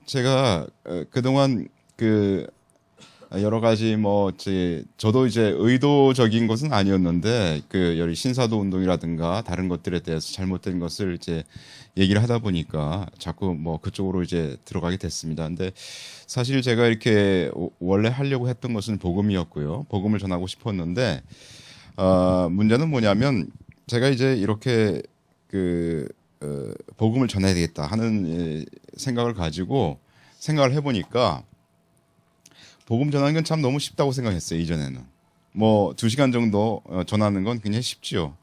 제가 그동안 여러 가지 저도 이제 의도적인 것은 아니었는데 여기 신사도 운동이라든가 다른 것들에 대해서 잘못된 것을 이제 얘기를 하다 보니까 자꾸 그쪽으로 이제 들어가게 됐습니다. 근데 사실 제가 이렇게 원래 하려고 했던 것은 복음이었고요. 복음을 전하고 싶었는데 문제는 뭐냐면 제가 이제 이렇게 복음을 전해야 되겠다 하는 생각을 가지고 생각을 해보니까 복음 전하는 건 참 너무 쉽다고 생각했어요. 이전에는 2시간 정도 전하는 건 굉장히 쉽지요.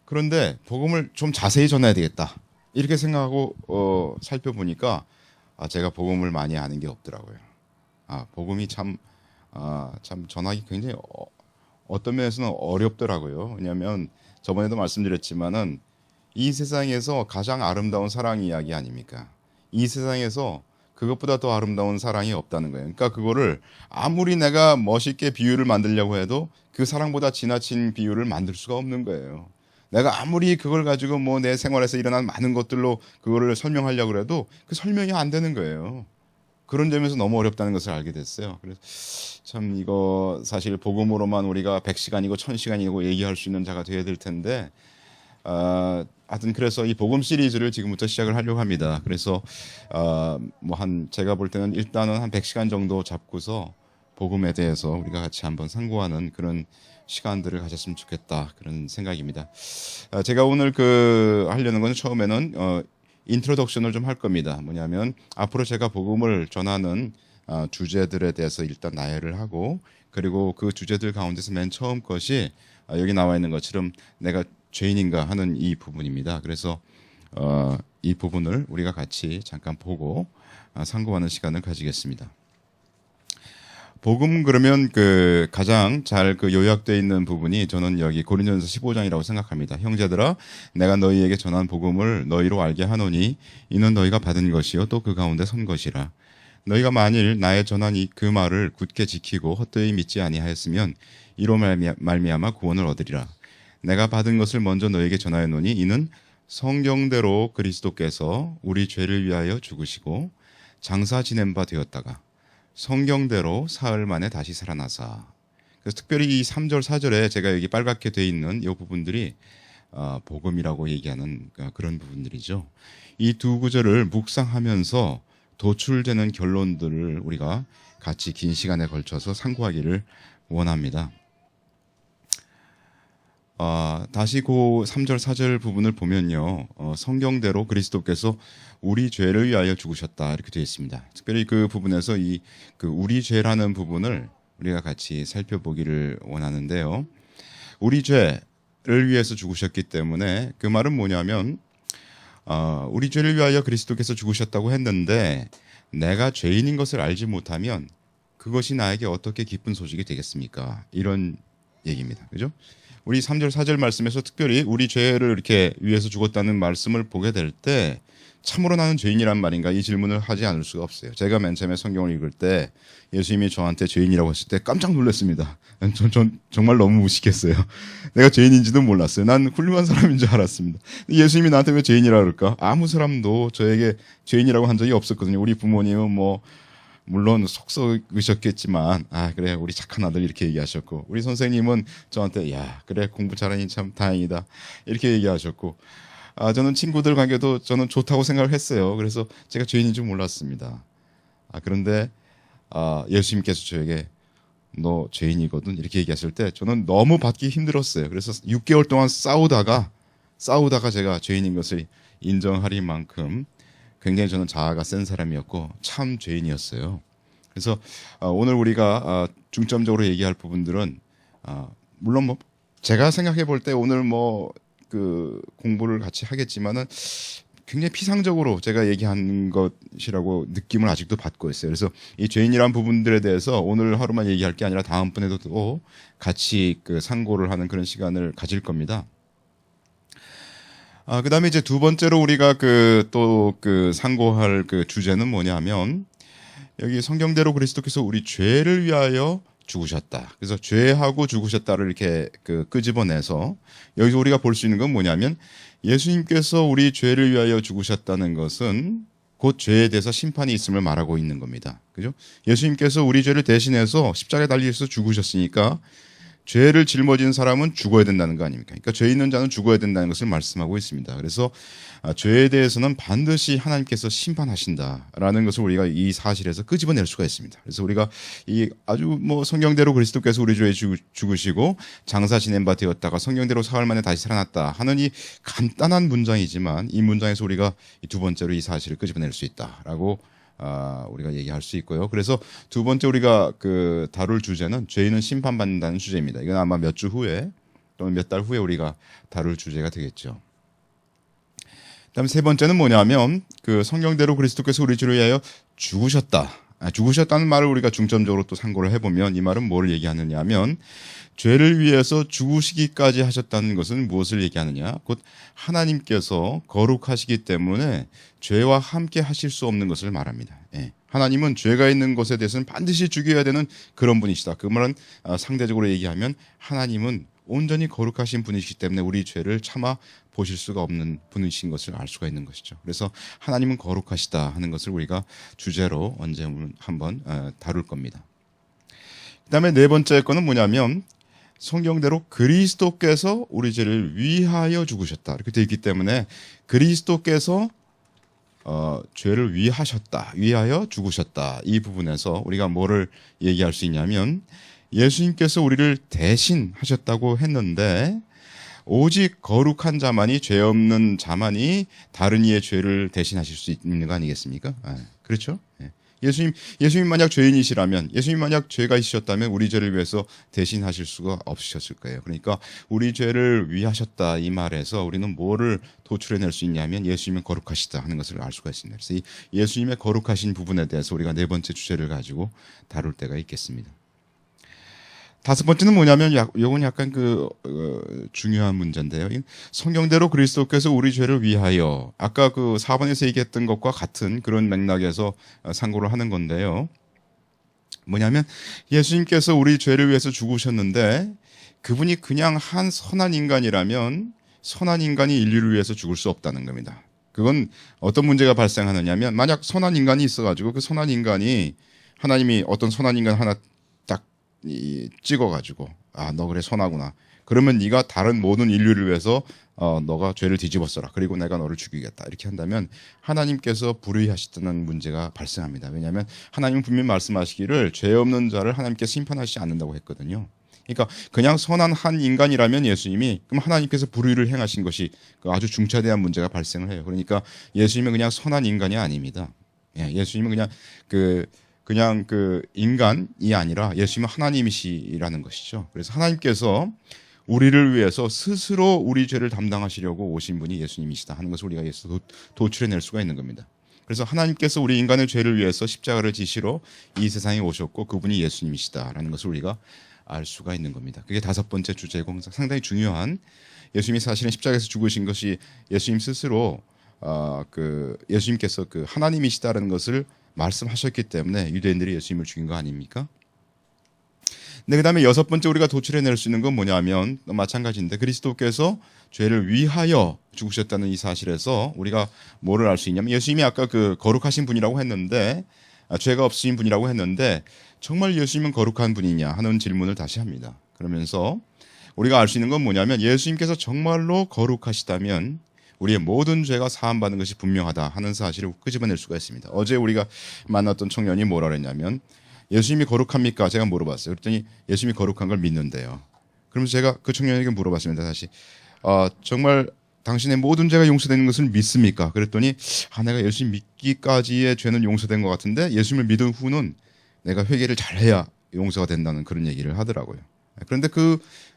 그런데 복음을 좀 자세히 전해야 되겠다 이렇게 생각하고 살펴보니까 제가 복음을 많이 아는 게 없더라고요. 복음이 참 전하기 굉장히 어떤 면에서는 어렵더라고요. 왜냐하면 저번에도 말씀드렸지만은 이 세상에서 가장 아름다운 사랑 이야기 아닙니까? 이 세상에서 그것보다 더 아름다운 사랑이 없다는 거예요. 그러니까 그거를 아무리 내가 멋있게 비유를 만들려고 해도 그 사랑보다 지나친 비유를 만들 수가 없는 거예요. 내가 아무리 그걸 가지고 내 생활에서 일어난 많은 것들로 그거를 설명하려고 해도 그 설명이 안 되는 거예요. 그런 점에서 너무 어렵다는 것을 알게 됐어요. 그래서 참 이거 사실 복음으로만 우리가 100시간이고 1000시간이고 얘기할 수 있는 자가 되어야 될 텐데 하여튼 그래서 이 복음 시리즈를 지금부터 시작을 하려고 합니다. 그래서 제가 볼 때는 일단은 한 100시간 정도 잡고서 복음에 대해서 우리가 같이 한번 상고하는 그런 시간들을 가졌으면 좋겠다 그런 생각입니다. 제가 오늘 하려는 건 처음에는 인트로덕션을 좀 할 겁니다. 뭐냐면 앞으로 제가 복음을 전하는 주제들에 대해서 일단 나열을 하고 그리고 그 주제들 가운데서 맨 처음 것이 여기 나와 있는 것처럼 내가 죄인인가 하는 이 부분입니다. 그래서 이 부분을 우리가 같이 잠깐 보고 상고하는 시간을 가지겠습니다. 복음 그러면 가장 잘 요약되어 있는 부분이 저는 여기 고린도전서 15장이라고 생각합니다. 형제들아 내가 너희에게 전한 복음을 너희로 알게 하노니 이는 너희가 받은 것이요 또 그 가운데 선 것이라. 너희가 만일 나의 전한 그 말을 굳게 지키고 헛되이 믿지 아니하였으면 이로 말미암아 구원을 얻으리라. 내가 받은 것을 먼저 너에게 전하였노니 이는 성경대로 그리스도께서 우리 죄를 위하여 죽으시고 장사 지낸 바 되었다가 성경대로 사흘 만에 다시 살아나사. 그래서 특별히 이 3절 4절에 제가 여기 빨갛게 돼 있는 이 부분들이 복음이라고 얘기하는 그런 부분들이죠. 이 두 구절을 묵상하면서 도출되는 결론들을 우리가 같이 긴 시간에 걸쳐서 상고하기를 원합니다. 다시 그 3절 4절 부분을 보면요. 성경대로 그리스도께서 우리 죄를 위하여 죽으셨다 이렇게 되어 있습니다. 특별히 그 부분에서 우리 죄라는 부분을 우리가 같이 살펴보기를 원하는데요. 우리 죄를 위해서 죽으셨기 때문에 그 말은 뭐냐면 우리 죄를 위하여 그리스도께서 죽으셨다고 했는데 내가 죄인인 것을 알지 못하면 그것이 나에게 어떻게 기쁜 소식이 되겠습니까? 이런 얘기입니다. 그죠? 우리 3절 4절 말씀에서 특별히 우리 죄를 이렇게 위해서 죽었다는 말씀을 보게 될 때 참으로 나는 죄인이란 말인가 이 질문을 하지 않을 수가 없어요. 제가 맨 처음에 성경을 읽을 때 예수님이 저한테 죄인이라고 했을 때 깜짝 놀랐습니다. 전 정말 너무 무식했어요. 내가 죄인인지도 몰랐어요. 난 훌륭한 사람인 줄 알았습니다. 예수님이 나한테 왜 죄인이라고 그럴까? 아무 사람도 저에게 죄인이라고 한 적이 없었거든요. 우리 부모님은 물론 속 썩으셨겠지만 그래 우리 착한 아들 이렇게 얘기하셨고 우리 선생님은 저한테 야 그래 공부 잘하니 참 다행이다 이렇게 얘기하셨고 저는 친구들 관계도 저는 좋다고 생각을 했어요. 그래서 제가 죄인인 줄 몰랐습니다. 그런데 예수님께서 저에게 너 죄인이거든 이렇게 얘기하실 때 저는 너무 받기 힘들었어요. 그래서 6개월 동안 싸우다가 제가 죄인인 것을 인정할 만큼 굉장히 저는 자아가 센 사람이었고 참 죄인이었어요. 그래서 오늘 우리가 중점적으로 얘기할 부분들은 물론 제가 생각해 볼 때 오늘 공부를 같이 하겠지만은 굉장히 피상적으로 제가 얘기한 것이라고 느낌을 아직도 받고 있어요. 그래서 이 죄인이란 부분들에 대해서 오늘 하루만 얘기할 게 아니라 다음번에도 또 같이 상고를 하는 그런 시간을 가질 겁니다. 그 다음에 이제 두 번째로 우리가 상고할 주제는 뭐냐면, 여기 성경대로 그리스도께서 우리 죄를 위하여 죽으셨다. 그래서 죄하고 죽으셨다를 이렇게 끄집어내서, 여기서 우리가 볼 수 있는 건 뭐냐면, 예수님께서 우리 죄를 위하여 죽으셨다는 것은 곧 죄에 대해서 심판이 있음을 말하고 있는 겁니다. 그죠? 예수님께서 우리 죄를 대신해서 십자가에 달리셔서 죽으셨으니까 죄를 짊어진 사람은 죽어야 된다는 거 아닙니까? 그러니까 죄 있는 자는 죽어야 된다는 것을 말씀하고 있습니다. 그래서 죄에 대해서는 반드시 하나님께서 심판하신다라는 것을 우리가 이 사실에서 끄집어낼 수가 있습니다. 그래서 우리가 이 아주 성경대로 그리스도께서 우리 죄에 죽으시고 장사 지낸 바 되었다가 성경대로 사흘 만에 다시 살아났다 하는 이 간단한 문장이지만 이 문장에서 우리가 두 번째로 이 사실을 끄집어낼 수 있다라고 우리가 얘기할 수 있고요. 그래서 두 번째 우리가 다룰 주제는 죄인은 심판받는다는 주제입니다. 이건 아마 몇 주 후에 또는 몇 달 후에 우리가 다룰 주제가 되겠죠. 그다음 세 번째는 뭐냐면 성경대로 그리스도께서 우리 죄를 위하여 죽으셨다. 죽으셨다는 말을 우리가 중점적으로 또 상고를 해보면 이 말은 뭐를 얘기하느냐 하면 죄를 위해서 죽으시기까지 하셨다는 것은 무엇을 얘기하느냐? 곧 하나님께서 거룩하시기 때문에 죄와 함께 하실 수 없는 것을 말합니다. 하나님은 죄가 있는 것에 대해서는 반드시 죽여야 되는 그런 분이시다. 그 말은 상대적으로 얘기하면 하나님은 온전히 거룩하신 분이시기 때문에 우리 죄를 참아 보실 수가 없는 분이신 것을 알 수가 있는 것이죠. 그래서 하나님은 거룩하시다 하는 것을 우리가 주제로 언제 한번 다룰 겁니다. 그다음에 네 번째 거는 뭐냐면 성경대로 그리스도께서 우리 죄를 위하여 죽으셨다 이렇게 되어 있기 때문에 그리스도께서 죄를 위하여 죽으셨다 이 부분에서 우리가 뭐를 얘기할 수 있냐면 예수님께서 우리를 대신하셨다고 했는데 오직 거룩한 자만이 죄 없는 자만이 다른 이의 죄를 대신하실 수 있는 거 아니겠습니까? 그렇죠? 예수님 만약 죄인이시라면 예수님 만약 죄가 있으셨다면 우리 죄를 위해서 대신하실 수가 없으셨을 거예요. 그러니까 우리 죄를 위하셨다 이 말에서 우리는 뭐를 도출해낼 수 있냐면 예수님은 거룩하시다 하는 것을 알 수가 있습니다. 그래서 이 예수님의 거룩하신 부분에 대해서 우리가 네 번째 주제를 가지고 다룰 때가 있겠습니다. 다섯 번째는 뭐냐면 이건 약간 중요한 문제인데요. 성경대로 그리스도께서 우리 죄를 위하여 아까 4번에서 얘기했던 것과 같은 그런 맥락에서 상고를 하는 건데요. 뭐냐면 예수님께서 우리 죄를 위해서 죽으셨는데 그분이 그냥 한 선한 인간이라면 선한 인간이 인류를 위해서 죽을 수 없다는 겁니다. 그건 어떤 문제가 발생하느냐면 만약 선한 인간이 있어가지고 그 선한 인간이 하나님이 어떤 선한 인간 하나 찍어가지고 너 그래 선하구나. 그러면 네가 다른 모든 인류를 위해서 너가 죄를 뒤집어 써라. 그리고 내가 너를 죽이겠다. 이렇게 한다면 하나님께서 불의하시다는 문제가 발생합니다. 왜냐하면 하나님은 분명히 말씀하시기를 죄 없는 자를 하나님께서 심판하시지 않는다고 했거든요. 그러니까 그냥 선한 한 인간이라면 예수님이 그럼 하나님께서 불의를 행하신 것이 아주 중차대한 문제가 발생을 해요. 그러니까 예수님은 그냥 선한 인간이 아닙니다. 예수님은 그냥 인간이 아니라 예수님은 하나님이시라는 것이죠. 그래서 하나님께서 우리를 위해서 스스로 우리 죄를 담당하시려고 오신 분이 예수님이시다 하는 것을 우리가 예수 도출해낼 수가 있는 겁니다. 그래서 하나님께서 우리 인간의 죄를 위해서 십자가를 지시러 이 세상에 오셨고 그분이 예수님이시다라는 것을 우리가 알 수가 있는 겁니다. 그게 다섯 번째 주제고 상당히 중요한 예수님이 사실은 십자가에서 죽으신 것이 예수님 스스로 예수님께서 하나님이시다라는 것을 말씀하셨기 때문에 유대인들이 예수님을 죽인 거 아닙니까? 네, 그다음에 여섯 번째 우리가 도출해낼 수 있는 건 뭐냐면 마찬가지인데 그리스도께서 죄를 위하여 죽으셨다는 이 사실에서 우리가 뭐를 알 수 있냐면 예수님이 아까 거룩하신 분이라고 했는데 죄가 없으신 분이라고 했는데 정말 예수님은 거룩한 분이냐 하는 질문을 다시 합니다. 그러면서 우리가 알 수 있는 건 뭐냐면 예수님께서 정말로 거룩하시다면 우리의 모든 죄가 사함받는 것이 분명하다 하는 사실을 끄집어낼 수가 있습니다. 어제 우리가 만났던 청년이 뭐라 그랬냐면 예수님이 거룩합니까? 제가 물어봤어요. 그랬더니 예수님이 거룩한 걸 믿는데요. 그러면서 제가 그 청년에게 물어봤습니다. 다시 정말 당신의 모든 죄가 용서되는 것을 믿습니까? 그랬더니 내가 예수님 믿기까지의 죄는 용서된 것 같은데 예수님을 믿은 후는 내가 회개를 잘해야 용서가 된다는 그런 얘기를 하더라고요. 그런데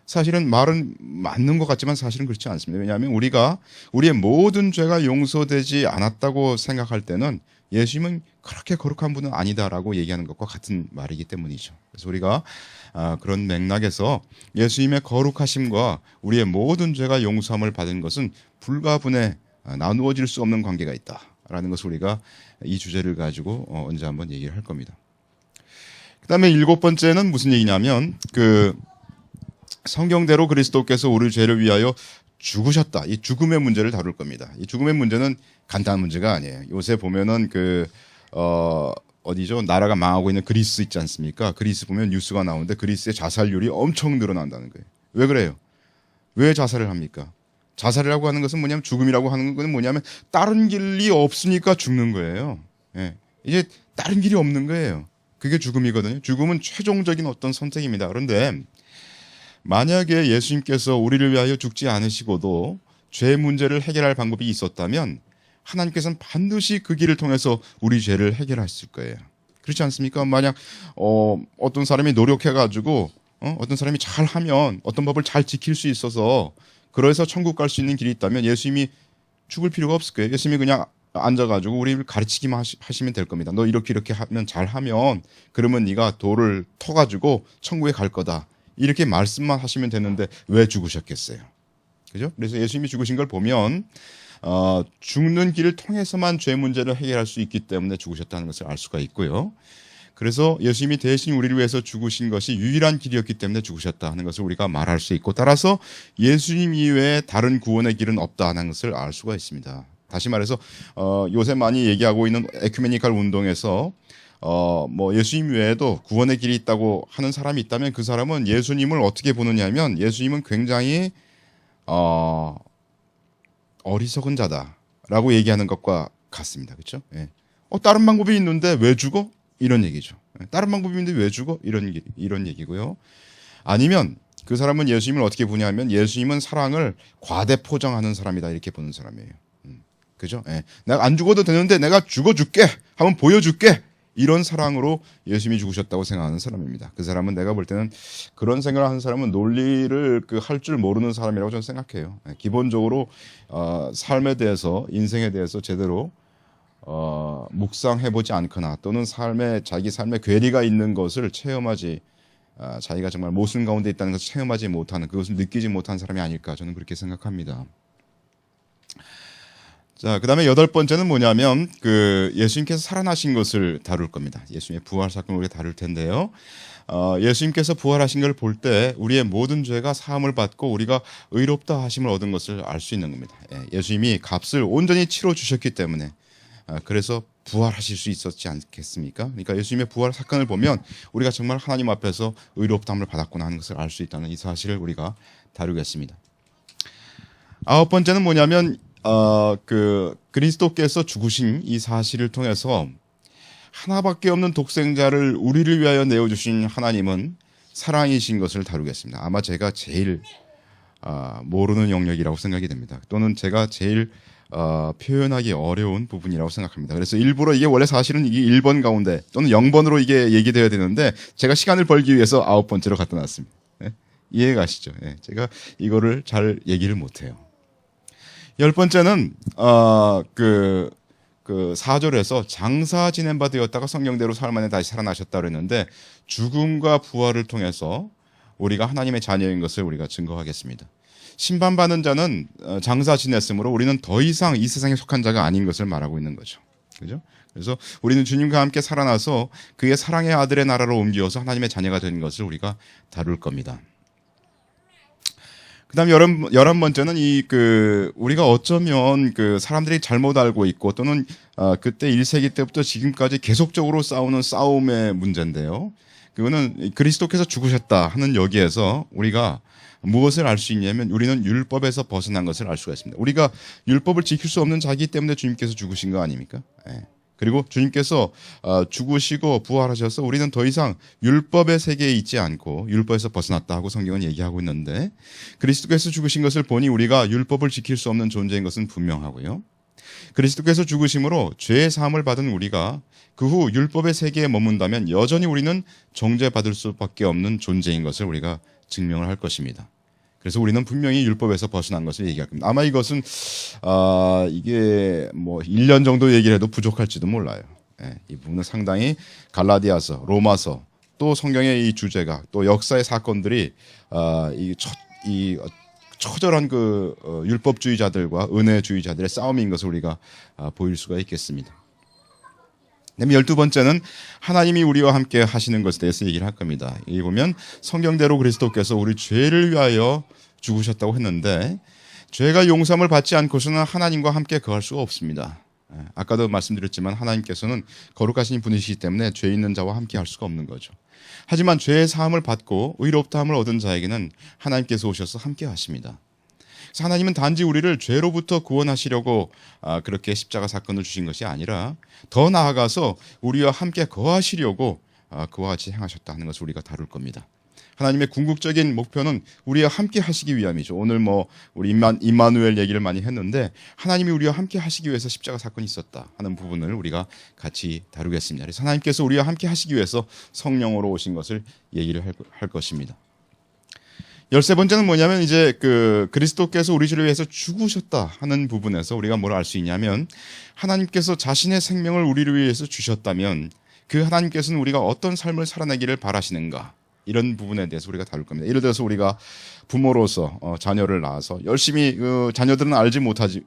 사실은 말은 맞는 것 같지만 사실은 그렇지 않습니다. 왜냐하면 우리가 우리의 모든 죄가 용서되지 않았다고 생각할 때는 예수님은 그렇게 거룩한 분은 아니다라고 얘기하는 것과 같은 말이기 때문이죠. 그래서 우리가 그런 맥락에서 예수님의 거룩하심과 우리의 모든 죄가 용서함을 받은 것은 불가분에 나누어질 수 없는 관계가 있다라는 것을 우리가 이 주제를 가지고 언제 한번 얘기를 할 겁니다. 그다음에 일곱 번째는 무슨 얘기냐면 성경대로 그리스도께서 우리 죄를 위하여 죽으셨다. 이 죽음의 문제를 다룰 겁니다. 이 죽음의 문제는 간단한 문제가 아니에요. 요새 보면은 어디죠? 나라가 망하고 있는 그리스 있지 않습니까? 그리스 보면 뉴스가 나오는데 그리스의 자살률이 엄청 늘어난다는 거예요. 왜 그래요? 왜 자살을 합니까? 자살이라고 하는 것은 뭐냐면 죽음이라고 하는 것은 뭐냐면 다른 길이 없으니까 죽는 거예요. 예. 이제 다른 길이 없는 거예요. 그게 죽음이거든요. 죽음은 최종적인 어떤 선택입니다. 그런데 만약에 예수님께서 우리를 위하여 죽지 않으시고도 죄 문제를 해결할 방법이 있었다면 하나님께서는 반드시 그 길을 통해서 우리 죄를 해결하실 거예요. 그렇지 않습니까? 만약 어떤 사람이 노력해가지고 어떤 사람이 잘하면 어떤 법을 잘 지킬 수 있어서 그래서 천국 갈 수 있는 길이 있다면 예수님이 죽을 필요가 없을 거예요. 예수님이 그냥 앉아가지고 우리를 가르치기만 하시면 될 겁니다. 너 이렇게 하면 잘하면 그러면 네가 돌을 터가지고 천국에 갈 거다. 이렇게 말씀만 하시면 되는데 왜 죽으셨겠어요? 그죠? 그래서 예수님이 죽으신 걸 보면 죽는 길을 통해서만 죄 문제를 해결할 수 있기 때문에 죽으셨다는 것을 알 수가 있고요. 그래서 예수님이 대신 우리를 위해서 죽으신 것이 유일한 길이었기 때문에 죽으셨다 하는 것을 우리가 말할 수 있고 따라서 예수님 이외에 다른 구원의 길은 없다는 것을 알 수가 있습니다. 다시 말해서 요새 많이 얘기하고 있는 에큐메니컬 운동에서 뭐 예수님 외에도 구원의 길이 있다고 하는 사람이 있다면 그 사람은 예수님을 어떻게 보느냐면 예수님은 굉장히 어리석은 자다라고 얘기하는 것과 같습니다. 그렇죠? 예. 다른 방법이 있는데 왜 죽어? 이런 얘기죠. 다른 방법이 있는데 왜 죽어? 이런 얘기고요. 아니면 그 사람은 예수님을 어떻게 보냐면 예수님은 사랑을 과대 포장하는 사람이다 이렇게 보는 사람이에요. 그죠? 예. 내가 안 죽어도 되는데 내가 죽어줄게. 한번 보여줄게. 이런 사랑으로 예수님이 죽으셨다고 생각하는 사람입니다. 그 사람은 내가 볼 때는 그런 생각을 하는 사람은 논리를 할 줄 모르는 사람이라고 저는 생각해요. 예. 기본적으로 삶에 대해서 인생에 대해서 제대로 묵상해보지 않거나 또는 자기 삶에 괴리가 있는 것을 체험하지 자기가 정말 모순 가운데 있다는 것을 체험하지 못하는 그것을 느끼지 못한 사람이 아닐까 저는 그렇게 생각합니다. 자, 그 다음에 8번째는 뭐냐면 예수님께서 살아나신 것을 다룰 겁니다. 예수님의 부활 사건을 우리가 다룰 텐데요. 예수님께서 부활하신 걸 볼 때 우리의 모든 죄가 사함을 받고 우리가 의롭다 하심을 얻은 것을 알 수 있는 겁니다. 예수님이 값을 온전히 치러 주셨기 때문에 그래서 부활하실 수 있었지 않겠습니까? 그러니까 예수님의 부활 사건을 보면 우리가 정말 하나님 앞에서 의롭다함을 받았구나 하는 것을 알 수 있다는 이 사실을 우리가 다루겠습니다. 9번째는 뭐냐면 그리스도께서 죽으신 이 사실을 통해서 하나밖에 없는 독생자를 우리를 위하여 내어주신 하나님은 사랑이신 것을 다루겠습니다. 아마 제가 제일 모르는 영역이라고 생각이 됩니다. 또는 제가 제일 표현하기 어려운 부분이라고 생각합니다. 그래서 일부러 이게 원래 사실은 이게 1번 가운데 또는 0번으로 이게 얘기되어야 되는데 제가 시간을 벌기 위해서 9번째로 갖다 놨습니다. 네? 이해가시죠? 네. 제가 이거를 잘 얘기를 못해요. 10번째는 그 4절에서 장사 지낸 바 되었다가 성령대로 사흘 만에 다시 살아나셨다 그랬는데 죽음과 부활을 통해서 우리가 하나님의 자녀인 것을 우리가 증거하겠습니다. 심판받는 자는 장사 지냈으므로 우리는 더 이상 이 세상에 속한 자가 아닌 것을 말하고 있는 거죠. 그죠? 그래서 우리는 주님과 함께 살아나서 그의 사랑의 아들의 나라로 옮겨서 하나님의 자녀가 된 것을 우리가 다룰 겁니다. 그다음 11번째는 우리가 어쩌면 사람들이 잘못 알고 있고 또는 그때 1세기 때부터 지금까지 계속적으로 싸우는 싸움의 문제인데요. 그거는 그리스도께서 죽으셨다 하는 여기에서 우리가 무엇을 알 수 있냐면 우리는 율법에서 벗어난 것을 알 수가 있습니다. 우리가 율법을 지킬 수 없는 자이기 때문에 주님께서 죽으신 거 아닙니까? 예. 그리고 주님께서 죽으시고 부활하셔서 우리는 더 이상 율법의 세계에 있지 않고 율법에서 벗어났다 하고 성경은 얘기하고 있는데 그리스도께서 죽으신 것을 보니 우리가 율법을 지킬 수 없는 존재인 것은 분명하고요. 그리스도께서 죽으심으로 죄의 사함을 받은 우리가 그 후 율법의 세계에 머문다면 여전히 우리는 정죄받을 수밖에 없는 존재인 것을 우리가 증명을 할 것입니다. 그래서 우리는 분명히 율법에서 벗어난 것을 얘기할 겁니다. 아마 이것은 이게 뭐 1년 정도 얘기를 해도 부족할지도 몰라요. 예, 이 부분은 상당히 갈라디아서, 로마서, 또 성경의 이 주제가 또 역사의 사건들이 이 처절한 율법주의자들과 은혜주의자들의 싸움인 것을 우리가 보일 수가 있겠습니다. 그다음에 12번째는 하나님이 우리와 함께 하시는 것에 대해서 얘기를 할 겁니다. 여기 보면 성경대로 그리스도께서 우리 죄를 위하여 죽으셨다고 했는데 죄가 용서함을 받지 않고서는 하나님과 함께 거할 수가 없습니다. 아까도 말씀드렸지만 하나님께서는 거룩하신 분이시기 때문에 죄 있는 자와 함께 할 수가 없는 거죠. 하지만 죄의 사함을 받고 의롭다함을 얻은 자에게는 하나님께서 오셔서 함께 하십니다. 그래서 하나님은 단지 우리를 죄로부터 구원하시려고 그렇게 십자가 사건을 주신 것이 아니라 더 나아가서 우리와 함께 거하시려고 그와 같이 행하셨다 하는 것을 우리가 다룰 겁니다. 하나님의 궁극적인 목표는 우리와 함께 하시기 위함이죠. 오늘 우리 임마누엘 얘기를 많이 했는데 하나님이 우리와 함께 하시기 위해서 십자가 사건이 있었다 하는 부분을 우리가 같이 다루겠습니다. 그래서 하나님께서 우리와 함께 하시기 위해서 성령으로 오신 것을 얘기를 할 것입니다. 13번째는 뭐냐면 이제 그리스도께서 우리 죄를 위해서 죽으셨다 하는 부분에서 우리가 뭘 알 수 있냐면 하나님께서 자신의 생명을 우리를 위해서 주셨다면 그 하나님께서는 우리가 어떤 삶을 살아내기를 바라시는가 이런 부분에 대해서 우리가 다룰 겁니다. 예를 들어서 우리가 부모로서 자녀를 낳아서 열심히 자녀들은 알지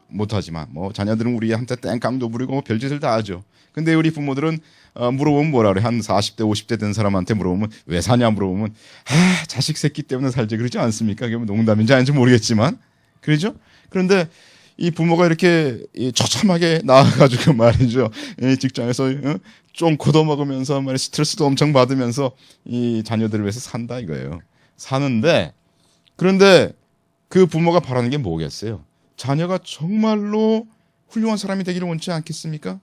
못하지만 자녀들은 우리한테 땡깡도 부리고 별짓을 다 하죠. 근데 우리 부모들은 물어보면 뭐라 그래? 한 40대 50대 된 사람한테 물어보면 왜 사냐 물어보면 자식 새끼 때문에 살지 그러지 않습니까? 그게 농담인지 아닌지 모르겠지만 그러죠? 그런데 이 부모가 이렇게 처참하게 나와가지고 말이죠. 이 직장에서 좀 걷어먹으면서 스트레스도 엄청 받으면서 이 자녀들을 위해서 산다 이거예요. 사는데 그런데 그 부모가 바라는 게 뭐겠어요? 자녀가 정말로 훌륭한 사람이 되기를 원치 않겠습니까?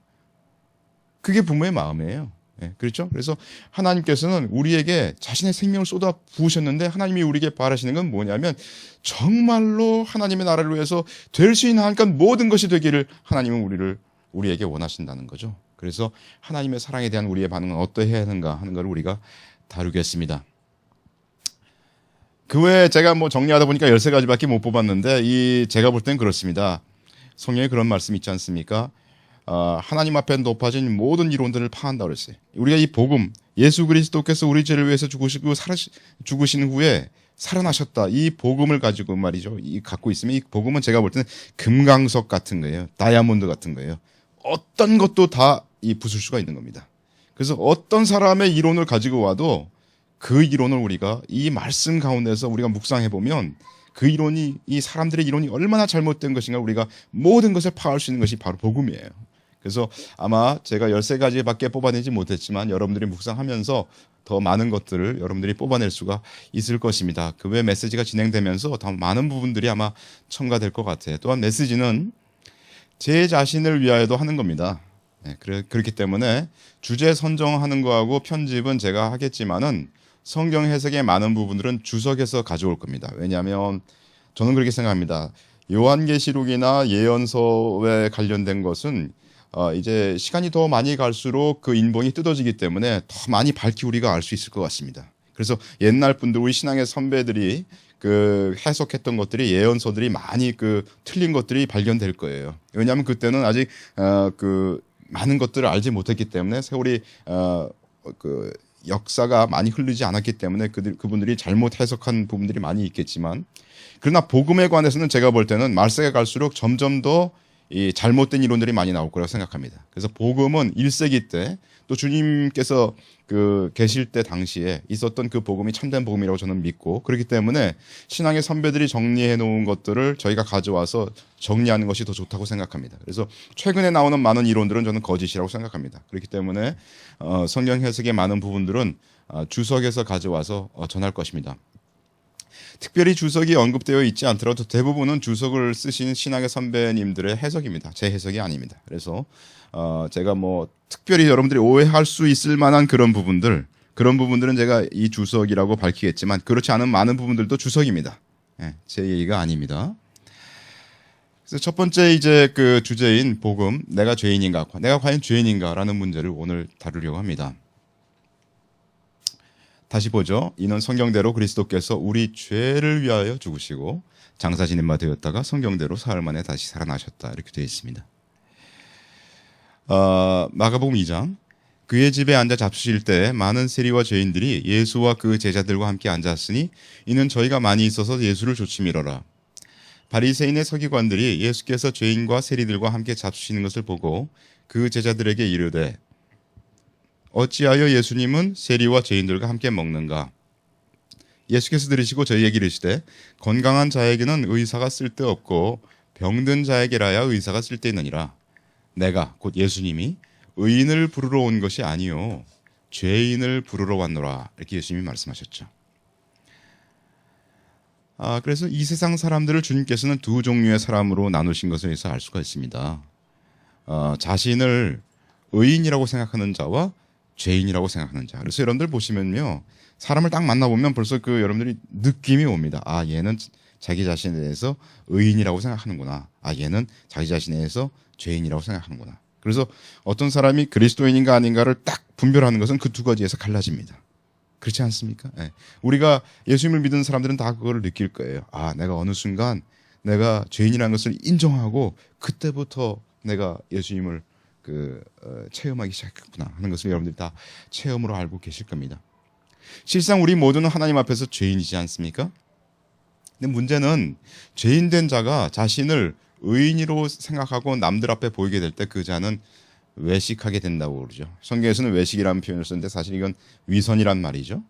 그게 부모의 마음이에요. 그렇죠? 그래서 하나님께서는 우리에게 자신의 생명을 쏟아 부으셨는데 하나님이 우리에게 바라시는 건 뭐냐면 정말로 하나님의 나라를 위해서 될 수 있는 한간 모든 것이 되기를 하나님은 우리에게 원하신다는 거죠. 그래서 하나님의 사랑에 대한 우리의 반응은 어떠해야 하는가 하는 걸 우리가 다루겠습니다. 그 외에 제가 정리하다 보니까 13가지밖에 못 뽑았는데 제가 볼 땐 그렇습니다. 성경에 그런 말씀 있지 않습니까? 하나님 앞에 높아진 모든 이론들을 파한다 그랬어요. 우리가 이 복음, 예수 그리스도께서 우리 죄를 위해서 죽으신 후에 살아나셨다. 이 복음을 가지고 말이죠. 갖고 있으면 이 복음은 제가 볼 때는 금강석 같은 거예요. 다이아몬드 같은 거예요. 어떤 것도 다 부술 수가 있는 겁니다. 그래서 어떤 사람의 이론을 가지고 와도 그 이론을 우리가 이 말씀 가운데서 우리가 묵상해 보면 그 이론이 이 사람들의 이론이 얼마나 잘못된 것인가 우리가 모든 것을 파할 수 있는 것이 바로 복음이에요. 그래서 아마 제가 13가지밖에 뽑아내지 못했지만 여러분들이 묵상하면서 더 많은 것들을 여러분들이 뽑아낼 수가 있을 것입니다. 그 외 메시지가 진행되면서 더 많은 부분들이 아마 첨가될 것 같아요. 또한 메시지는 제 자신을 위하여도 하는 겁니다. 그렇기 때문에 주제 선정하는 거하고 편집은 제가 하겠지만은 성경 해석의 많은 부분들은 주석에서 가져올 겁니다. 왜냐하면 저는 그렇게 생각합니다. 요한계시록이나 예언서에 관련된 것은 이제 시간이 더 많이 갈수록 그 인봉이 뜯어지기 때문에 더 많이 밝히 우리가 알 수 있을 것 같습니다. 그래서 옛날 분들 우리 신앙의 선배들이 해석했던 것들이 예언서들이 많이 틀린 것들이 발견될 거예요. 왜냐하면 그때는 아직 많은 것들을 알지 못했기 때문에 세월이 역사가 많이 흐르지 않았기 때문에 그분들이 잘못 해석한 부분들이 많이 있겠지만 그러나 복음에 관해서는 제가 볼 때는 말세가 갈수록 점점 더 이 잘못된 이론들이 많이 나올 거라고 생각합니다. 그래서 복음은 1세기 때 또 주님께서 계실 때 당시에 있었던 그 복음이 참된 복음이라고 저는 믿고 그렇기 때문에 신앙의 선배들이 정리해 놓은 것들을 저희가 가져와서 정리하는 것이 더 좋다고 생각합니다. 그래서 최근에 나오는 많은 이론들은 저는 거짓이라고 생각합니다. 그렇기 때문에 성경 해석의 많은 부분들은 주석에서 가져와서 전할 것입니다. 특별히 주석이 언급되어 있지 않더라도 대부분은 주석을 쓰신 신학의 선배님들의 해석입니다. 제 해석이 아닙니다. 그래서 제가 특별히 여러분들이 오해할 수 있을 만한 그런 부분들은 제가 이 주석이라고 밝히겠지만 그렇지 않은 많은 부분들도 주석입니다. 제 얘기가 아닙니다. 그래서 첫 번째 이제 주제인 복음, 내가 죄인인가, 내가 과연 죄인인가라는 문제를 오늘 다루려고 합니다. 다시 보죠. 이는 성경대로 그리스도께서 우리 죄를 위하여 죽으시고 장사 지낸 바 되었다가 성경대로 사흘 만에 다시 살아나셨다. 이렇게 되어 있습니다. 마가복음 2장 그의 집에 앉아 잡수실 때 많은 세리와 죄인들이 예수와 그 제자들과 함께 앉았으니 이는 저희가 많이 있어서 예수를 조치밀어라. 바리새인의 서기관들이 예수께서 죄인과 세리들과 함께 잡수시는 것을 보고 그 제자들에게 이르되 어찌하여 예수님은 세리와 죄인들과 함께 먹는가? 예수께서 들으시고 저희에게 이르시되 건강한 자에게는 의사가 쓸데없고 병든 자에게라야 의사가 쓸데있느니라. 내가 곧 예수님이 의인을 부르러 온 것이 아니요 죄인을 부르러 왔노라. 이렇게 예수님이 말씀하셨죠. 그래서 이 세상 사람들을 주님께서는 두 종류의 사람으로 나누신 것을 해서 알 수가 있습니다. 자신을 의인이라고 생각하는 자와 죄인이라고 생각하는 자. 그래서 여러분들 보시면요, 사람을 딱 만나보면 벌써 여러분들이 느낌이 옵니다. 얘는 자기 자신에 대해서 의인이라고 생각하는구나. 얘는 자기 자신에 대해서 죄인이라고 생각하는구나. 그래서 어떤 사람이 그리스도인인가 아닌가를 딱 분별하는 것은 그 두 가지에서 갈라집니다. 그렇지 않습니까? 네. 우리가 예수님을 믿는 사람들은 다 그거를 느낄 거예요. 내가 어느 순간 내가 죄인이라는 것을 인정하고 그때부터 내가 예수님을 체험하기 시작했구나 하는 것을 여러분들이 다 체험으로 알고 계실 겁니다. 실상 우리 모두는 하나님 앞에서 죄인이지 않습니까? 근데 문제는 죄인된 자가 자신을 의인으로 생각하고 남들 앞에 보이게 될 때 그 자는 외식하게 된다고 그러죠. 성경에서는 외식이라는 표현을 쓰는데 사실 이건 위선이란 말이죠.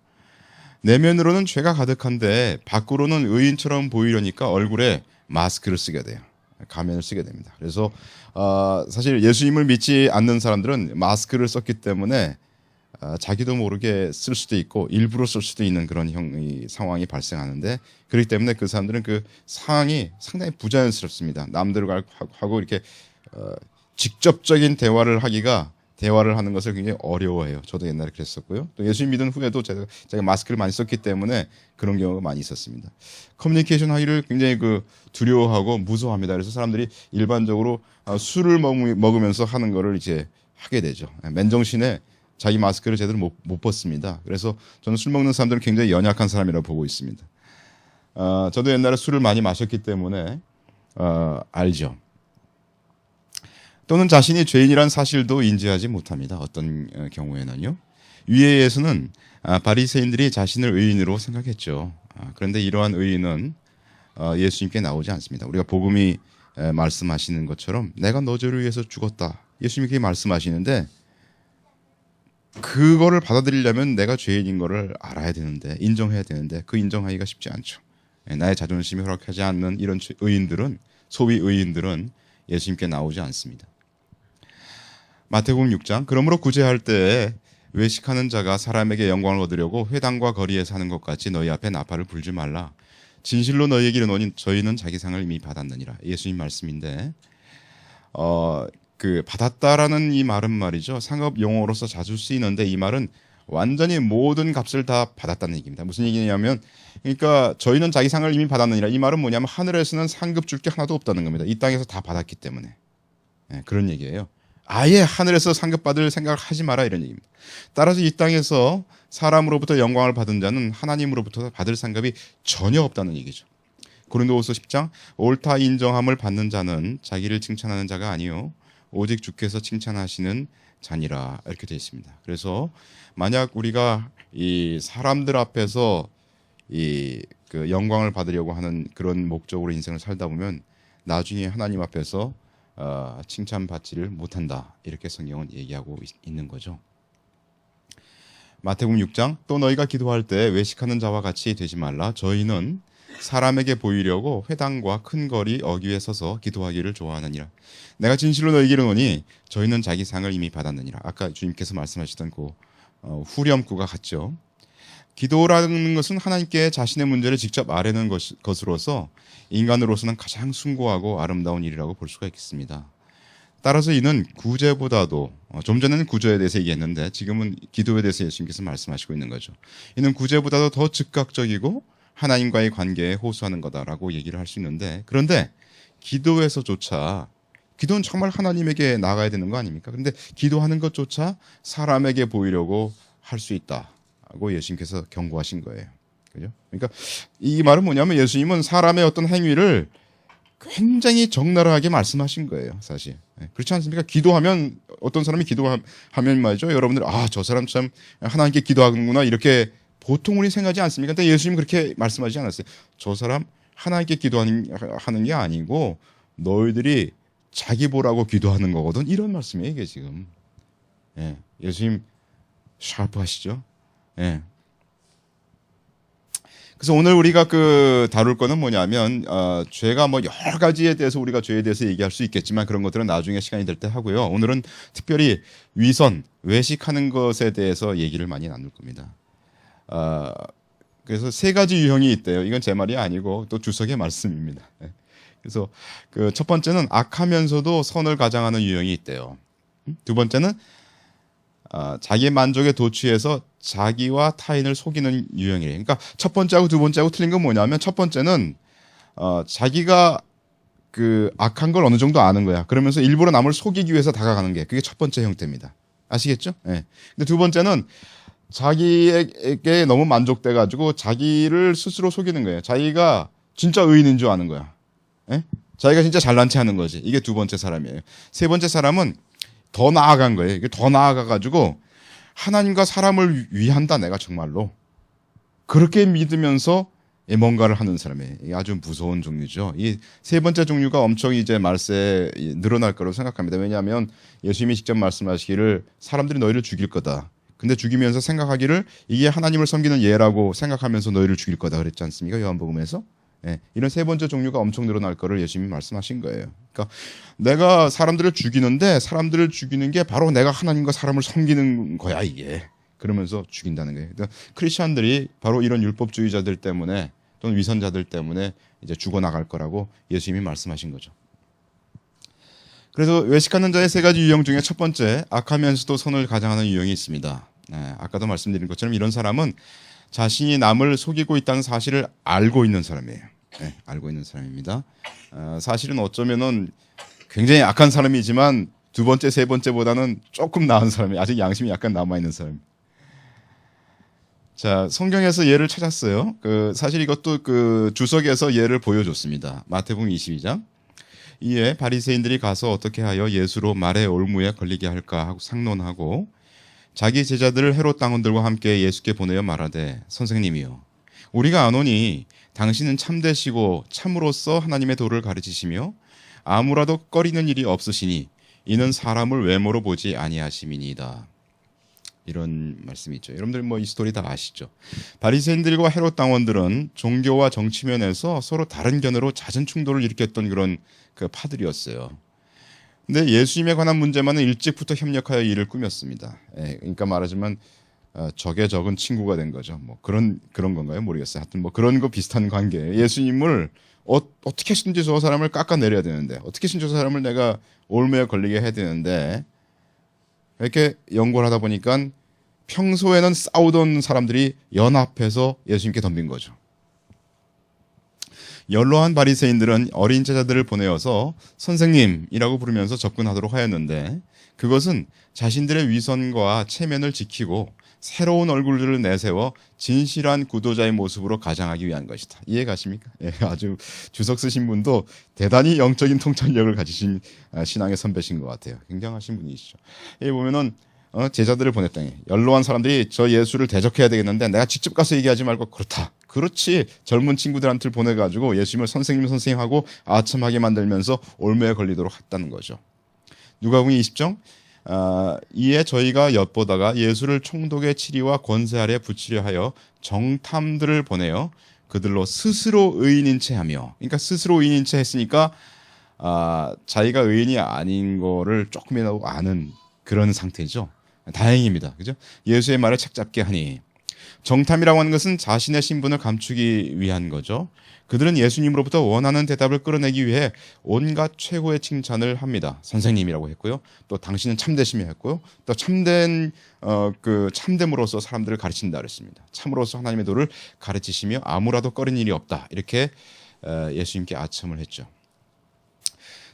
내면으로는 죄가 가득한데 밖으로는 의인처럼 보이려니까 얼굴에 마스크를 쓰게 돼요. 가면을 쓰게 됩니다. 그래서 사실 예수님을 믿지 않는 사람들은 마스크를 썼기 때문에 자기도 모르게 쓸 수도 있고 일부러 쓸 수도 있는 그런 상황이 발생하는데, 그렇기 때문에 그 사람들은 그 상황이 상당히 부자연스럽습니다. 남들과 하고 이렇게 직접적인 대화를 하는 것을 굉장히 어려워해요. 저도 옛날에 그랬었고요. 또 예수님 믿은 후에도 제가 마스크를 많이 썼기 때문에 그런 경우가 많이 있었습니다. 커뮤니케이션 하기를 굉장히 두려워하고 무서워합니다. 그래서 사람들이 일반적으로 술을 먹으면서 하는 거를 이제 하게 되죠. 맨정신에 자기 마스크를 제대로 못 벗습니다. 그래서 저는 술 먹는 사람들은 굉장히 연약한 사람이라고 보고 있습니다. 저도 옛날에 술을 많이 마셨기 때문에 알죠. 또는 자신이 죄인이란 사실도 인지하지 못합니다. 어떤 경우에는요. 위에에서는 바리새인들이 자신을 의인으로 생각했죠. 그런데 이러한 의인은 예수님께 나오지 않습니다. 우리가 복음이 말씀하시는 것처럼 내가 너 죄를 위해서 죽었다. 예수님이 그렇게 말씀하시는데 그거를 받아들이려면 내가 죄인인 거를 알아야 되는데, 인정해야 되는데 그 인정하기가 쉽지 않죠. 나의 자존심이 허락하지 않는 이런 의인들은, 소위 의인들은 예수님께 나오지 않습니다. 마태복음 6장, 그러므로 구제할 때에 외식하는 자가 사람에게 영광을 얻으려고 회당과 거리에 사는 것 같이 너희 앞에 나팔을 불지 말라. 진실로 너희에게 이르노니 저희는 자기 상을 이미 받았느니라. 예수님 말씀인데 받았다라는 이 말은 말이죠, 상업 용어로서 자주 쓰이는데 이 말은 완전히 모든 값을 다 받았다는 얘기입니다. 무슨 얘기냐면, 그러니까 저희는 자기 상을 이미 받았느니라, 이 말은 뭐냐면 하늘에서는 상급 줄 게 하나도 없다는 겁니다. 이 땅에서 다 받았기 때문에. 그런 얘기예요. 아예 하늘에서 상급 받을 생각을 하지 마라, 이런 얘기입니다. 따라서 이 땅에서 사람으로부터 영광을 받은 자는 하나님으로부터 받을 상급이 전혀 없다는 얘기죠. 고린도후서 10장, 옳다 인정함을 받는 자는 자기를 칭찬하는 자가 아니요 오직 주께서 칭찬하시는 자니라, 이렇게 되어 있습니다. 그래서 만약 우리가 이 사람들 앞에서 영광을 받으려고 하는 그런 목적으로 인생을 살다 보면 나중에 하나님 앞에서 칭찬받지를 못한다, 이렇게 성경은 얘기하고 있는 거죠. 마태복음 6장, 또 너희가 기도할 때 외식하는 자와 같이 되지 말라. 저희는 사람에게 보이려고 회당과 큰 거리 어귀에 서서 기도하기를 좋아하느니라. 내가 진실로 너희에게 이르노니 저희는 자기 상을 이미 받았느니라. 아까 주님께서 말씀하시던 후렴구가 같죠. 기도라는 것은 하나님께 자신의 문제를 직접 아뢰는 것으로서 인간으로서는 가장 숭고하고 아름다운 일이라고 볼 수가 있겠습니다. 따라서 이는 구제보다도, 좀 전에는 구제에 대해서 얘기했는데 지금은 기도에 대해서 예수님께서 말씀하시고 있는 거죠. 이는 구제보다도 더 즉각적이고 하나님과의 관계에 호소하는 거다라고 얘기를 할 수 있는데, 그런데 기도에서조차, 기도는 정말 하나님에게 나가야 되는 거 아닙니까? 그런데 기도하는 것조차 사람에게 보이려고 할 수 있다고 예수님께서 경고하신 거예요. 그죠? 그러니까 이 말은 뭐냐면 예수님은 사람의 어떤 행위를 굉장히 적나라하게 말씀하신 거예요, 사실. 그렇지 않습니까? 기도하면, 어떤 사람이 기도하면 말이죠, 여러분들 저 사람 참 하나님께 기도하는구나, 이렇게 보통 우리 생각하지 않습니까? 근데 예수님 그렇게 말씀하지 않았어요. 저 사람 하나님께 기도하는 게 아니고 너희들이 자기 보라고 기도하는 거거든, 이런 말씀이에요, 이게 지금. 예수님 샤프하시죠? 그래서 오늘 우리가 그 다룰 거는 뭐냐면 죄가 뭐 여러 가지에 대해서 우리가 죄에 대해서 얘기할 수 있겠지만 그런 것들은 나중에 시간이 될 때 하고요. 오늘은 특별히 위선, 외식하는 것에 대해서 얘기를 많이 나눌 겁니다. 그래서 세 가지 유형이 있대요. 이건 제 말이 아니고 또 주석의 말씀입니다. 그래서 그 첫 번째는 악하면서도 선을 가장하는 유형이 있대요. 두 번째는 자기 만족에 도취해서 자기와 타인을 속이는 유형이에요. 그러니까 첫 번째하고 두 번째하고 틀린 건 뭐냐면 첫 번째는 자기가 그 악한 걸 어느 정도 아는 거야. 그러면서 일부러 남을 속이기 위해서 다가가는 게 그게 첫 번째 형태입니다. 아시겠죠? 예. 근데 두 번째는 자기에게 너무 만족돼 가지고 자기를 스스로 속이는 거예요. 자기가 진짜 의인인 줄 아는 거야. 예? 자기가 진짜 잘난 체 하는 거지. 이게 두 번째 사람이에요. 세 번째 사람은 더 나아간 거예요. 이게 더 나아가 가지고 하나님과 사람을 위한다 내가 정말로 그렇게 믿으면서 뭔가를 하는 사람이에요. 이게 아주 무서운 종류죠. 이 세 번째 종류가 엄청 이제 말세에 늘어날 거라고 생각합니다. 왜냐하면 예수님이 직접 말씀하시기를 사람들이 너희를 죽일 거다. 근데 죽이면서 생각하기를 이게 하나님을 섬기는 예라고 생각하면서 너희를 죽일 거다 그랬지 않습니까? 요한복음에서. 예, 이런 세 번째 종류가 엄청 늘어날 거를 예수님이 말씀하신 거예요. 그러니까 내가 사람들을 죽이는데 사람들을 죽이는 게 바로 내가 하나님과 사람을 섬기는 거야 이게. 그러면서 죽인다는 거예요. 그러니까 크리스천들이 바로 이런 율법주의자들 때문에 또는 위선자들 때문에 이제 죽어나갈 거라고 예수님이 말씀하신 거죠. 그래서 외식하는 자의 세 가지 유형 중에 첫 번째 악하면서도 선을 가장하는 유형이 있습니다. 아까도 말씀드린 것처럼 이런 사람은 자신이 남을 속이고 있다는 사실을 알고 있는 사람이에요. 알고 있는 사람입니다. 사실은 어쩌면은 굉장히 악한 사람이지만 두 번째, 세 번째보다는 조금 나은 사람이 아직 양심이 약간 남아 있는 사람. 자, 성경에서 예를 찾았어요. 사실 이것도 그 주석에서 예를 보여줬습니다. 마태복음 22장. 이에 바리새인들이 가서 어떻게 하여 예수로 말의 올무에 걸리게 할까 하고 상론하고 자기 제자들을 헤롯 당원들과 함께 예수께 보내어 말하되 선생님이요 우리가 아노니 당신은 참되시고 참으로써 하나님의 도를 가르치시며 아무라도 꺼리는 일이 없으시니 이는 사람을 외모로 보지 아니하심이니이다. 이런 말씀이 있죠. 여러분들 뭐 이 스토리 다 아시죠? 바리새인들과 헤롯 당원들은 종교와 정치 면에서 서로 다른 견해로 잦은 충돌을 일으켰던 그런 그 파들이었어요. 근데 예수님에 관한 문제만은 일찍부터 협력하여 일을 꾸몄습니다. 그러니까 말하자면 적의 적은 친구가 된 거죠. 뭐 그런 건가요? 모르겠어요. 하여튼 뭐 그런 거 비슷한 관계예요. 예수님을 어떻게 해서든지 저 사람을 깎아내려야 되는데 어떻게 해서든지 저 사람을 내가 올무에 걸리게 해야 되는데 이렇게 연구를 하다 보니까 평소에는 싸우던 사람들이 연합해서 예수님께 덤빈 거죠. 연로한 바리새인들은 어린 제자들을 보내어서 선생님이라고 부르면서 접근하도록 하였는데 그것은 자신들의 위선과 체면을 지키고 새로운 얼굴들을 내세워 진실한 구도자의 모습으로 가장하기 위한 것이다. 이해 가십니까? 예, 아주 주석 쓰신 분도 대단히 영적인 통찰력을 가지신 신앙의 선배신 것 같아요. 굉장하신 분이시죠. 여기 보면은 제자들을 보냈다. 연로한 사람들이 저 예수를 대적해야 되겠는데 내가 직접 가서 얘기하지 말고 그렇다. 그렇지. 젊은 친구들한테 보내가지고 예수님을 선생님 하고 아첨하게 만들면서 올무에 걸리도록 했다는 거죠. 누가복음 20장 이에 저희가 엿보다가 예수를 총독의 치리와 권세 아래 붙이려 하여 정탐들을 보내어 그들로 스스로 의인인 채 하며 그러니까 스스로 의인인 채 했으니까 자기가 의인이 아닌 거를 조금이라도 아는 그런 상태죠. 다행입니다. 그죠? 예수의 말을 책잡게 하니 정탐이라고 하는 것은 자신의 신분을 감추기 위한 거죠. 그들은 예수님으로부터 원하는 대답을 끌어내기 위해 온갖 최고의 칭찬을 합니다. 선생님이라고 했고요. 또 당신은 참되시며 했고요. 또 참된 참됨으로써 사람들을 가르친다 그랬습니다. 참으로써 하나님의 도를 가르치시며 아무라도 꺼린 일이 없다. 이렇게 예수님께 아첨을 했죠.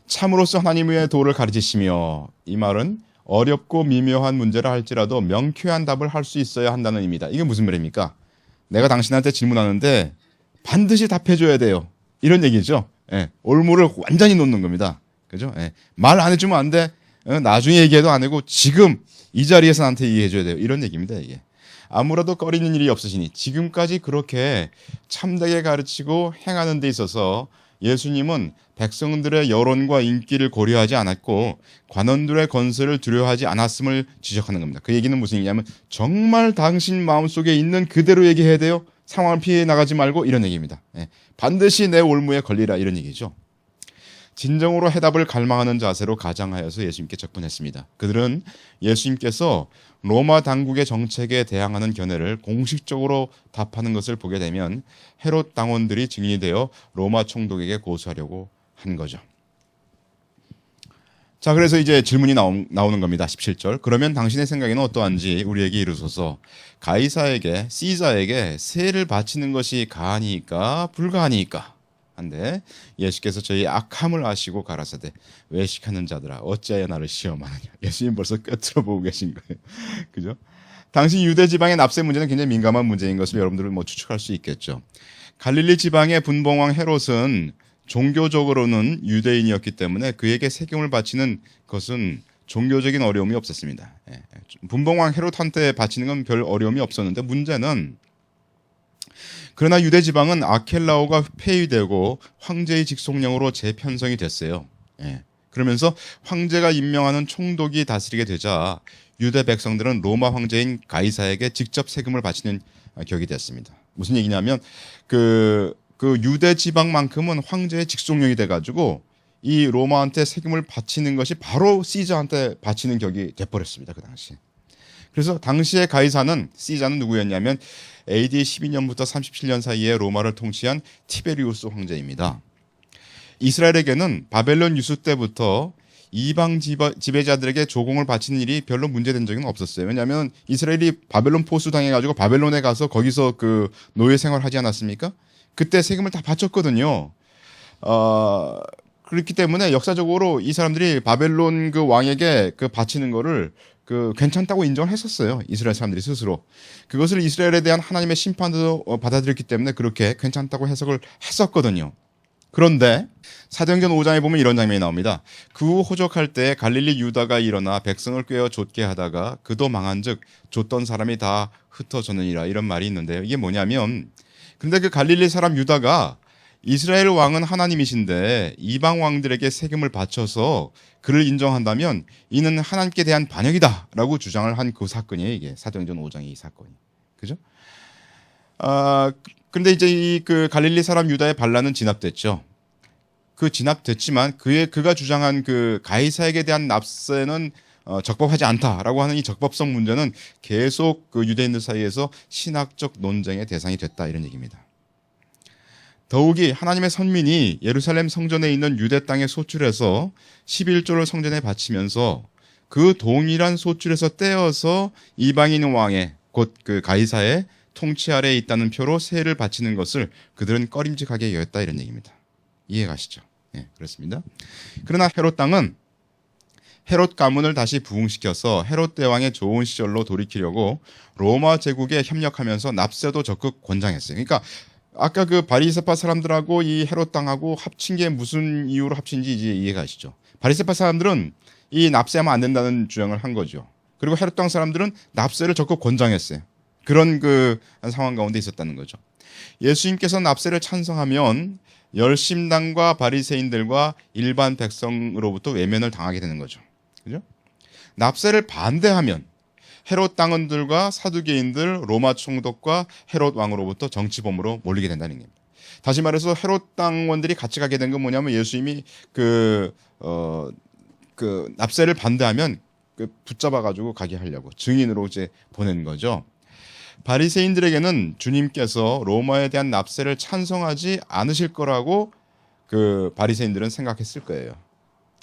참으로써 하나님의 도를 가르치시며 이 말은 어렵고 미묘한 문제라 할지라도 명쾌한 답을 할 수 있어야 한다는 의미다. 이게 무슨 말입니까? 내가 당신한테 질문하는데 반드시 답해줘야 돼요. 이런 얘기죠. 올무를 완전히 놓는 겁니다. 그죠? 말 안 해주면 안 돼. 나중에 얘기해도 안 되고 지금 이 자리에서 나한테 얘기해줘야 돼요. 이런 얘기입니다. 이게. 아무라도 꺼리는 일이 없으시니 지금까지 그렇게 참되게 가르치고 행하는 데 있어서 예수님은 백성들의 여론과 인기를 고려하지 않았고 관원들의 건설을 두려워하지 않았음을 지적하는 겁니다. 그 얘기는 무슨 얘기냐면 정말 당신 마음속에 있는 그대로 얘기해야 돼요. 상황을 피해 나가지 말고 이런 얘기입니다. 예. 반드시 내 올무에 걸리라 이런 얘기죠. 진정으로 해답을 갈망하는 자세로 가장하여서 예수님께 접근했습니다. 그들은 예수님께서 로마 당국의 정책에 대항하는 견해를 공식적으로 답하는 것을 보게 되면 헤롯 당원들이 증인이 되어 로마 총독에게 고소하려고 한 거죠. 자, 그래서 이제 질문이 나오는 겁니다. 17절. 그러면 당신의 생각에는 어떠한지 우리에게 이르소서. 가이사에게, 시자에게 세를 바치는 것이 가하니까 불가하니까? 한데 예수께서 저희 악함을 아시고 가라사대 외식하는 자들아 어찌하여 나를 시험하느냐. 예수님 벌써 꿰뚫어 보고 계신 거예요. 그죠? 당시 유대 지방의 납세 문제는 굉장히 민감한 문제인 것을 여러분들은 뭐 추측할 수 있겠죠. 갈릴리 지방의 분봉왕 헤롯은 종교적으로는 유대인이었기 때문에 그에게 세금을 바치는 것은 종교적인 어려움이 없었습니다. 분봉왕 헤롯한테 바치는 건 별 어려움이 없었는데 문제는 그러나 유대 지방은 아켈라오가 폐위되고 황제의 직속령으로 재편성이 됐어요. 그러면서 황제가 임명하는 총독이 다스리게 되자 유대 백성들은 로마 황제인 가이사에게 직접 세금을 바치는 격이 됐습니다. 무슨 얘기냐면 그 유대 지방만큼은 황제의 직속령이 돼가지고 이 로마한테 세금을 바치는 것이 바로 시자한테 바치는 격이 돼버렸습니다. 그 당시. 그래서 당시의 가이사는 시자는 누구였냐면 AD 12년부터 37년 사이에 로마를 통치한 티베리우스 황제입니다. 이스라엘에게는 바벨론 유수 때부터 이방 지배자들에게 조공을 바치는 일이 별로 문제된 적은 없었어요. 왜냐하면 이스라엘이 바벨론 포수 당해가지고 바벨론에 가서 거기서 그 노예 생활하지 않았습니까? 그때 세금을 다 바쳤거든요. 그렇기 때문에 역사적으로 이 사람들이 바벨론 그 왕에게 그 바치는 거를 그 괜찮다고 인정을 했었어요. 이스라엘 사람들이 스스로. 그것을 이스라엘에 대한 하나님의 심판도 받아들였기 때문에 그렇게 괜찮다고 해석을 했었거든요. 그런데 사도행전 5장에 보면 이런 장면이 나옵니다. 그 후 호적할 때 갈릴리 유다가 일어나 백성을 꾀어 좇게 하다가 그도 망한즉 좇던 사람이 다 흩어졌느니라 이런 말이 있는데요. 이게 뭐냐면 근데 그 갈릴리 사람 유다가 이스라엘 왕은 하나님이신데 이방 왕들에게 세금을 바쳐서 그를 인정한다면 이는 하나님께 대한 반역이다라고 주장을 한 그 사건이에요. 이게 사도행전 5장의 이 사건이. 그죠? 근데 이제 이 그 갈릴리 사람 유다의 반란은 진압됐죠. 그 진압됐지만 그가 주장한 그 가이사에게 대한 납세는 적법하지 않다라고 하는 이 적법성 문제는 계속 그 유대인들 사이에서 신학적 논쟁의 대상이 됐다 이런 얘기입니다. 더욱이 하나님의 선민이 예루살렘 성전에 있는 유대 땅에 소출해서 11조를 성전에 바치면서 그 동일한 소출에서 떼어서 이방인 왕의 곧 그 가이사의 통치 아래에 있다는 표로 세를 바치는 것을 그들은 꺼림직하게 여겼다 이런 얘기입니다. 이해가시죠? 네, 그렇습니다. 그러나 헤롯 땅은 헤롯 가문을 다시 부흥시켜서 헤롯 대왕의 좋은 시절로 돌이키려고 로마 제국에 협력하면서 납세도 적극 권장했어요. 그러니까 아까 그 바리새파 사람들하고 이 헤롯 땅하고 합친 게 무슨 이유로 합친지 이제 이해가시죠? 바리새파 사람들은 이 납세하면 안 된다는 주장을 한 거죠. 그리고 헤롯 땅 사람들은 납세를 적극 권장했어요. 그런 그 상황 가운데 있었다는 거죠. 예수님께서 납세를 찬성하면 열심당과 바리새인들과 일반 백성으로부터 외면을 당하게 되는 거죠. 그죠? 납세를 반대하면 헤롯 당원들과 사두개인들, 로마 총독과 헤롯 왕으로부터 정치범으로 몰리게 된다는 겁니다. 다시 말해서 헤롯 당원들이 같이 가게 된 건 뭐냐면 예수님이 그 납세를 반대하면 붙잡아가지고 가게 하려고 증인으로 이제 보낸 거죠. 바리새인들에게는 주님께서 로마에 대한 납세를 찬성하지 않으실 거라고 그 바리새인들은 생각했을 거예요.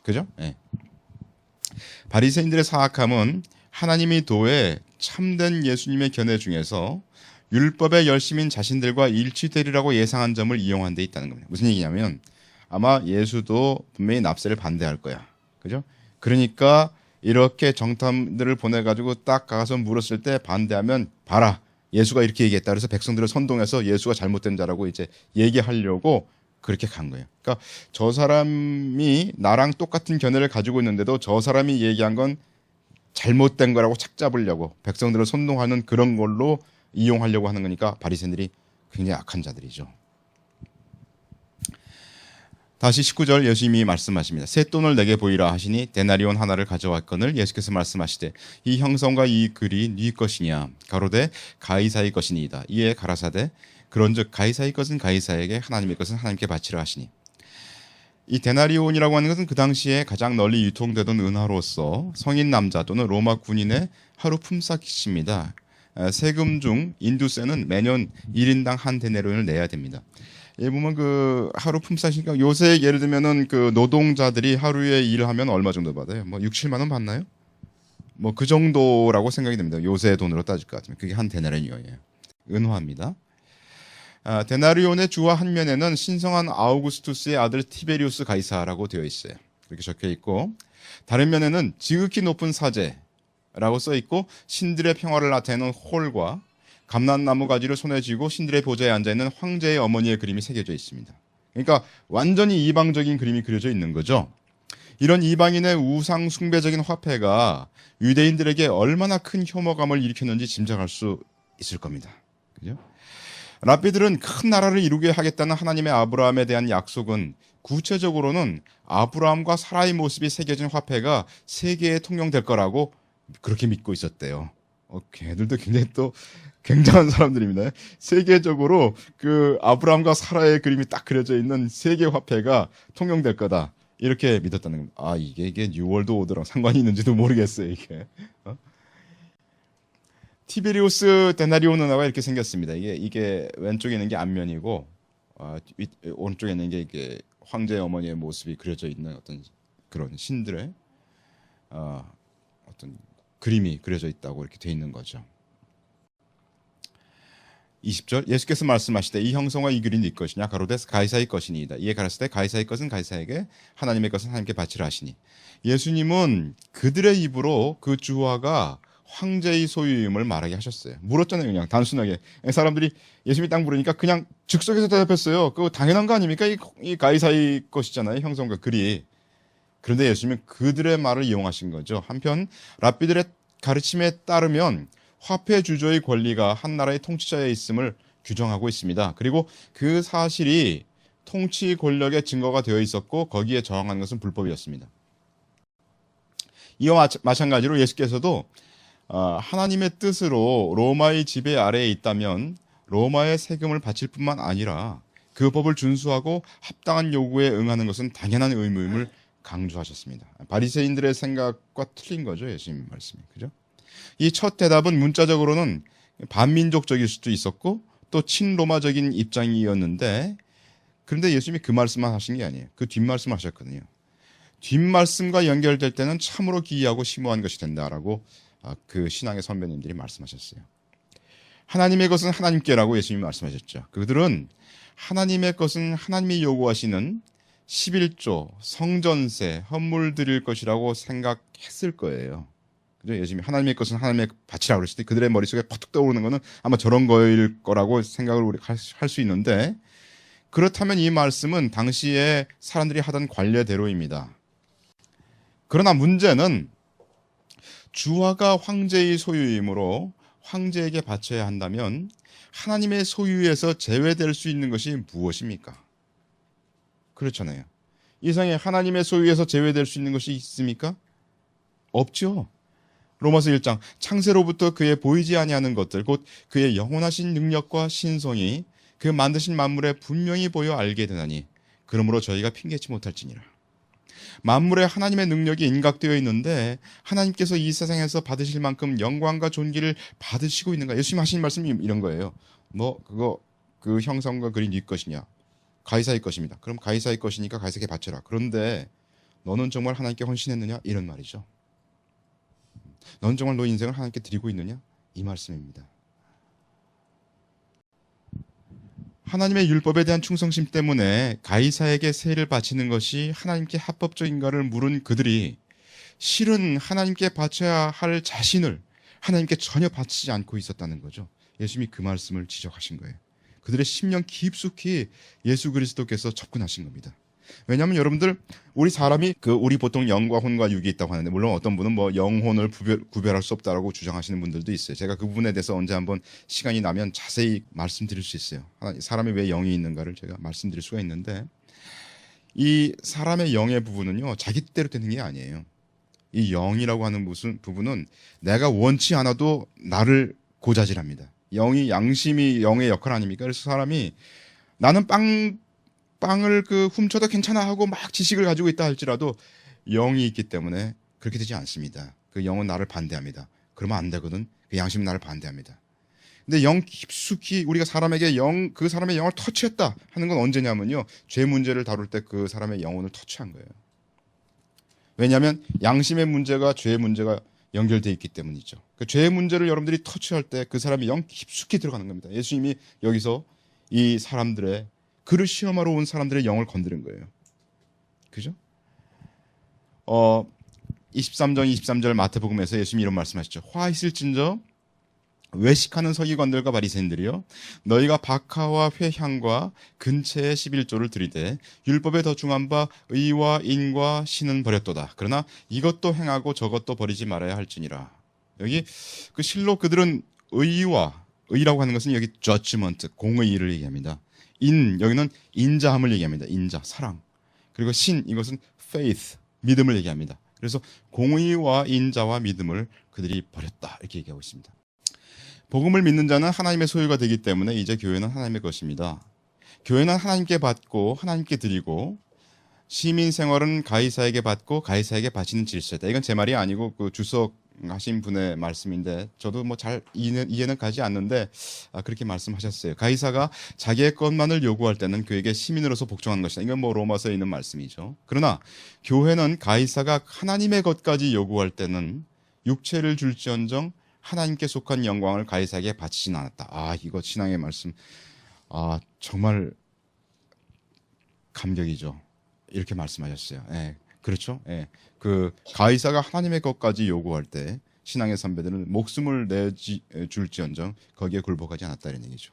그죠? 네. 바리새인들의 사악함은 하나님이 도에 참된 예수님의 견해 중에서 율법의 열심인 자신들과 일치되리라고 예상한 점을 이용한 데 있다는 겁니다. 무슨 얘기냐면 아마 예수도 분명히 납세를 반대할 거야. 그죠? 그러니까 이렇게 정탐들을 보내가지고 딱 가서 물었을 때 반대하면 봐라. 예수가 이렇게 얘기했다. 그래서 백성들을 선동해서 예수가 잘못된 자라고 이제 얘기하려고 그렇게 간 거예요. 그러니까 저 사람이 나랑 똑같은 견해를 가지고 있는데도 저 사람이 얘기한 건 잘못된 거라고 착잡으려고 백성들을 선동하는 그런 걸로 이용하려고 하는 거니까 바리새인들이 굉장히 악한 자들이죠. 다시 19절 예수님이 말씀하십니다. 새 돈을 내게 보이라 하시니 데나리온 하나를 가져왔거늘 예수께서 말씀하시되 이 형성과 이 글이 네 것이냐 가로되 가이사의 것이니이다. 이에 가라사대 그런즉 가이사의 것은 가이사에게 하나님의 것은 하나님께 바치라 하시니 이 데나리온이라고 하는 것은 그 당시에 가장 널리 유통되던 은화로서 성인 남자 또는 로마 군인의 하루 품삯입니다. 세금 중 인두세는 매년 1인당 한 데나리온을 내야 됩니다. 예, 보면 그 하루 품삯이니까 요새 예를 들면은 그 노동자들이 하루에 일하면 얼마 정도 받아요? 뭐 6, 7만 원 받나요? 뭐 그 정도라고 생각이 됩니다. 요새 돈으로 따질 것 같으면 그게 한 데나리온이에요. 은화입니다. 데나리온의 주화 한 면에는 신성한 아우구스투스의 아들 티베리우스 가이사라고 되어 있어요. 그렇게 적혀 있고 다른 면에는 지극히 높은 사제라고 써 있고 신들의 평화를 나타내는 홀과 감람나무 가지를 손에 쥐고 신들의 보좌에 앉아 있는 황제의 어머니의 그림이 새겨져 있습니다. 그러니까 완전히 이방적인 그림이 그려져 있는 거죠. 이런 이방인의 우상 숭배적인 화폐가 유대인들에게 얼마나 큰 혐오감을 일으켰는지 짐작할 수 있을 겁니다. 그죠? 랍비들은 큰 나라를 이루게 하겠다는 하나님의 아브라함에 대한 약속은 구체적으로는 아브라함과 사라의 모습이 새겨진 화폐가 세계에 통용될 거라고 그렇게 믿고 있었대요. 걔들도 굉장히 또 굉장한 사람들입니다. 세계적으로 그 아브라함과 사라의 그림이 딱 그려져 있는 세계 화폐가 통용될 거다. 이렇게 믿었다는 겁니다. 이게 뉴월드 오더랑 상관이 있는지도 모르겠어요, 이게. 티베리우스 데나리온 은화가 이렇게 생겼습니다. 이게 왼쪽에 있는 게 앞면이고, 오른쪽에 있는 게 이게 황제의 어머니의 모습이 그려져 있는 어떤 그런 신들의 어떤 그림이 그려져 있다고 이렇게 돼 있는 거죠. 20절 예수께서 말씀하시되 이 형성과 이 글이 네 것이냐 가로되 가이사의 것이니이다. 이에 가라사대 가이사의 것은 가이사에게 하나님의 것은 하나님께 바치라 하시니 예수님은 그들의 입으로 그 주화가 황제의 소유임을 말하게 하셨어요. 물었잖아요. 그냥 단순하게 사람들이 예수님이 딱 물으니까 그냥 즉석에서 대답했어요. 그거 당연한 거 아닙니까? 이 가이사의 것이잖아요. 형성과 글이. 그런데 예수님은 그들의 말을 이용하신 거죠. 한편 랍비들의 가르침에 따르면 화폐 주조의 권리가 한 나라의 통치자에 있음을 규정하고 있습니다. 그리고 그 사실이 통치 권력의 증거가 되어 있었고 거기에 저항하는 것은 불법이었습니다. 이와 마찬가지로 예수께서도 하나님의 뜻으로 로마의 지배 아래에 있다면 로마의 세금을 바칠 뿐만 아니라 그 법을 준수하고 합당한 요구에 응하는 것은 당연한 의무임을 강조하셨습니다. 바리새인들의 생각과 틀린 거죠. 예수님 말씀이. 그죠? 이 첫 대답은 문자적으로는 반민족적일 수도 있었고 또 친로마적인 입장이었는데 그런데 예수님이 그 말씀만 하신 게 아니에요. 그 뒷말씀을 하셨거든요. 뒷말씀과 연결될 때는 참으로 기이하고 심오한 것이 된다라고 그 신앙의 선배님들이 말씀하셨어요. 하나님의 것은 하나님께라고 예수님이 말씀하셨죠. 그들은 하나님의 것은 하나님이 요구하시는 11조, 성전세, 헌물 드릴 것이라고 생각했을 거예요. 그죠? 예수님이 하나님의 것은 하나님의 바치라고 그랬을 때 그들의 머릿속에 퍼뜩 떠오르는 거는 아마 저런 거일 거라고 생각을 우리가 할 수 있는데 그렇다면 이 말씀은 당시에 사람들이 하던 관례대로입니다. 그러나 문제는 주화가 황제의 소유이므로 황제에게 바쳐야 한다면 하나님의 소유에서 제외될 수 있는 것이 무엇입니까? 그렇잖아요. 이 세상에 하나님의 소유에서 제외될 수 있는 것이 있습니까? 없죠. 로마서 1장 창세로부터 그의 보이지 아니하는 것들 곧 그의 영원하신 능력과 신성이 그 만드신 만물에 분명히 보여 알게 되나니 그러므로 저희가 핑계치 못할지니라. 만물에 하나님의 능력이 인각되어 있는데 하나님께서 이 세상에서 받으실 만큼 영광과 존귀를 받으시고 있는가? 예수님 하신 말씀이 이런 거예요. 그 형상과 글이 네 것이냐? 가이사의 것입니다. 그럼 가이사의 것이니까 가이사에게 바쳐라. 그런데 너는 정말 하나님께 헌신했느냐? 이런 말이죠. 넌 정말 너 인생을 하나님께 드리고 있느냐? 이 말씀입니다. 하나님의 율법에 대한 충성심 때문에 가이사에게 세를 바치는 것이 하나님께 합법적인가를 물은 그들이 실은 하나님께 바쳐야 할 자신을 하나님께 전혀 바치지 않고 있었다는 거죠. 예수님이 그 말씀을 지적하신 거예요. 그들의 심령 깊숙이 예수 그리스도께서 접근하신 겁니다. 왜냐하면 여러분들 우리 사람이 우리 보통 영과 혼과 육이 있다고 하는데 물론 어떤 분은 영혼을 구별할 수 없다라고 주장하시는 분들도 있어요. 제가 그 부분에 대해서 언제 한번 시간이 나면 자세히 말씀드릴 수 있어요. 사람이 왜 영이 있는가를 제가 말씀드릴 수가 있는데 이 사람의 영의 부분은요, 자기 뜻대로 되는 게 아니에요. 이 영이라고 하는 무슨 부분은 내가 원치 않아도 나를 고자질합니다. 양심이 영의 역할 아닙니까? 그래서 사람이 나는 빵을 훔쳐도 괜찮아 하고 막 지식을 가지고 있다 할지라도 영이 있기 때문에 그렇게 되지 않습니다. 그 영은 나를 반대합니다. 그러면 안 되거든. 그 양심은 나를 반대합니다. 근데 영 깊숙이 우리가 사람에게 그 사람의 영을 터치했다 하는 건 언제냐면요, 죄 문제를 다룰 때 그 사람의 영혼을 터치한 거예요. 왜냐하면 양심의 문제가 죄의 문제가 연결되어 있기 때문이죠. 그 죄의 문제를 여러분들이 터치할 때 그 사람의 영 깊숙이 들어가는 겁니다. 예수님이 여기서 이 사람들의 그를 시험하러 온 사람들의 영을 건드린 거예요. 그죠? 23장 23절 마태복음에서 예수님이 이런 말씀하시죠. 화 있을진저 외식하는 서기관들과 바리새인들이여, 너희가 박하와 회향과 근체의 11조를 드리되 율법에 더 중한 바 의와 인과 신은 버렸도다. 그러나 이것도 행하고 저것도 버리지 말아야 할지니라. 여기 그 실로 그들은 의라고 하는 것은 여기 judgment, 공의를 얘기합니다. 여기는 인자함을 얘기합니다. 인자, 사랑. 그리고 신, 이것은 faith, 믿음을 얘기합니다. 그래서 공의와 인자와 믿음을 그들이 버렸다, 이렇게 얘기하고 있습니다. 복음을 믿는 자는 하나님의 소유가 되기 때문에 이제 교회는 하나님의 것입니다. 교회는 하나님께 받고 하나님께 드리고, 시민 생활은 가이사에게 받고 가이사에게 바치는 질서다. 이건 제 말이 아니고 그 주석하신 분의 말씀인데 저도 뭐 잘 이해는 가지 않는데 그렇게 말씀하셨어요. 가이사가 자기의 것만을 요구할 때는 그에게 시민으로서 복종하는 것이다. 이건 뭐 로마서에 있는 말씀이죠. 그러나 교회는 가이사가 하나님의 것까지 요구할 때는 육체를 줄지언정 하나님께 속한 영광을 가이사에게 바치진 않았다. 이거 신앙의 말씀. 정말 감격이죠. 이렇게 말씀하셨어요. 예, 그렇죠. 예, 그 가이사가 하나님의 것까지 요구할 때 신앙의 선배들은 목숨을 줄지언정 거기에 굴복하지 않았다, 이런 얘기죠.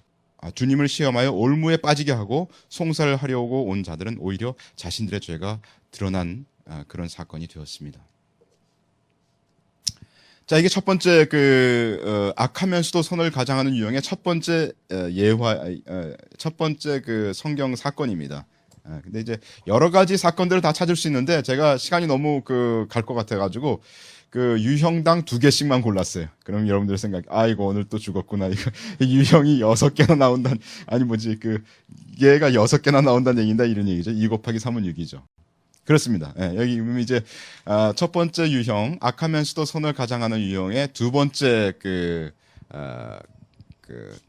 주님을 시험하여 올무에 빠지게 하고 송사를 하려고 온 자들은 오히려 자신들의 죄가 드러난 그런 사건이 되었습니다. 자, 이게 첫 번째 악하면서도 선을 가장하는 유형의 첫 번째 첫 번째 그 성경 사건입니다. 근데 이제 여러 가지 사건들을 다 찾을 수 있는데 제가 시간이 너무 갈 것 같아가지고 그 유형당 2개씩만 골랐어요. 그럼 여러분들 생각, 이거 오늘 또 죽었구나. 이거 유형이 6개나 나온다. 얘가 6개나 나온다는 얘기인다, 이런 얘기죠. 2 곱하기 3은 6이죠. 그렇습니다. 여기 이제 첫 번째 유형, 악하면서도 선을 가장하는 유형의 두 번째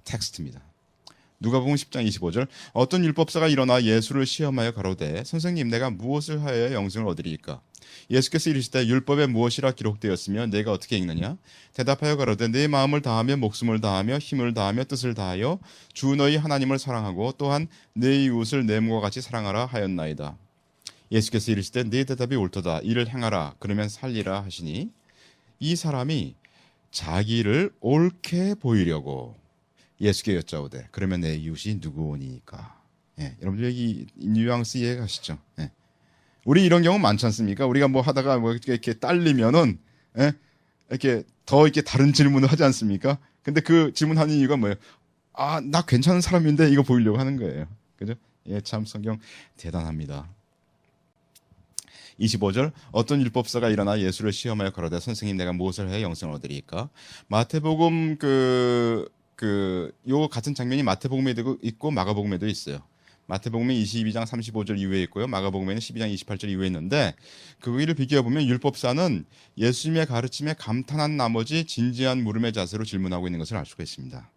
텍스트입니다. 누가복음 10장 25절. 어떤 율법사가 일어나 예수를 시험하여 가로되 선생님, 내가 무엇을 하여야 영생을 얻으리이까? 예수께서 이르시되 율법에 무엇이라 기록되었으며 내가 어떻게 읽느냐? 대답하여 가로되 내 마음을 다하며 목숨을 다하며 힘을 다하며 뜻을 다하여 주 너희 하나님을 사랑하고 또한 내 이웃을 내 몸과 같이 사랑하라 하였나이다. 예수께서 이르시되 네 대답이 옳도다. 이를 행하라. 그러면 살리라 하시니, 이 사람이 자기를 옳게 보이려고 예수께 여짜오되 그러면 내 이웃이 누구오니까? 여러분들 여기 뉘앙스 이해가시죠? 우리 이런 경우 많지 않습니까? 우리가 뭐 하다가 뭐 이렇게 딸리면은 이렇게 다른 질문을 하지 않습니까? 근데 그 질문하는 이유가 뭐예요? 나 괜찮은 사람인데 이거 보이려고 하는 거예요. 그죠? 참 성경 대단합니다. 25절. 어떤 율법사가 일어나 예수를 시험하여 가로되 선생님, 내가 무엇을 해야 영생을 얻으리이까? 마태복음 요 같은 장면이 마태복음에도 있고 마가복음에도 있어요. 마태복음에 22장 35절 이후에 있고요. 마가복음에는 12장 28절 이후에 있는데 그거를 비교해 보면 율법사는 예수님의 가르침에 감탄한 나머지 진지한 물음의 자세로 질문하고 있는 것을 알 수가 있습니다.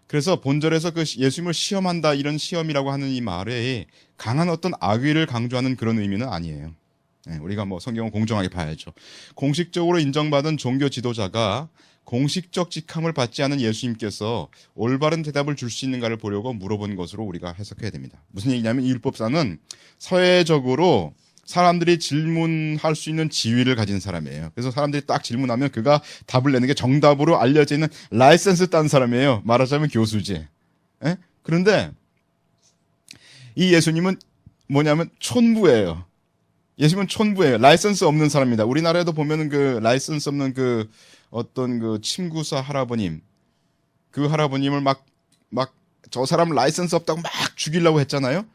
그래서 본절에서 예수님을 시험한다, 이런 시험이라고 하는 이 말에 강한 어떤 악의를 강조하는 그런 의미는 아니에요. 우리가 뭐 성경을 공정하게 봐야죠. 공식적으로 인정받은 종교 지도자가 공식적 직함을 받지 않은 예수님께서 올바른 대답을 줄 수 있는가를 보려고 물어본 것으로 우리가 해석해야 됩니다. 무슨 얘기냐면 이 율법사는 사회적으로 사람들이 질문할 수 있는 지위를 가진 사람이에요. 그래서 사람들이 딱 질문하면 그가 답을 내는 게 정답으로 알려져 있는 라이센스 딴 사람이에요. 말하자면 교수지. 그런데 이 예수님은 뭐냐면 촌부예요. 예수님은 촌부예요. 라이센스 없는 사람입니다. 우리나라에도 보면은 그 라이센스 없는 어떤 침구사 할아버님, 그 할아버님을 막 저 사람 라이센스 없다고 막 죽이려고 했잖아요.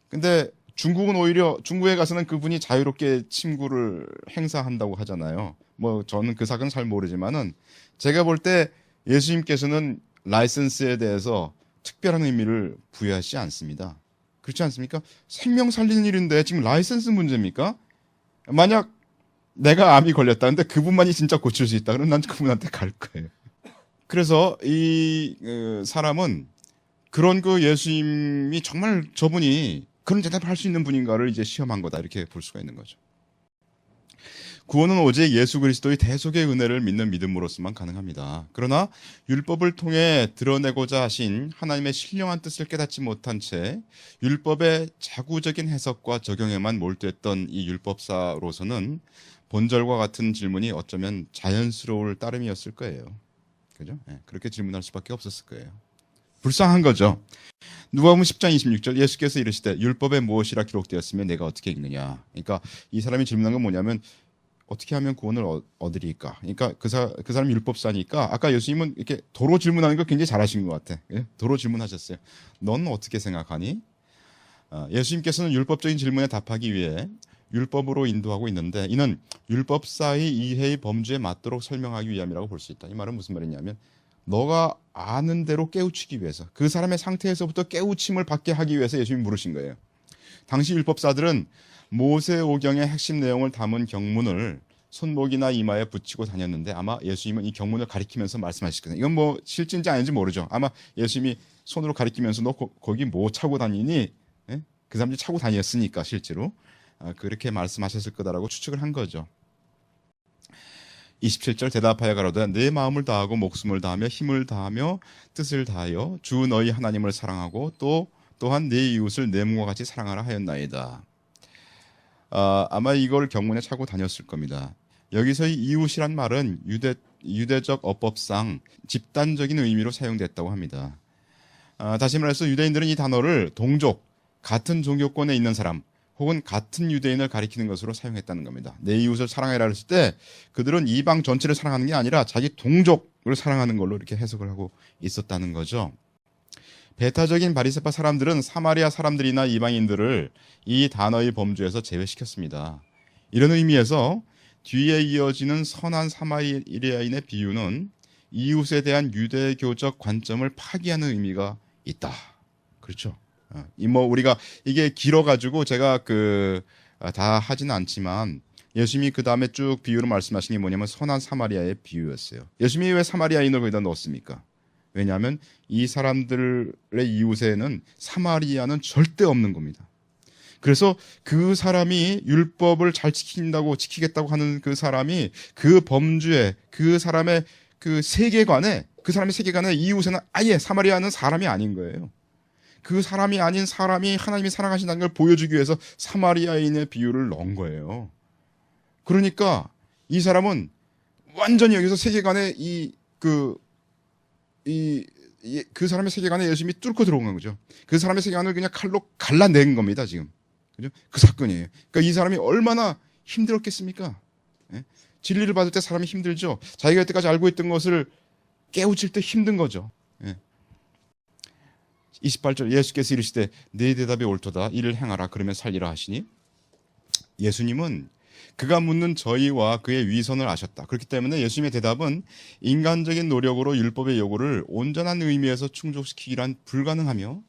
근데 중국은 오히려 중국에 가서는 그분이 자유롭게 침구를 행사한다고 하잖아요. 뭐 저는 그 사건은 잘 모르지만은 제가 볼 때 예수님께서는 라이선스에 대해서 특별한 의미를 부여하지 않습니다. 그렇지 않습니까? 생명 살리는 일인데 지금 라이선스 문제입니까? 만약 내가 암이 걸렸다는데 그분만이 진짜 고칠 수 있다 그러면 난 그분한테 갈 거예요. 그래서 이 사람은 그런 그 예수님이 정말 저분이 그런 대답을 할 수 있는 분인가를 이제 시험한 거다 이렇게 볼 수가 있는 거죠. 구원은 오직 예수 그리스도의 대속의 은혜를 믿는 믿음으로서만 가능합니다. 그러나 율법을 통해 드러내고자 하신 하나님의 신령한 뜻을 깨닫지 못한 채 율법의 자구적인 해석과 적용에만 몰두했던 이 율법사로서는 본절과 같은 질문이 어쩌면 자연스러울 따름이었을 거예요. 그죠? 네, 그렇게 질문할 수밖에 없었을 거예요. 불쌍한 거죠. 누가복음 10장 26절 예수께서 이르시되 율법에 무엇이라 기록되었으면 내가 어떻게 읽느냐. 그러니까 이 사람이 질문한 건 뭐냐면 어떻게 하면 구원을 얻으리까? 그러니까 그 사람이 율법사니까 아까 예수님은 이렇게 도로 질문하는 거 굉장히 잘하신 것 같아. 예? 도로 질문하셨어요. 넌 어떻게 생각하니? 예수님께서는 율법적인 질문에 답하기 위해 율법으로 인도하고 있는데 이는 율법사의 이해의 범주에 맞도록 설명하기 위함이라고 볼 수 있다. 이 말은 무슨 말이냐면 너가 아는 대로 깨우치기 위해서 그 사람의 상태에서부터 깨우침을 받게 하기 위해서 예수님이 물으신 거예요. 당시 율법사들은 모세오경의 핵심 내용을 담은 경문을 손목이나 이마에 붙이고 다녔는데 아마 예수님은 이 경문을 가리키면서 말씀하시거든요. 이건 뭐 실제인지 아닌지 모르죠. 아마 예수님이 손으로 가리키면서 너 거기 뭐 차고 다니니? 예? 그 사람들이 차고 다녔으니까 실제로 그렇게 말씀하셨을 거다라고 추측을 한 거죠. 27절 대답하여 가로되 내 마음을 다하고 목숨을 다하며 힘을 다하며 뜻을 다하여 주 너희 하나님을 사랑하고 또한 내 이웃을 내 몸과 같이 사랑하라 하였나이다. 아마 이걸 경문에 차고 다녔을 겁니다. 여기서의 이웃이란 말은 유대적 어법상 집단적인 의미로 사용됐다고 합니다. 다시 말해서 유대인들은 이 단어를 동족, 같은 종교권에 있는 사람 혹은 같은 유대인을 가리키는 것으로 사용했다는 겁니다. 내 이웃을 사랑해라 했을 때 그들은 이방 전체를 사랑하는 게 아니라 자기 동족을 사랑하는 걸로 이렇게 해석을 하고 있었다는 거죠. 배타적인 바리새파 사람들은 사마리아 사람들이나 이방인들을 이 단어의 범주에서 제외시켰습니다. 이런 의미에서 뒤에 이어지는 선한 사마리아인의 비유는 이웃에 대한 유대교적 관점을 파기하는 의미가 있다. 그렇죠? 우리가 이게 길어가지고 제가 다 하지는 않지만 예수님이 그 다음에 쭉 비유로 말씀하신 게 뭐냐면 선한 사마리아의 비유였어요. 예수님이 왜 사마리아인을 거기다 넣었습니까? 왜냐하면 이 사람들의 이웃에는 사마리아는 절대 없는 겁니다. 그래서 그 사람이 율법을 잘 지키겠다고 하는 그 사람이 그 범주에 그 사람의 그 세계관에 이웃에는 아예 사마리아는 사람이 아닌 거예요. 그 사람이 아닌 사람이 하나님이 사랑하신다는 걸 보여주기 위해서 사마리아인의 비유를 넣은 거예요. 그러니까 이 사람은 완전히 여기서 세계관에 그 사람의 세계관에 예수님이 뚫고 들어온 거죠. 그 사람의 세계관을 그냥 칼로 갈라낸 겁니다, 지금. 그죠? 그 사건이에요. 그러니까 이 사람이 얼마나 힘들었겠습니까? 예? 진리를 받을 때 사람이 힘들죠. 자기가 여태까지 알고 있던 것을 깨우칠 때 힘든 거죠. 예. 28절 예수께서 이르시되 네 대답이 옳도다 이를 행하라 그러면 살리라 하시니 예수님은 그가 묻는 저희와 그의 위선을 아셨다. 그렇기 때문에 예수님의 대답은 인간적인 노력으로 율법의 요구를 온전한 의미에서 충족시키기란 불가능하며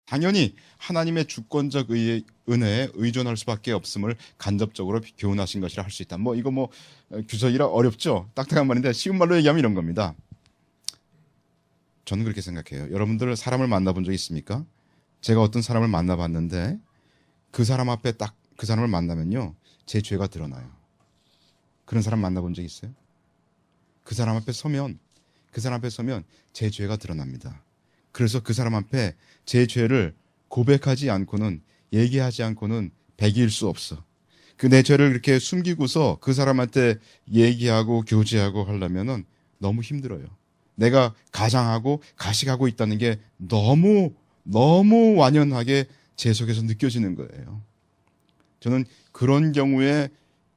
당연히 하나님의 주권적 은혜에 의존할 수밖에 없음을 간접적으로 교훈하신 것이라 할 수 있다. 이거 규석이라 어렵죠. 딱딱한 말인데 쉬운 말로 얘기하면 이런 겁니다. 저는 그렇게 생각해요. 여러분들 사람을 만나본 적 있습니까? 제가 어떤 사람을 만나봤는데 그 사람 앞에 딱 그 사람을 만나면요 제 죄가 드러나요. 그런 사람 만나본 적 있어요? 그 사람 앞에 서면 제 죄가 드러납니다. 그래서 그 사람 앞에 제 죄를 고백하지 않고는 얘기하지 않고는 배기일 수 없어. 내 죄를 이렇게 숨기고서 그 사람한테 얘기하고 교제하고 하려면은 너무 힘들어요. 내가 가장하고 가식하고 있다는 게 너무 완연하게 제 속에서 느껴지는 거예요. 저는 그런 경우에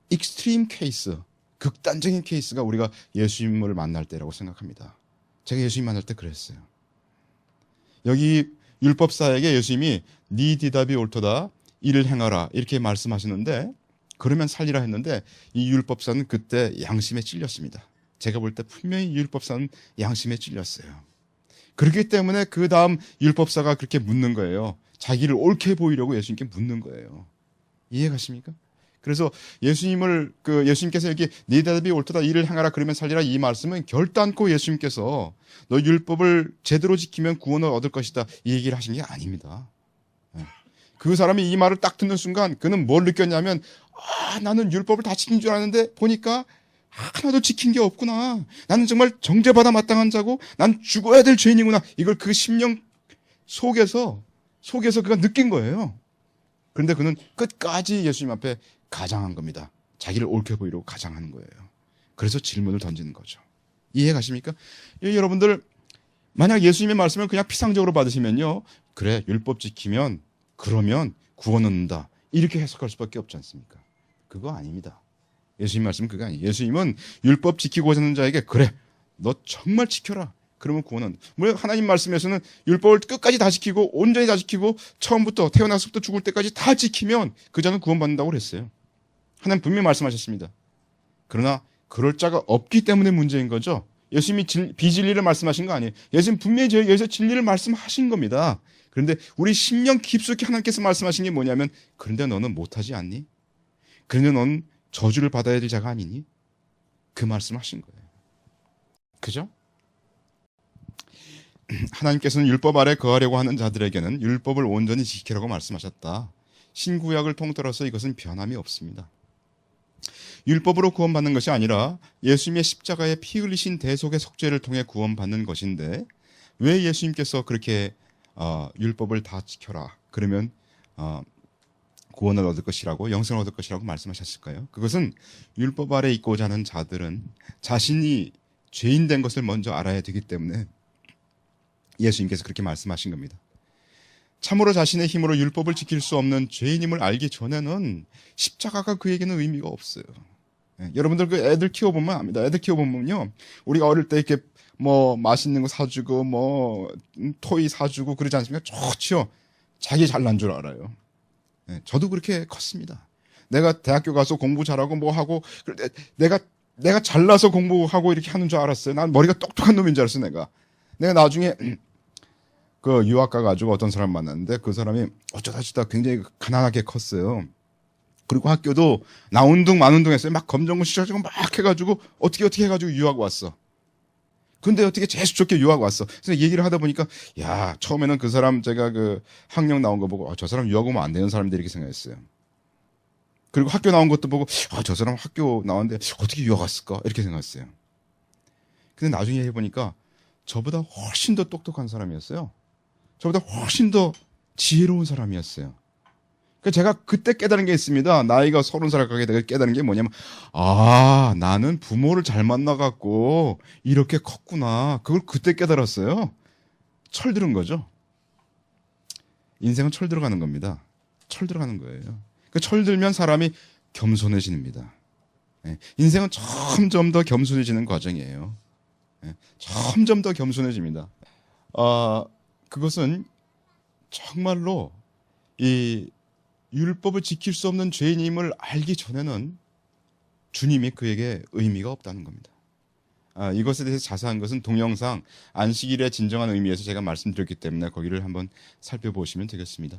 익스트림 케이스, 극단적인 케이스가 우리가 예수님을 만날 때라고 생각합니다. 제가 예수님 만날 때 그랬어요. 여기 율법사에게 예수님이 네 대답이 옳도다. 이를 행하라. 이렇게 말씀하시는데 그러면 살리라 했는데 이 율법사는 그때 양심에 찔렸습니다. 제가 볼 때 분명히 율법사는 양심에 찔렸어요. 그렇기 때문에 그 다음 율법사가 그렇게 묻는 거예요. 자기를 옳게 보이려고 예수님께 묻는 거예요. 이해가십니까? 그래서 예수님께서 여기 네 대답이 옳도다 이를 행하라 그러면 살리라 이 말씀은 결단코 예수님께서 너 율법을 제대로 지키면 구원을 얻을 것이다 이 얘기를 하신 게 아닙니다. 그 사람이 이 말을 딱 듣는 순간 그는 뭘 느꼈냐면 나는 율법을 다 지킨 줄 아는데 보니까 하나도 지킨 게 없구나. 나는 정말 정죄받아 마땅한 자고 난 죽어야 될 죄인이구나. 이걸 그 심령 속에서 그가 느낀 거예요. 그런데 그는 끝까지 예수님 앞에 가장한 겁니다. 자기를 옳게 보이려고 가장하는 거예요. 그래서 질문을 던지는 거죠. 이해가십니까? 여러분들 만약 예수님의 말씀을 그냥 피상적으로 받으시면요. 그래 율법 지키면 그러면 구원 얻는다. 이렇게 해석할 수밖에 없지 않습니까? 그거 아닙니다. 예수님 말씀은 그거 아니에요. 예수님은 율법 지키고자 하는 자에게 그래 너 정말 지켜라. 그러면 구원은 물론 하나님 말씀에서는 율법을 끝까지 다 지키고 온전히 다 지키고 처음부터 태어나서부터 죽을 때까지 다 지키면 그 자는 구원받는다고 그랬어요. 하나님 분명히 말씀하셨습니다. 그러나 그럴 자가 없기 때문에 문제인 거죠. 예수님이 비진리를 말씀하신 거 아니에요. 예수님 분명히 여기서 진리를 말씀하신 겁니다. 그런데 우리 심령 깊숙이 하나님께서 말씀하신 게 뭐냐면 그런데 너는 못하지 않니? 그런데 너는 저주를 받아야 될 자가 아니니? 그 말씀하신 거예요. 그죠? 하나님께서는 율법 아래 거하려고 하는 자들에게는 율법을 온전히 지키라고 말씀하셨다. 신구약을 통틀어서 이것은 변함이 없습니다. 율법으로 구원받는 것이 아니라 예수님의 십자가에 피 흘리신 대속의 속죄를 통해 구원받는 것인데 왜 예수님께서 그렇게 율법을 다 지켜라 그러면 구원을 얻을 것이라고 영생을 얻을 것이라고 말씀하셨을까요? 그것은 율법 아래 있고자 하는 자들은 자신이 죄인 된 것을 먼저 알아야 되기 때문에 예수님께서 그렇게 말씀하신 겁니다. 참으로 자신의 힘으로 율법을 지킬 수 없는 죄인임을 알기 전에는 십자가가 그에게는 의미가 없어요. 여러분들 그 애들 키워보면 압니다. 애들 키워보면요, 우리가 어릴 때 이렇게 뭐 맛있는 거 사주고 뭐 토이 사주고 그러지 않습니까? 좋지요. 자기 잘난 줄 알아요. 저도 그렇게 컸습니다. 내가 대학교 가서 공부 잘하고 뭐 하고 내가 잘나서 공부하고 이렇게 하는 줄 알았어요. 난 머리가 똑똑한 놈인 줄 알았어요. 내가 나중에 그 유학 가가지고 어떤 사람 만났는데 그 사람이 어쩌다 저쩌다 굉장히 가난하게 컸어요. 그리고 학교도 나운둥 만운둥 했어요. 막 검정고 시켜주고 막 해가지고 어떻게 해가지고 유학 왔어. 근데 어떻게 재수 좋게 유학 왔어. 그래서 얘기를 하다 보니까 야 처음에는 그 사람 제가 그 학력 나온 거 보고 저 사람 유학 오면 안 되는 사람들 이렇게 생각했어요. 그리고 학교 나온 것도 보고 저 사람 학교 나왔는데 어떻게 유학 왔을까 이렇게 생각했어요. 근데 나중에 해보니까 저보다 훨씬 더 똑똑한 사람이었어요. 저보다 훨씬 더 지혜로운 사람이었어요. 그러니까 제가 그때 깨달은 게 있습니다. 나이가 30살 가게 되고 깨달은 게 뭐냐면 나는 부모를 잘 만나갖고 이렇게 컸구나. 그걸 그때 깨달았어요. 철 들은 거죠. 인생은 철 들어가는 겁니다. 철 들어가는 거예요. 그 철 들면 사람이 겸손해집니다. 인생은 점점 더 겸손해지는 과정이에요. 점점 더 겸손해집니다. 그것은 정말로 이 율법을 지킬 수 없는 죄인임을 알기 전에는 주님이 그에게 의미가 없다는 겁니다. 이것에 대해서 자세한 것은 동영상 안식일의 진정한 의미에서 제가 말씀드렸기 때문에 거기를 한번 살펴보시면 되겠습니다.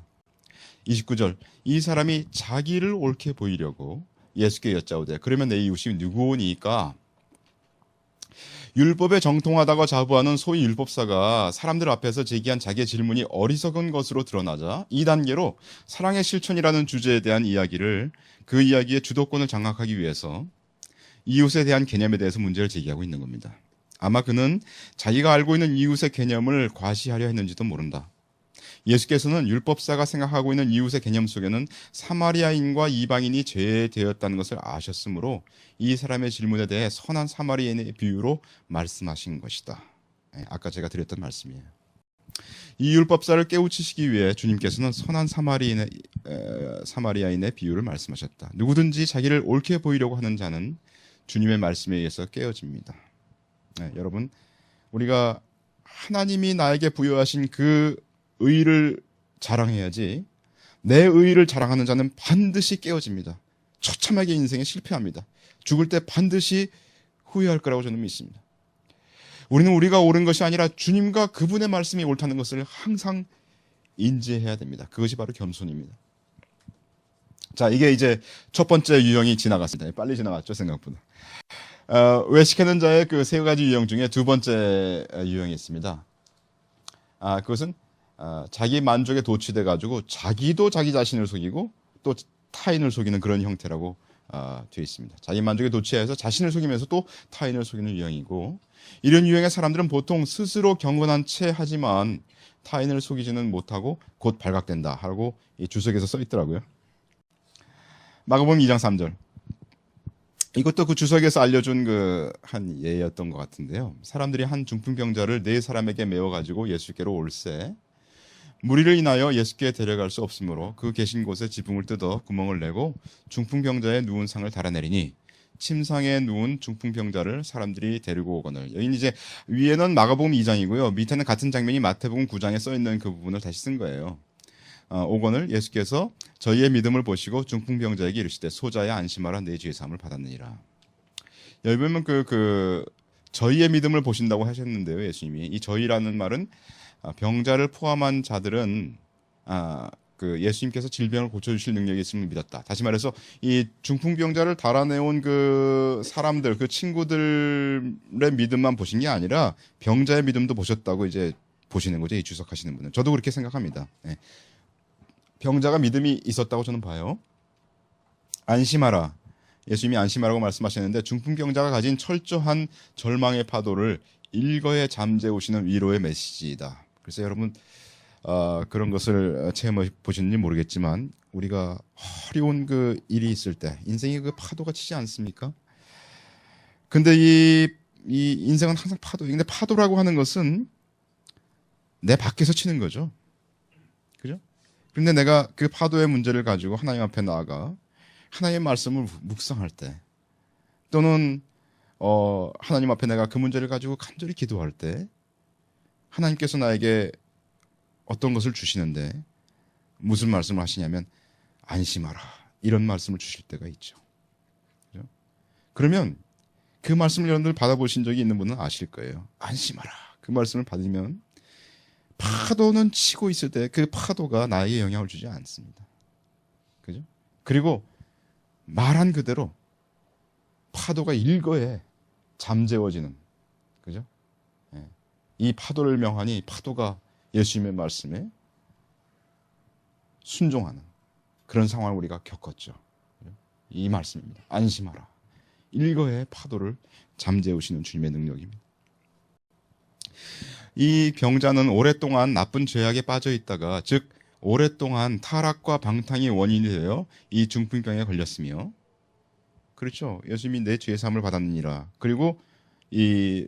29절 이 사람이 자기를 옳게 보이려고 예수께 여짜오되 그러면 내 이웃이 누구오니까 율법에 정통하다고 자부하는 소위 율법사가 사람들 앞에서 제기한 자기의 질문이 어리석은 것으로 드러나자 이 단계로 사랑의 실천이라는 주제에 대한 이야기를 그 이야기의 주도권을 장악하기 위해서 이웃에 대한 개념에 대해서 문제를 제기하고 있는 겁니다. 아마 그는 자기가 알고 있는 이웃의 개념을 과시하려 했는지도 모른다. 예수께서는 율법사가 생각하고 있는 이웃의 개념 속에는 사마리아인과 이방인이 제외되었다는 것을 아셨으므로 이 사람의 질문에 대해 선한 사마리아인의 비유로 말씀하신 것이다. 아까 제가 드렸던 말씀이에요. 이 율법사를 깨우치시기 위해 주님께서는 선한 사마리아인의 비유를 말씀하셨다. 누구든지 자기를 옳게 보이려고 하는 자는 주님의 말씀에 의해서 깨어집니다. 여러분, 우리가 하나님이 나에게 부여하신 그 의를 자랑해야지 내 의의를 자랑하는 자는 반드시 깨어집니다. 처참하게 인생에 실패합니다. 죽을 때 반드시 후회할 거라고 저는 믿습니다. 우리는 우리가 옳은 것이 아니라 주님과 그분의 말씀이 옳다는 것을 항상 인지해야 됩니다. 그것이 바로 겸손입니다. 자, 이게 이제 첫 번째 유형이 지나갔습니다. 빨리 지나갔죠, 생각보다. 외식하는 자의 그 세 가지 유형 중에 두 번째 유형이 있습니다. 그것은 자기 만족에 도취돼 가지고 자기도 자기 자신을 속이고 또 타인을 속이는 그런 형태라고 되어 있습니다. 자기 만족에 도취해서 자신을 속이면서 또 타인을 속이는 유형이고, 이런 유형의 사람들은 보통 스스로 경건한 채 하지만 타인을 속이지는 못하고 곧 발각된다 하고 이 주석에서 써 있더라고요. 마가복음 2장 3절. 이것도 그 주석에서 알려준 그 한 예였던 것 같은데요. 사람들이 한 중풍병자를 네 사람에게 메워 가지고 예수께로 올세 무리를 인하여 예수께 데려갈 수 없으므로 그 계신 곳에 지붕을 뜯어 구멍을 내고 중풍병자의 누운 상을 달아내리니 침상에 누운 중풍병자를 사람들이 데리고 오거늘. 여기 이제 위에는 마가복음 2장이고요. 밑에는 같은 장면이 마태복음 9장에 써 있는 그 부분을 다시 쓴 거예요. 오거늘 예수께서 저희의 믿음을 보시고 중풍병자에게 이르시되 소자야 안심하라 내 죄 사함을 받았느니라. 여기 보면 저희의 믿음을 보신다고 하셨는데요. 예수님이 이 저희라는 말은 병자를 포함한 자들은 그 예수님께서 질병을 고쳐주실 능력이 있음을 믿었다. 다시 말해서 이 중풍병자를 달아내온 그 사람들, 그 친구들의 믿음만 보신 게 아니라 병자의 믿음도 보셨다고 이제 보시는 거죠. 이 주석하시는 분은. 저도 그렇게 생각합니다. 네. 병자가 믿음이 있었다고 저는 봐요. 안심하라. 예수님이 안심하라고 말씀하셨는데 중풍병자가 가진 철저한 절망의 파도를 일거에 잠재우시는 위로의 메시지이다. 그래서 여러분 그런 것을 체험해 보셨는지 모르겠지만 우리가 어려운 그 일이 있을 때 인생이 그 파도가 치지 않습니까? 근데 이 인생은 항상 파도예요. 근데 파도라고 하는 것은 내 밖에서 치는 거죠. 그죠? 그런데 내가 그 파도의 문제를 가지고 하나님 앞에 나아가 하나님의 말씀을 묵상할 때 또는 하나님 앞에 내가 그 문제를 가지고 간절히 기도할 때 하나님께서 나에게 어떤 것을 주시는데 무슨 말씀을 하시냐면 안심하라 이런 말씀을 주실 때가 있죠. 그렇죠? 그러면 그 말씀을 여러분들 받아보신 적이 있는 분은 아실 거예요. 안심하라. 그 말씀을 받으면 파도는 치고 있을 때 그 파도가 나에게 영향을 주지 않습니다. 그죠? 그리고 말한 그대로 파도가 일거에 잠재워지는, 그죠? 이 파도를 명하니 파도가 예수님의 말씀에 순종하는 그런 상황을 우리가 겪었죠. 이 말씀입니다. 안심하라. 일거에 파도를 잠재우시는 주님의 능력입니다. 이 병자는 오랫동안 나쁜 죄악에 빠져 있다가 즉 오랫동안 타락과 방탕이 원인이 되어 이 중풍병에 걸렸으며, 그렇죠. 예수님이 내 죄 사함을 받았느니라. 그리고 이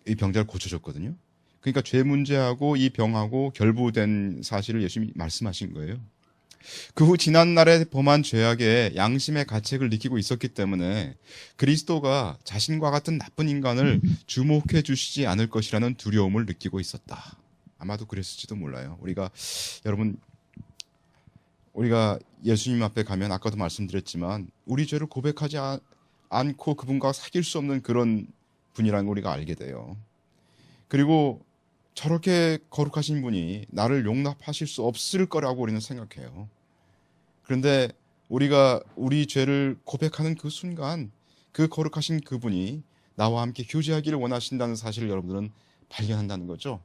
병자를 고쳐줬거든요. 그러니까 죄 문제하고 이 병하고 결부된 사실을 예수님이 말씀하신 거예요. 그 후 지난 날에 범한 죄악에 양심의 가책을 느끼고 있었기 때문에 그리스도가 자신과 같은 나쁜 인간을 주목해 주시지 않을 것이라는 두려움을 느끼고 있었다. 아마도 그랬을지도 몰라요. 여러분 우리가 예수님 앞에 가면 아까도 말씀드렸지만 우리 죄를 고백하지 않고 그분과 사귈 수 없는 그런 분이라는 걸 우리가 알게 돼요. 그리고 저렇게 거룩하신 분이 나를 용납하실 수 없을 거라고 우리는 생각해요. 그런데 우리가 우리 죄를 고백하는 그 순간 그 거룩하신 그분이 나와 함께 교제하기를 원하신다는 사실을 여러분들은 발견한다는 거죠.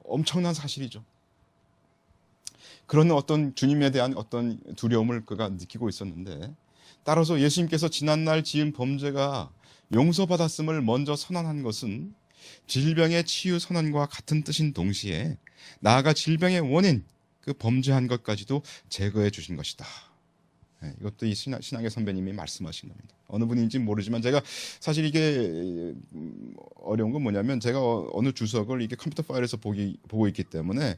엄청난 사실이죠. 그런 어떤 주님에 대한 어떤 두려움을 그가 느끼고 있었는데, 따라서 예수님께서 지난날 지은 범죄가 용서받았음을 먼저 선언한 것은 질병의 치유 선언과 같은 뜻인 동시에 나아가 질병의 원인, 그 범죄한 것까지도 제거해 주신 것이다. 이것도 이 신앙의 선배님이 말씀하신 겁니다. 어느 분인지 모르지만 제가 사실 이게 어려운 건 뭐냐면 제가 어느 주석을 이게 컴퓨터 파일에서 보고 있기 때문에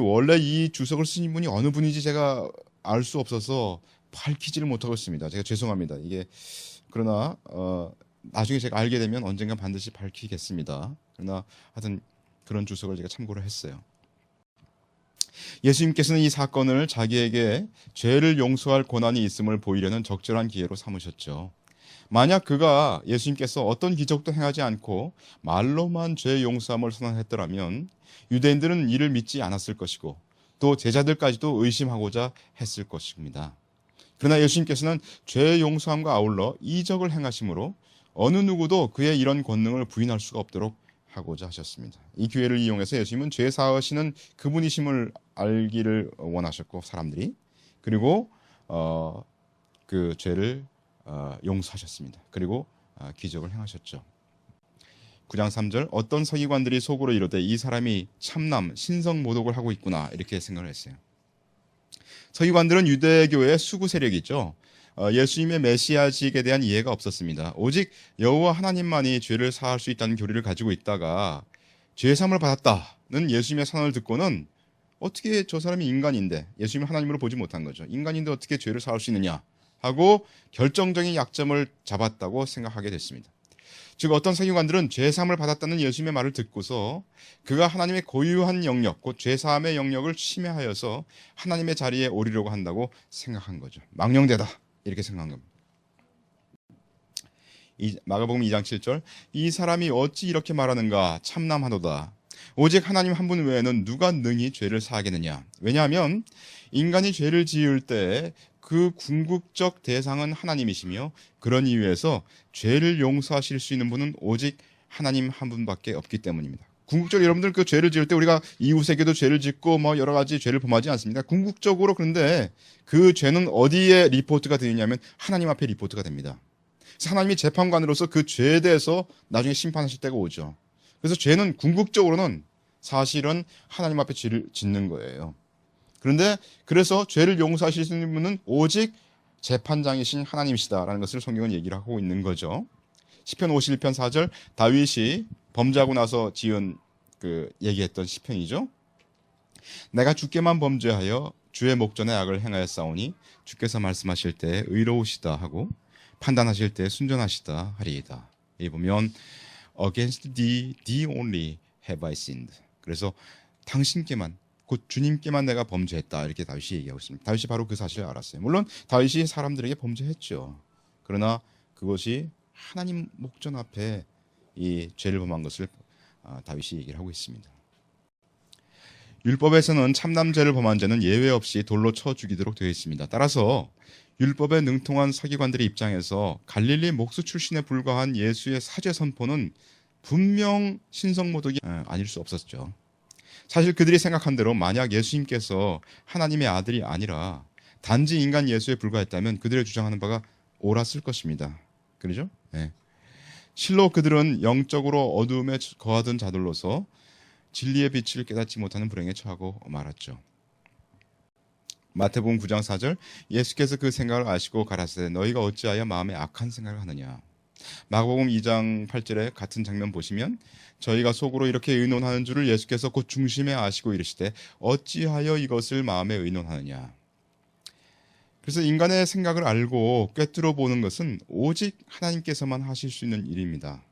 원래 이 주석을 쓰신 분이 어느 분인지 제가 알 수 없어서 밝히지를 못하고 있습니다. 제가 죄송합니다. 그러나 나중에 제가 알게 되면 언젠가 반드시 밝히겠습니다. 그러나 하여튼 그런 주석을 제가 참고를 했어요. 예수님께서는 이 사건을 자기에게 죄를 용서할 권한이 있음을 보이려는 적절한 기회로 삼으셨죠. 만약 그가 예수님께서 어떤 기적도 행하지 않고 말로만 죄 용서함을 선언했더라면 유대인들은 이를 믿지 않았을 것이고 또 제자들까지도 의심하고자 했을 것입니다. 그러나 예수님께서는 죄 용서함과 아울러 이적을 행하심으로 어느 누구도 그의 이런 권능을 부인할 수가 없도록 하고자 하셨습니다. 이 기회를 이용해서 예수님은 죄 사하시는 그분이심을 알기를 원하셨고 사람들이 그리고 그 죄를 용서하셨습니다. 그리고 기적을 행하셨죠. 9장 3절 어떤 서기관들이 속으로 이르되 이 사람이 참남 신성 모독을 하고 있구나 이렇게 생각을 했어요. 서기관들은 유대교의 수구 세력이죠. 예수님의 메시아직에 대한 이해가 없었습니다. 오직 여호와 하나님만이 죄를 사할 수 있다는 교리를 가지고 있다가 죄 사함을 받았다는 예수님의 선언을 듣고는 어떻게 저 사람이 인간인데 예수님을 하나님으로 보지 못한 거죠. 인간인데 어떻게 죄를 사할 수 있느냐 하고 결정적인 약점을 잡았다고 생각하게 됐습니다. 즉 어떤 서기관들은 죄 사함을 받았다는 예수님의 말을 듣고서 그가 하나님의 고유한 영역, 곧 죄 사함의 영역을 침해하여서 하나님의 자리에 오르려고 한다고 생각한 거죠. 망령되다 이렇게 생각한 겁니다. 마가복음 2장 7절 이 사람이 어찌 이렇게 말하는가 참남하도다. 오직 하나님 한 분 외에는 누가 능히 죄를 사하겠느냐. 왜냐하면 인간이 죄를 지을 때 그 궁극적 대상은 하나님이시며 그런 이유에서 죄를 용서하실 수 있는 분은 오직 하나님 한 분밖에 없기 때문입니다. 궁극적으로 여러분들 그 죄를 지을 때 우리가 이웃에게도 죄를 짓고 뭐 여러 가지 죄를 범하지 않습니까? 궁극적으로 그런데 그 죄는 어디에 리포트가 되느냐면 하나님 앞에 리포트가 됩니다. 그래서 하나님이 재판관으로서 그 죄에 대해서 나중에 심판하실 때가 오죠. 그래서 죄는 궁극적으로는 사실은 하나님 앞에 죄를 짓는 거예요. 그런데 그래서 죄를 용서하실 수 있는 분은 오직 재판장이신 하나님이시다라는 것을 성경은 얘기를 하고 있는 거죠. 시편 51편 4절 다윗이 범죄하고 나서 지은 얘기했던 시편이죠. 내가 주께만 범죄하여 주의 목전에 악을 행하였사오니 주께서 말씀하실 때 의로우시다 하고 판단하실 때 순전하시다 하리이다. 이 보면 Against thee only have I sinned. 그래서 당신께만 곧 주님께만 내가 범죄했다 이렇게 다윗이 얘기하고 있습니다. 다윗이 바로 그 사실을 알았어요. 물론 다윗이 사람들에게 범죄했죠. 그러나 그것이 하나님 목전 앞에 이 죄를 범한 것을 다윗이 얘기를 하고 있습니다. 율법에서는 참남죄를 범한 자는 예외 없이 돌로 쳐 죽이도록 되어 있습니다. 따라서 율법에 능통한 서기관들의 입장에서 갈릴리 목수 출신에 불과한 예수의 사죄 선포는 분명 신성모독이 아닐 수 없었죠. 사실 그들이 생각한 대로 만약 예수님께서 하나님의 아들이 아니라 단지 인간 예수에 불과했다면 그들의 주장하는 바가 옳았을 것입니다. 그렇죠? 네. 실로 그들은 영적으로 어두움에 거하던 자들로서 진리의 빛을 깨닫지 못하는 불행에 처하고 말았죠. 마태복음 9장 4절 예수께서 그 생각을 아시고 가라사대 너희가 어찌하여 마음에 악한 생각을 하느냐. 마가복음 2장 8절에 같은 장면 보시면 저희가 속으로 이렇게 의논하는 줄을 예수께서 곧 중심에 아시고 이르시되 어찌하여 이것을 마음에 의논하느냐. 그래서 인간의 생각을 알고 꿰뚫어 보는 것은 오직 하나님께서만 하실 수 있는 일입니다.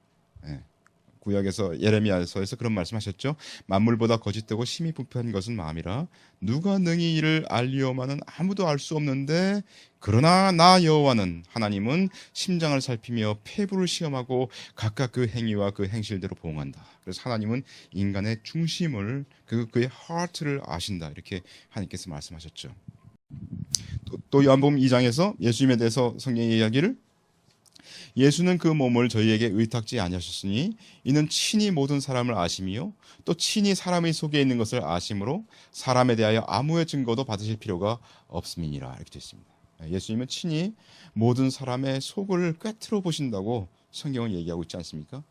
구약에서 예레미야서에서 그런 말씀하셨죠. 만물보다 거짓되고 심히 부패한 것은 마음이라 누가 능히 이를 알리오마는 아무도 알 수 없는데 그러나 나 여호와는 하나님은 심장을 살피며 폐부를 시험하고 각각 그 행위와 그 행실대로 보응한다. 그래서 하나님은 인간의 중심을 그의 하트를 아신다. 이렇게 하나님께서 말씀하셨죠. 또 요한복음 2장에서 예수님에 대해서 성경의 이야기를 예수는 그 몸을 저희에게 의탁지 아니하셨으니 이는 친히 모든 사람을 아심이요 또 친히 사람의 속에 있는 것을 아심으로 사람에 대하여 아무의 증거도 받으실 필요가 없음이니라. 이렇게 되어 있습니다. 예수님은 친히 모든 사람의 속을 꿰뚫어 보신다고 성경은 얘기하고 있지 않습니까?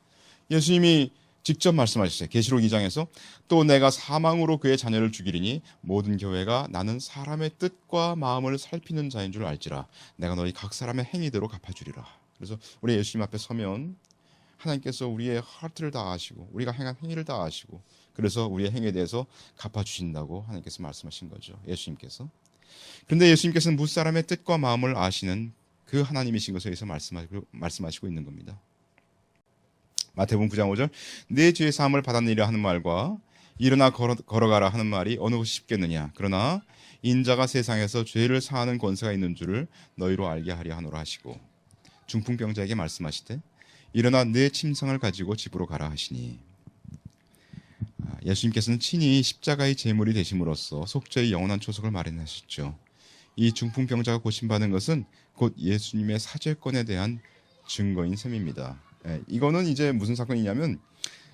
예수님이 직접 말씀하셨어요. 계시록 2장에서 또 내가 사망으로 그의 자녀를 죽이리니 모든 교회가 나는 사람의 뜻과 마음을 살피는 자인 줄 알지라. 내가 너희 각 사람의 행위대로 갚아주리라. 그래서 우리 예수님 앞에 서면 하나님께서 우리의 하트를 다 아시고 우리가 행한 행위를 다 아시고 그래서 우리의 행위에 대해서 갚아주신다고 하나님께서 말씀하신 거죠. 예수님께서. 그런데 예수님께서는 무사람의 뜻과 마음을 아시는 그 하나님이신 것에 대해서 말씀하시고 있는 겁니다. 마태복음 9장 5절 내 죄 사함을 받았느니라 하는 말과 일어나 걸어가라 하는 말이 어느 것이 쉽겠느냐. 그러나 인자가 세상에서 죄를 사하는 권세가 있는 줄을 너희로 알게 하려 하노라 하시고 중풍병자에게 말씀하시되 일어나 내 침상을 가지고 집으로 가라 하시니 예수님께서는 친히 십자가의 제물이 되심으로써 속죄의 영원한 초석을 마련하셨죠. 이 중풍병자가 고침받은 것은 곧 예수님의 사죄권에 대한 증거인 셈입니다. 이거는 이제 무슨 사건이냐면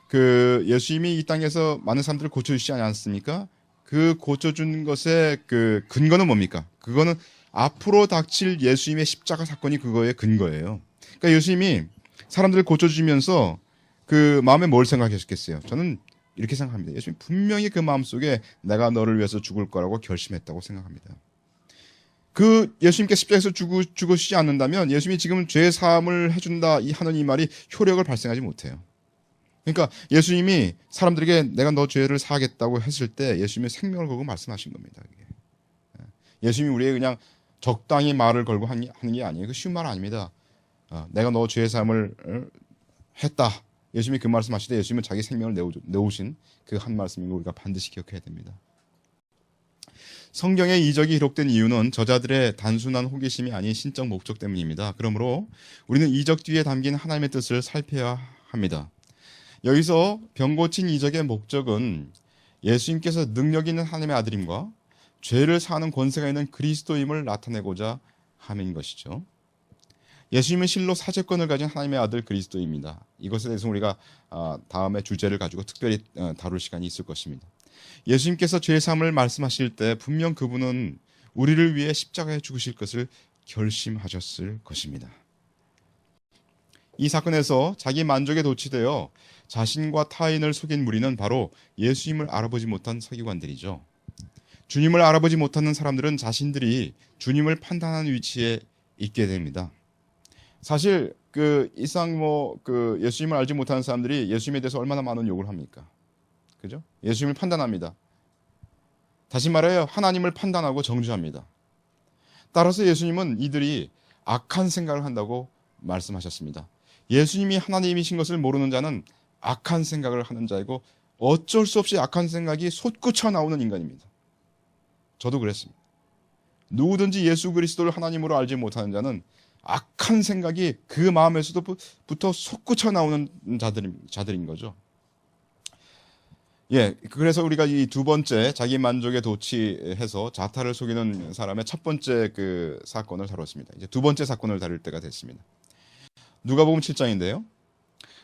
그 예수님이 이 땅에서 많은 사람들을 고쳐주시지 않았습니까? 그 고쳐준 것의 그 근거는 뭡니까? 그거는 앞으로 닥칠 예수님의 십자가 사건이 그거의 근거예요. 그러니까 예수님이 사람들을 고쳐주면서 그 마음에 뭘 생각하셨겠어요? 저는 이렇게 생각합니다. 예수님 분명히 그 마음속에 내가 너를 위해서 죽을 거라고 결심했다고 생각합니다. 그 예수님께 십자가에서 죽으시지 않는다면 예수님이 지금 죄 사함을 해준다 하는 이 말이 효력을 발생하지 못해요. 그러니까 예수님이 사람들에게 내가 너 죄를 사하겠다고 했을 때 예수님의 생명을 걸고 말씀하신 겁니다. 예수님이 우리에게 그냥 적당히 말을 걸고 하는 게 아니에요. 그 쉬운 말 아닙니다. 내가 너 죄 사함을 했다. 예수님이 그 말씀하실 때 예수님은 자기 생명을 내오신 그 한 말씀인 거 우리가 반드시 기억해야 됩니다. 성경에 이적이 기록된 이유는 저자들의 단순한 호기심이 아닌 신적 목적 때문입니다. 그러므로 우리는 이적 뒤에 담긴 하나님의 뜻을 살펴야 합니다. 여기서 병 고친 이적의 목적은 예수님께서 능력 있는 하나님의 아들임과 죄를 사하는 권세가 있는 그리스도임을 나타내고자 함인 것이죠. 예수님은 실로 사죄권을 가진 하나님의 아들 그리스도입니다. 이것에 대해서 우리가 다음에 주제를 가지고 특별히 다룰 시간이 있을 것입니다. 예수님께서 죄 사함을 말씀하실 때 분명 그분은 우리를 위해 십자가에 죽으실 것을 결심하셨을 것입니다. 이 사건에서 자기 만족에 도취되어 자신과 타인을 속인 무리는 바로 예수님을 알아보지 못한 서기관들이죠. 주님을 알아보지 못하는 사람들은 자신들이 주님을 판단하는 위치에 있게 됩니다. 사실 그 이상 그 예수님을 알지 못하는 사람들이 예수님에 대해서 얼마나 많은 욕을 합니까? 그죠? 예수님을 판단합니다. 다시 말해요. 하나님을 판단하고 정죄합니다. 따라서 예수님은 이들이 악한 생각을 한다고 말씀하셨습니다. 예수님이 하나님이신 것을 모르는 자는 악한 생각을 하는 자이고 어쩔 수 없이 악한 생각이 솟구쳐 나오는 인간입니다. 저도 그랬습니다. 누구든지 예수 그리스도를 하나님으로 알지 못하는 자는 악한 생각이 그 마음에서부터 솟구쳐 나오는 자들인 거죠. 그래서 우리가 이 두 번째 자기 만족에 도취해서 자타를 속이는 사람의 첫 번째 그 사건을 다뤘습니다. 이제 두 번째 사건을 다룰 때가 됐습니다. 누가복음 7장인데요.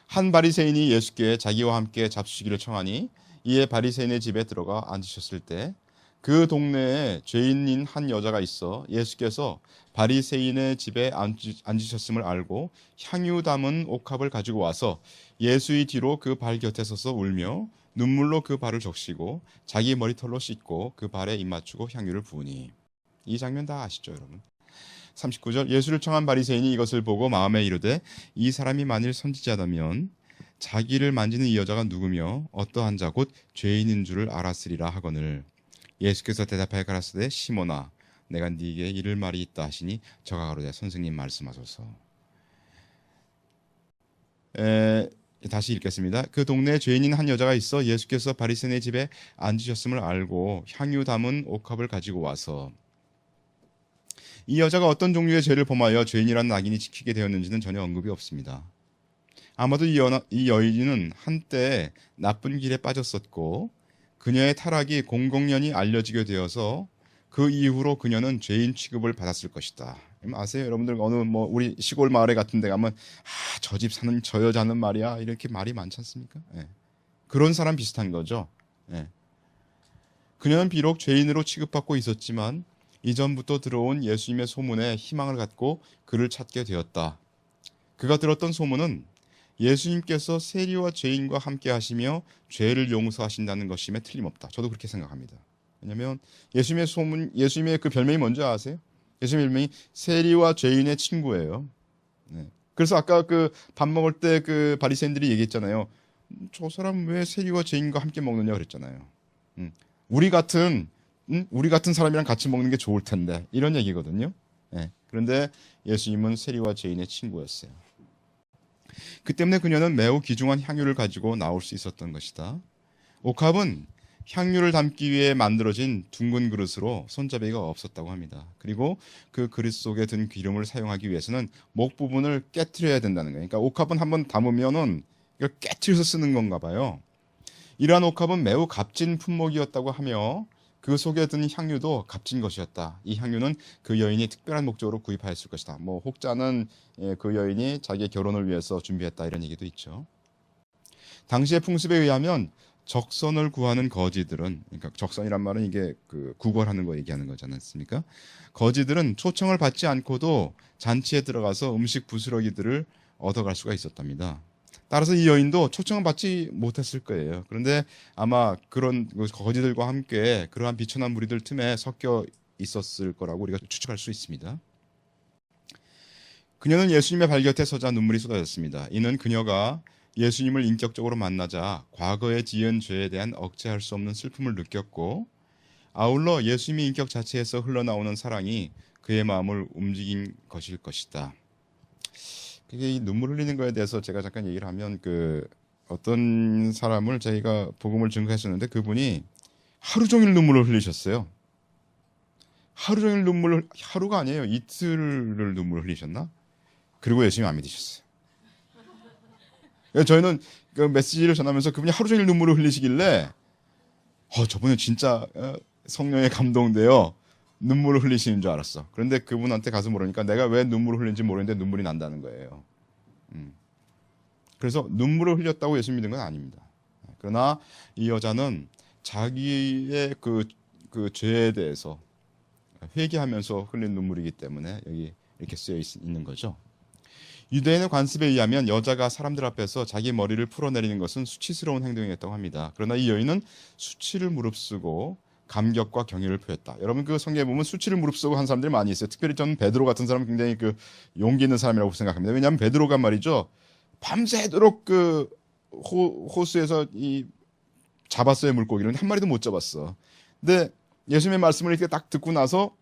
한 바리새인이 예수께 자기와 함께 잡수시기를 청하니 이에 바리새인의 집에 들어가 앉으셨을 때 그 동네에 죄인인 한 여자가 있어 예수께서 바리새인의 집에 앉으셨음을 알고 향유 담은 옥합을 가지고 와서 예수의 뒤로 그 발 곁에 서서 울며 눈물로 그 발을 적시고 자기 머리털로 씻고 그 발에 입 맞추고 향유를 부으니. 이 장면 다 아시죠, 여러분? 39절 예수를 청한 바리새인이 이것을 보고 마음에 이르되 이 사람이 만일 선지자라면 자기를 만지는 이 여자가 누구며 어떠한 자 곧 죄인인 줄을 알았으리라 하거늘. 예수께서 대답하여 가라사대 시몬아 내가 네게 이를 말이 있다 하시니 저가 가로되 선생님 말씀하소서. 다시 읽겠습니다. 그 동네에 죄인인 한 여자가 있어 예수께서 바리새인의 집에 앉으셨음을 알고 향유 담은 옥합을 가지고 와서. 이 여자가 어떤 종류의 죄를 범하여 죄인이라는 낙인이 찍히게 되었는지는 전혀 언급이 없습니다. 아마도 이 여인은 한때 나쁜 길에 빠졌었고 그녀의 타락이 공공연히 알려지게 되어서 그 이후로 그녀는 죄인 취급을 받았을 것이다. 아세요? 여러분들 어느 우리 시골 마을에 같은 데 가면 저 집 사는 저 여자는 말이야 이렇게 말이 많지 않습니까? 그런 사람 비슷한 거죠. 그녀는 비록 죄인으로 취급받고 있었지만 이전부터 들어온 예수님의 소문에 희망을 갖고 그를 찾게 되었다. 그가 들었던 소문은 예수님께서 세리와 죄인과 함께 하시며 죄를 용서하신다는 것임에 틀림없다. 저도 그렇게 생각합니다. 왜냐하면 예수님의 그 별명이 뭔지 아세요? 예수님의 별명이 세리와 죄인의 친구예요. 그래서 아까 그 밥 먹을 때 그 바리새인들이 얘기했잖아요. 저 사람 왜 세리와 죄인과 함께 먹느냐 그랬잖아요. 우리 같은 사람이랑 같이 먹는 게 좋을 텐데 이런 얘기거든요. 그런데 예수님은 세리와 죄인의 친구였어요. 그 때문에 그녀는 매우 귀중한 향유를 가지고 나올 수 있었던 것이다. 옥합은 향유를 담기 위해 만들어진 둥근 그릇으로 손잡이가 없었다고 합니다. 그리고 그 그릇 속에 든 기름을 사용하기 위해서는 목 부분을 깨트려야 된다는 거예요. 그러니까 옥합은 한번 담으면은 이걸 깨트려서 쓰는 건가 봐요. 이러한 옥합은 매우 값진 품목이었다고 하며 그 속에 든 향유도 값진 것이었다. 이 향유는 그 여인이 특별한 목적으로 구입하였을 것이다. 뭐 혹자는 그 여인이 자기의 결혼을 위해서 준비했다 이런 얘기도 있죠. 당시의 풍습에 의하면 적선을 구하는 거지들은, 그러니까 적선이란 말은 이게 그 구걸하는 거 얘기하는 거지 않습니까? 거지들은 초청을 받지 않고도 잔치에 들어가서 음식 부스러기들을 얻어갈 수가 있었답니다. 따라서 이 여인도 초청을 받지 못했을 거예요. 그런데 아마 그런 거지들과 함께 그러한 비천한 무리들 틈에 섞여 있었을 거라고 우리가 추측할 수 있습니다. 그녀는 예수님의 발 곁에 서자 눈물이 쏟아졌습니다. 이는 그녀가 예수님을 인격적으로 만나자 과거에 지은 죄에 대한 억제할 수 없는 슬픔을 느꼈고, 아울러 예수님의 인격 자체에서 흘러나오는 사랑이 그의 마음을 움직인 것일 것이다. 그게 이 눈물 흘리는 거에 대해서 제가 잠깐 얘기를 하면, 그 어떤 사람을 저희가 복음을 증거했었는데 그분이 하루 종일 눈물을 흘리셨어요. 하루 종일 눈물을, 하루가 아니에요. 이틀을 눈물을 흘리셨나? 그리고 예수님 안 믿으셨어요. 저희는 그 메시지를 전하면서 그분이 하루 종일 눈물을 흘리시길래 저분은 진짜 성령에 감동되어 눈물을 흘리시는 줄 알았어. 그런데 그분한테 가서 물으니까 내가 왜 눈물을 흘리는지 모르는데 눈물이 난다는 거예요. 그래서 눈물을 흘렸다고 예수 믿은 건 아닙니다. 그러나 이 여자는 자기의 그 죄에 대해서 회개하면서 흘린 눈물이기 때문에 여기 이렇게 쓰여 있는 거죠. 유대인의 관습에 의하면 여자가 사람들 앞에서 자기 머리를 풀어내리는 것은 수치스러운 행동이었다고 합니다. 그러나 이 여인은 수치를 무릅쓰고 감격과 경의를 표했다. 여러분 그 성경에 보면 수치를 무릅쓰고 한 사람들이 많이 있어요. 특별히 저는 베드로 같은 사람은 굉장히 그 용기 있는 사람이라고 생각합니다. 왜냐하면 베드로가 말이죠, 밤새도록 그 호수에서 이 잡았어요, 물고기를. 한 마리도 못 잡았어. 근데 예수님의 말씀을 이렇게 딱 듣고 나서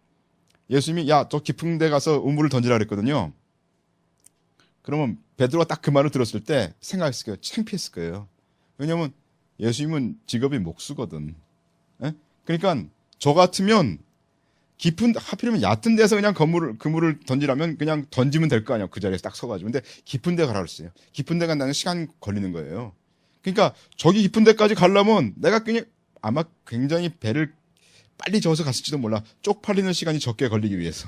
예수님이 야, 저 깊은 데 가서 우물을 던지라 그랬거든요. 그러면 베드로가 딱 그 말을 들었을 때 생각했을 거예요. 창피했을 거예요. 왜냐하면 예수님은 직업이 목수거든. 에? 그러니까 저 같으면 깊은, 하필이면 얕은 데서 그냥 그물을 던지라면 그냥 던지면 될 거 아니야. 그 자리에서 딱 서가지고. 근데 깊은 데 가라 그랬어요. 깊은 데 간다는 시간 걸리는 거예요. 그러니까 저기 깊은 데까지 가려면 내가 그냥 아마 굉장히 배를 빨리 저어서 갔을지도 몰라. 쪽팔리는 시간이 적게 걸리기 위해서.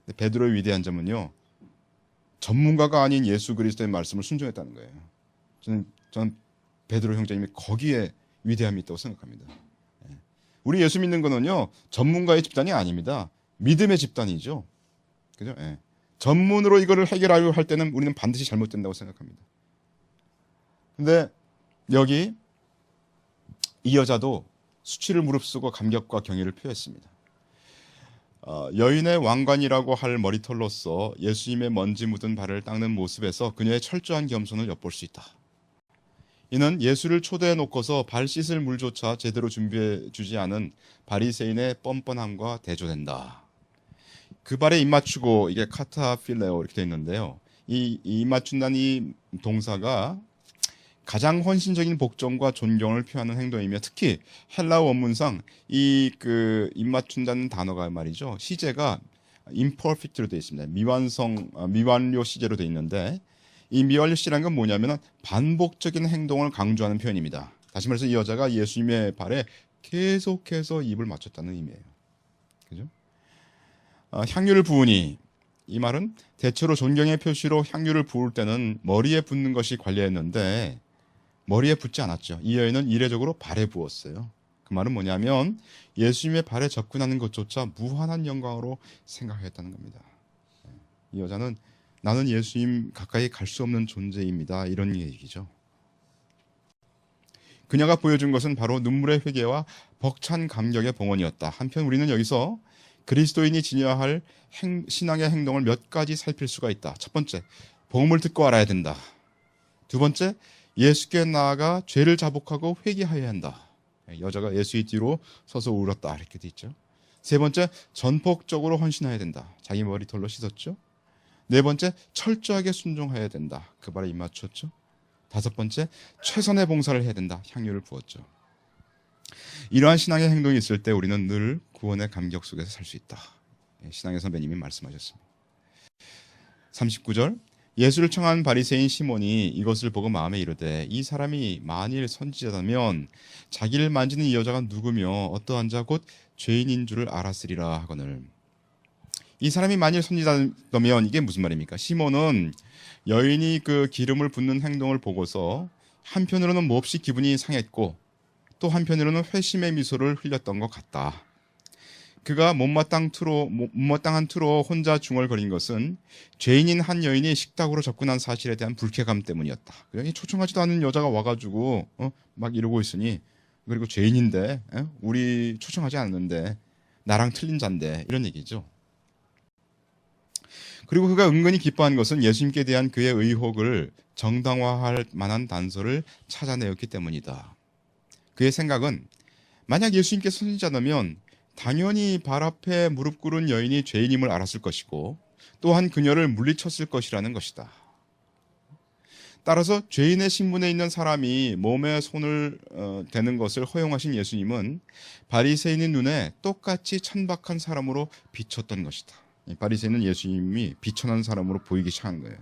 근데 베드로의 위대한 점은요, 전문가가 아닌 예수 그리스도의 말씀을 순종했다는 거예요. 저는 베드로 형제님이 거기에 위대함이 있다고 생각합니다. 우리 예수 믿는 거는요, 전문가의 집단이 아닙니다. 믿음의 집단이죠. 그죠? 예. 전문으로 이거를 해결하려고 할 때는 우리는 반드시 잘못된다고 생각합니다. 근데 여기 이 여자도 수치를 무릅쓰고 감격과 경의를 표했습니다. 여인의 왕관이라고 할 머리털로서 예수님의 먼지 묻은 발을 닦는 모습에서 그녀의 철저한 겸손을 엿볼 수 있다. 이는 예수를 초대해 놓고서 발 씻을 물조차 제대로 준비해 주지 않은 바리새인의 뻔뻔함과 대조된다. 그 발에 입 맞추고, 이게 카타필레오 이렇게 되어 있는데요. 이 입 맞춘다는 이 동사가 가장 헌신적인 복종과 존경을 표하는 행동이며, 특히 헬라어 원문상 이 그 입 맞춘다는 단어가 말이죠, 시제가 imperfect로 되어 있습니다. 미완료 시제로 되어 있는데, 이 미완료 시제라는 건 뭐냐면 반복적인 행동을 강조하는 표현입니다. 다시 말해서 이 여자가 예수님의 발에 계속해서 입을 맞췄다는 의미예요. 그죠? 향유를 부으니, 이 말은 대체로 존경의 표시로 향유를 부을 때는 머리에 붓는 것이 관례였는데 머리에 붓지 않았죠. 이 여인은 이례적으로 발에 부었어요. 그 말은 뭐냐면 예수님의 발에 접근하는 것조차 무한한 영광으로 생각했다는 겁니다. 이 여자는 나는 예수님 가까이 갈 수 없는 존재입니다, 이런 얘기죠. 그녀가 보여준 것은 바로 눈물의 회개와 벅찬 감격의 봉헌이었다. 한편 우리는 여기서 그리스도인이 지녀야 할 신앙의 행동을 몇 가지 살필 수가 있다. 첫 번째, 복음을 듣고 알아야 된다. 두 번째, 예수께 나아가 죄를 자복하고 회개하여야 한다. 여자가 예수의 뒤로 서서 울었다, 이렇게 돼 있죠. 세 번째, 전폭적으로 헌신해야 된다. 자기 머리털로 씻었죠. 네 번째, 철저하게 순종해야 된다. 그 발에 입 맞췄죠. 다섯 번째, 최선의 봉사를 해야 된다. 향유를 부었죠. 이러한 신앙의 행동이 있을 때 우리는 늘 구원의 감격 속에서 살 수 있다. 신앙의 선배님이 말씀하셨습니다. 39절 예수를 청한 바리새인 시몬이 이것을 보고 마음에 이르되 이 사람이 만일 선지자라면 자기를 만지는 이 여자가 누구며 어떠한 자 곧 죄인인 줄을 알았으리라 하거늘. 이 사람이 만일 선지자라면 이게 무슨 말입니까? 시몬은 여인이 그 기름을 붓는 행동을 보고서 한편으로는 몹시 기분이 상했고 또 한편으로는 회심의 미소를 흘렸던 것 같다. 그가 못마땅한 투로 혼자 중얼거린 것은 죄인인 한 여인이 식탁으로 접근한 사실에 대한 불쾌감 때문이었다. 그냥 초청하지도 않은 여자가 와가지고 막 이러고 있으니, 그리고 죄인인데 우리 초청하지 않는데 나랑 틀린 잔데, 이런 얘기죠. 그리고 그가 은근히 기뻐한 것은 예수님께 대한 그의 의혹을 정당화할 만한 단서를 찾아내었기 때문이다. 그의 생각은 만약 예수님께 선지자라면 당연히 발 앞에 무릎 꿇은 여인이 죄인임을 알았을 것이고 또한 그녀를 물리쳤을 것이라는 것이다. 따라서 죄인의 신분에 있는 사람이 몸에 손을 대는 것을 허용하신 예수님은 바리새인의 눈에 똑같이 천박한 사람으로 비쳤던 것이다. 바리새인은 예수님이 비천한 사람으로 보이기 시작한 거예요.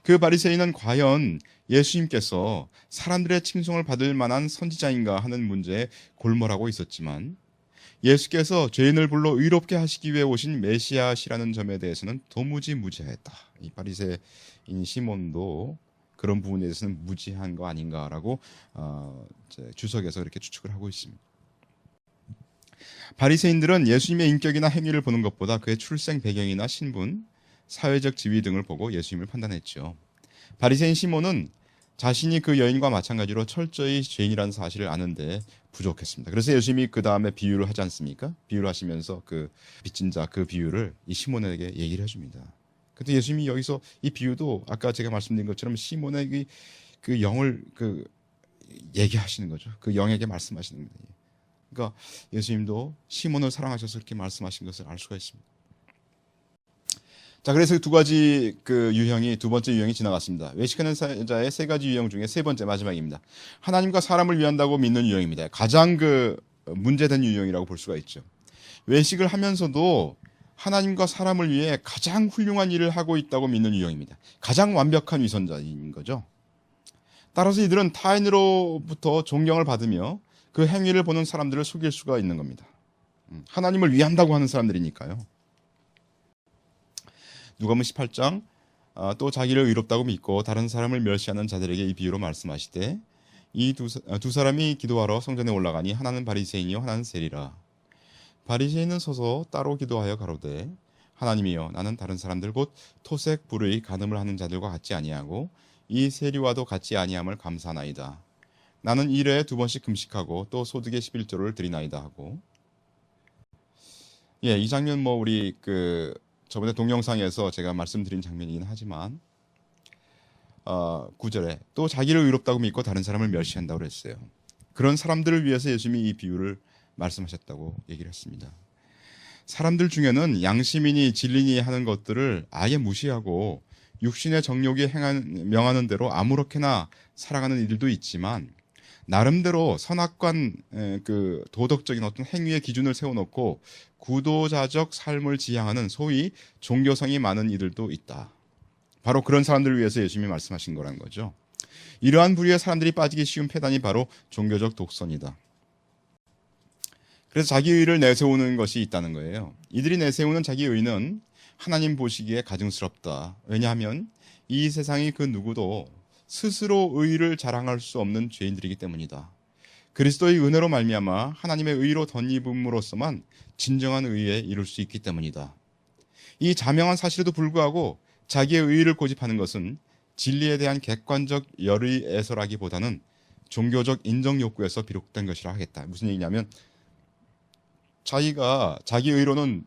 그 바리새인은 과연 예수님께서 사람들의 칭송을 받을 만한 선지자인가 하는 문제에 골몰하고 있었지만 예수께서 죄인을 불러 의롭게 하시기 위해 오신 메시아시라는 점에 대해서는 도무지 무지하였다. 이 바리새인 시몬도 그런 부분에 대해서는 무지한 거 아닌가라고 주석에서 이렇게 추측을 하고 있습니다. 바리새인들은 예수님의 인격이나 행위를 보는 것보다 그의 출생 배경이나 신분, 사회적 지위 등을 보고 예수님을 판단했죠. 바리새인 시몬은 자신이 그 여인과 마찬가지로 철저히 죄인이라는 사실을 아는데 부족했습니다. 그래서 예수님이 그 다음에 비유를 하지 않습니까? 비유를 하시면서 그 빚진 자 그 비유를 이 시몬에게 얘기를 해줍니다. 근데 예수님이 여기서 이 비유도 아까 제가 말씀드린 것처럼 시몬의 그 영을 얘기하시는 거죠. 그 영에게 말씀하시는 거예요. 그러니까 예수님도 시몬을 사랑하셔서 이렇게 말씀하신 것을 알 수가 있습니다. 자, 그래서 두 번째 유형이 지나갔습니다. 외식하는 자의 세 가지 유형 중에 세 번째 마지막입니다. 하나님과 사람을 위한다고 믿는 유형입니다. 가장 문제된 유형이라고 볼 수가 있죠. 외식을 하면서도 하나님과 사람을 위해 가장 훌륭한 일을 하고 있다고 믿는 유형입니다. 가장 완벽한 위선자인 거죠. 따라서 이들은 타인으로부터 존경을 받으며 그 행위를 보는 사람들을 속일 수가 있는 겁니다. 하나님을 위한다고 하는 사람들이니까요. 누가복음 18장 또 자기를 의롭다고 믿고 다른 사람을 멸시하는 자들에게 이 비유로 말씀하시되 이 두 사람이 기도하러 성전에 올라가니 하나는 바리새인이요 하나는 세리라. 바리새인은 서서 따로 기도하여 가로되 하나님이여 나는 다른 사람들 곧 토색 불의 간음을 하는 자들과 같지 아니하고 이 세리와도 같지 아니함을 감사하나이다. 나는 일에 2번씩 금식하고 또 소득의 11조를 드리나이다 하고. 이 장면 우리 저번에 동영상에서 제가 말씀드린 장면이긴 하지만 9절에 또 자기를 의롭다고 믿고 다른 사람을 멸시한다고 그랬어요. 그런 사람들을 위해서 예수님이 이 비유를 말씀하셨다고 얘기를 했습니다. 사람들 중에는 양심이니 진리니 하는 것들을 아예 무시하고 육신의 정욕이 명하는 대로 아무렇게나 살아가는 이들도 있지만 나름대로 선악관 도덕적인 어떤 행위의 기준을 세워놓고 구도자적 삶을 지향하는 소위 종교성이 많은 이들도 있다. 바로 그런 사람들을 위해서 예수님이 말씀하신 거란 거죠. 이러한 부류의 사람들이 빠지기 쉬운 폐단이 바로 종교적 독선이다. 그래서 자기 의를 내세우는 것이 있다는 거예요. 이들이 내세우는 자기 의는 하나님 보시기에 가증스럽다. 왜냐하면 이 세상이 그 누구도 스스로 의를 자랑할 수 없는 죄인들이기 때문이다. 그리스도의 은혜로 말미암아 하나님의 의로 덧입음으로써만 진정한 의에 이룰 수 있기 때문이다. 이 자명한 사실에도 불구하고 자기의 의를 고집하는 것은 진리에 대한 객관적 열의에서라기보다는 종교적 인정 욕구에서 비롯된 것이라 하겠다. 무슨 얘기냐면 자기가 자기 의로는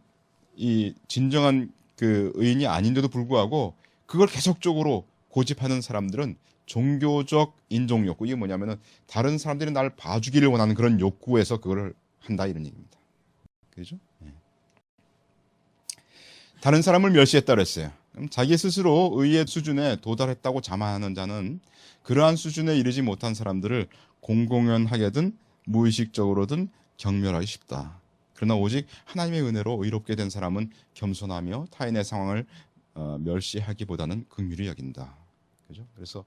이 진정한 의인이 아닌데도 불구하고 그걸 계속적으로 고집하는 사람들은 종교적 인정 욕구, 이게 뭐냐면은 다른 사람들이 날 봐주기를 원하는 그런 욕구에서 그걸 한다, 이런 얘기입니다. 그죠? 다른 사람을 멸시했다 그랬어요. 그럼 자기 스스로 의의 수준에 도달했다고 자만하는 자는 그러한 수준에 이르지 못한 사람들을 공공연하게든 무의식적으로든 경멸하기 쉽다. 그러나 오직 하나님의 은혜로 의롭게 된 사람은 겸손하며 타인의 상황을 멸시하기보다는 긍휼히 여긴다. 그죠? 그래서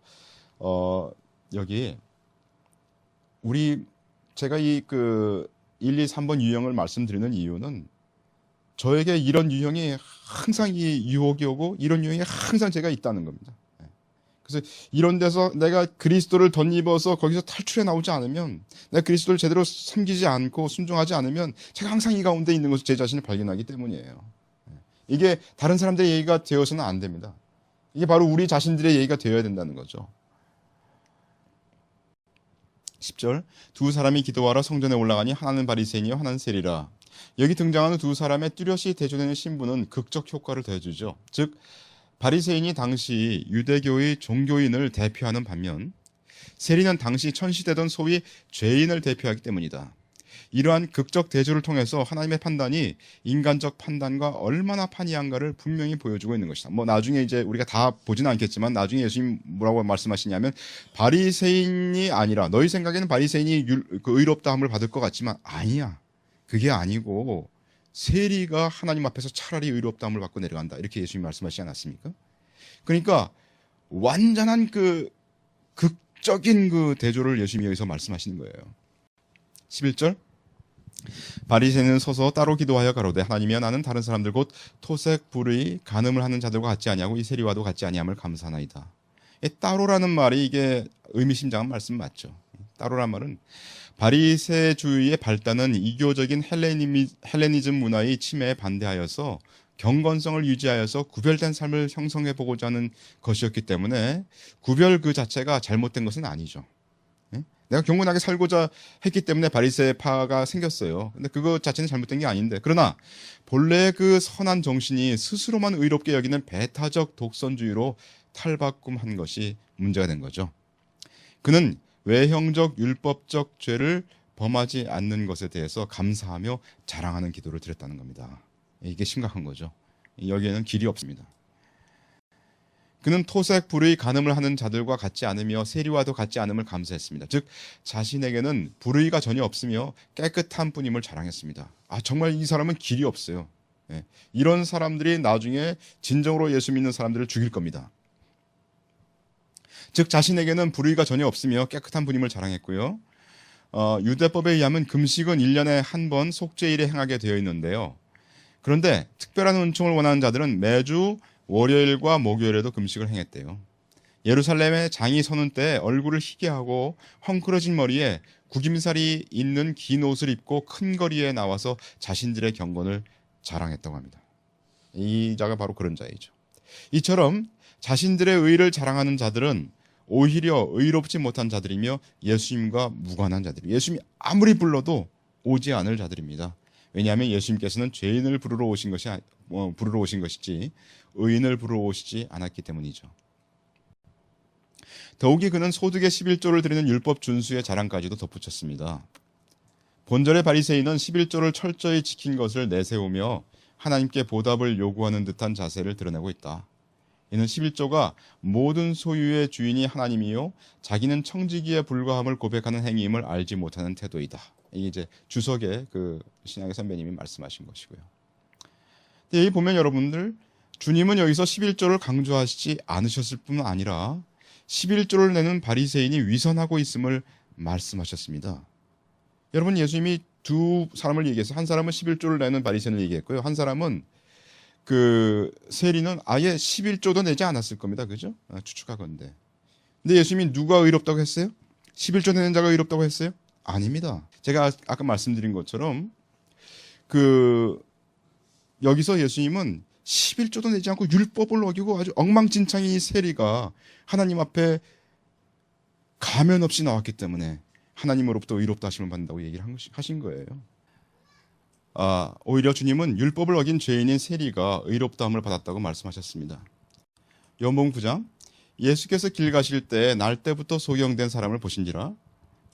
여기 제가 이 1, 2, 3번 유형을 말씀드리는 이유는 저에게 이런 유형이 항상 이 유혹이 오고 이런 유형이 항상 제가 있다는 겁니다. 그래서 이런 데서 내가 그리스도를 덧입어서 거기서 탈출해 나오지 않으면, 내가 그리스도를 제대로 섬기지 않고 순종하지 않으면 제가 항상 이 가운데 있는 것을 제 자신을 발견하기 때문이에요. 이게 다른 사람들의 얘기가 되어서는 안 됩니다. 이게 바로 우리 자신들의 얘기가 되어야 된다는 거죠. 10절, 두 사람이 기도하러 성전에 올라가니 하나는 바리새인이요 하나는 세리라. 여기 등장하는 두 사람의 뚜렷이 대조되는 신분은 극적 효과를 더해주죠. 즉 바리새인이 당시 유대교의 종교인을 대표하는 반면 세리는 당시 천시되던 소위 죄인을 대표하기 때문이다. 이러한 극적 대조를 통해서 하나님의 판단이 인간적 판단과 얼마나 판이한가를 분명히 보여주고 있는 것이다. 나중에 이제 우리가 다 보지는 않겠지만 나중에 예수님 뭐라고 말씀하시냐면 바리새인이 아니라, 너희 생각에는 바리새인이 의롭다함을 받을 것 같지만 아니야. 그게 아니고 세리가 하나님 앞에서 차라리 의롭다함을 받고 내려간다. 이렇게 예수님이 말씀하시지 않았습니까? 그러니까 완전한 극적인 대조를 예수님이 여기서 말씀하시는 거예요. 11절, 바리새인은 서서 따로 기도하여 가로되 하나님이여 나는 다른 사람들 곧 토색 불의 간음을 하는 자들과 같지 아니하고 이 세리와도 같지 아니함을 감사하나이다. 따로라는 말이 이게 의미심장한 말씀 맞죠. 따로란 말은 바리새주의의 발단은 이교적인 헬레니즘 문화의 침해에 반대하여서 경건성을 유지하여서 구별된 삶을 형성해 보고자 하는 것이었기 때문에 구별 그 자체가 잘못된 것은 아니죠. 내가 경건하게 살고자 했기 때문에 바리새파가 생겼어요. 근데 그거 자체는 잘못된 게 아닌데, 그러나 본래 그 선한 정신이 스스로만 의롭게 여기는 배타적 독선주의로 탈바꿈한 것이 문제가 된 거죠. 그는 외형적 율법적 죄를 범하지 않는 것에 대해서 감사하며 자랑하는 기도를 드렸다는 겁니다. 이게 심각한 거죠. 여기에는 길이 없습니다. 그는 토색 불의 간음을 하는 자들과 같지 않으며 세리와도 같지 않음을 감사했습니다. 즉 자신에게는 불의가 전혀 없으며 깨끗한 뿐임을 자랑했습니다. 정말 이 사람은 길이 없어요. 이런 사람들이 나중에 진정으로 예수 믿는 사람들을 죽일 겁니다. 즉 자신에게는 불의가 전혀 없으며 깨끗한 분임을 자랑했고요. 유대법에 의하면 금식은 1년에 한 번 속죄일에 행하게 되어 있는데요. 그런데 특별한 은총을 원하는 자들은 매주 월요일과 목요일에도 금식을 행했대요. 예루살렘에 장이 서는 때 얼굴을 희게 하고 헝클어진 머리에 구김살이 있는 긴 옷을 입고 큰 거리에 나와서 자신들의 경건을 자랑했다고 합니다. 이 자가 바로 그런 자이죠. 이처럼 자신들의 의를 자랑하는 자들은 오히려 의롭지 못한 자들이며 예수님과 무관한 자들이에요. 예수님이 아무리 불러도 오지 않을 자들입니다. 왜냐하면 예수님께서는 죄인을 부르러 오신 것이지 의인을 부르러 오시지 않았기 때문이죠. 더욱이 그는 소득의 11조를 드리는 율법 준수의 자랑까지도 덧붙였습니다. 본절의 바리새인은 11조를 철저히 지킨 것을 내세우며 하나님께 보답을 요구하는 듯한 자세를 드러내고 있다. 이는 11조가 모든 소유의 주인이 하나님이요 자기는 청지기에 불과함을 고백하는 행위임을 알지 못하는 태도이다. 이게 이제 주석의 신약의 선배님이 말씀하신 것이고요. 근데 여기 보면 여러분들, 주님은 여기서 11조를 강조하시지 않으셨을 뿐 아니라 11조를 내는 바리새인이 위선하고 있음을 말씀하셨습니다. 여러분, 예수님이 두 사람을 얘기해서 한 사람은 11조를 내는 바리새인을 얘기했고요. 한 사람은 세리는 아예 11조도 내지 않았을 겁니다. 그죠? 추측하건대. 근데 예수님이 누가 의롭다고 했어요? 11조 내는 자가 의롭다고 했어요? 아닙니다. 제가 아까 말씀드린 것처럼 여기서 예수님은 11조도 내지 않고 율법을 어기고 아주 엉망진창인 이 세리가 하나님 앞에 가면 없이 나왔기 때문에 하나님으로부터 의롭다 하심을 받는다고 얘기를 하신 거예요. 오히려 주님은 율법을 어긴 죄인인 세리가 의롭다함을 받았다고 말씀하셨습니다. 요한복음 9장, 예수께서 길 가실 때 날 때부터 소경된 사람을 보신지라.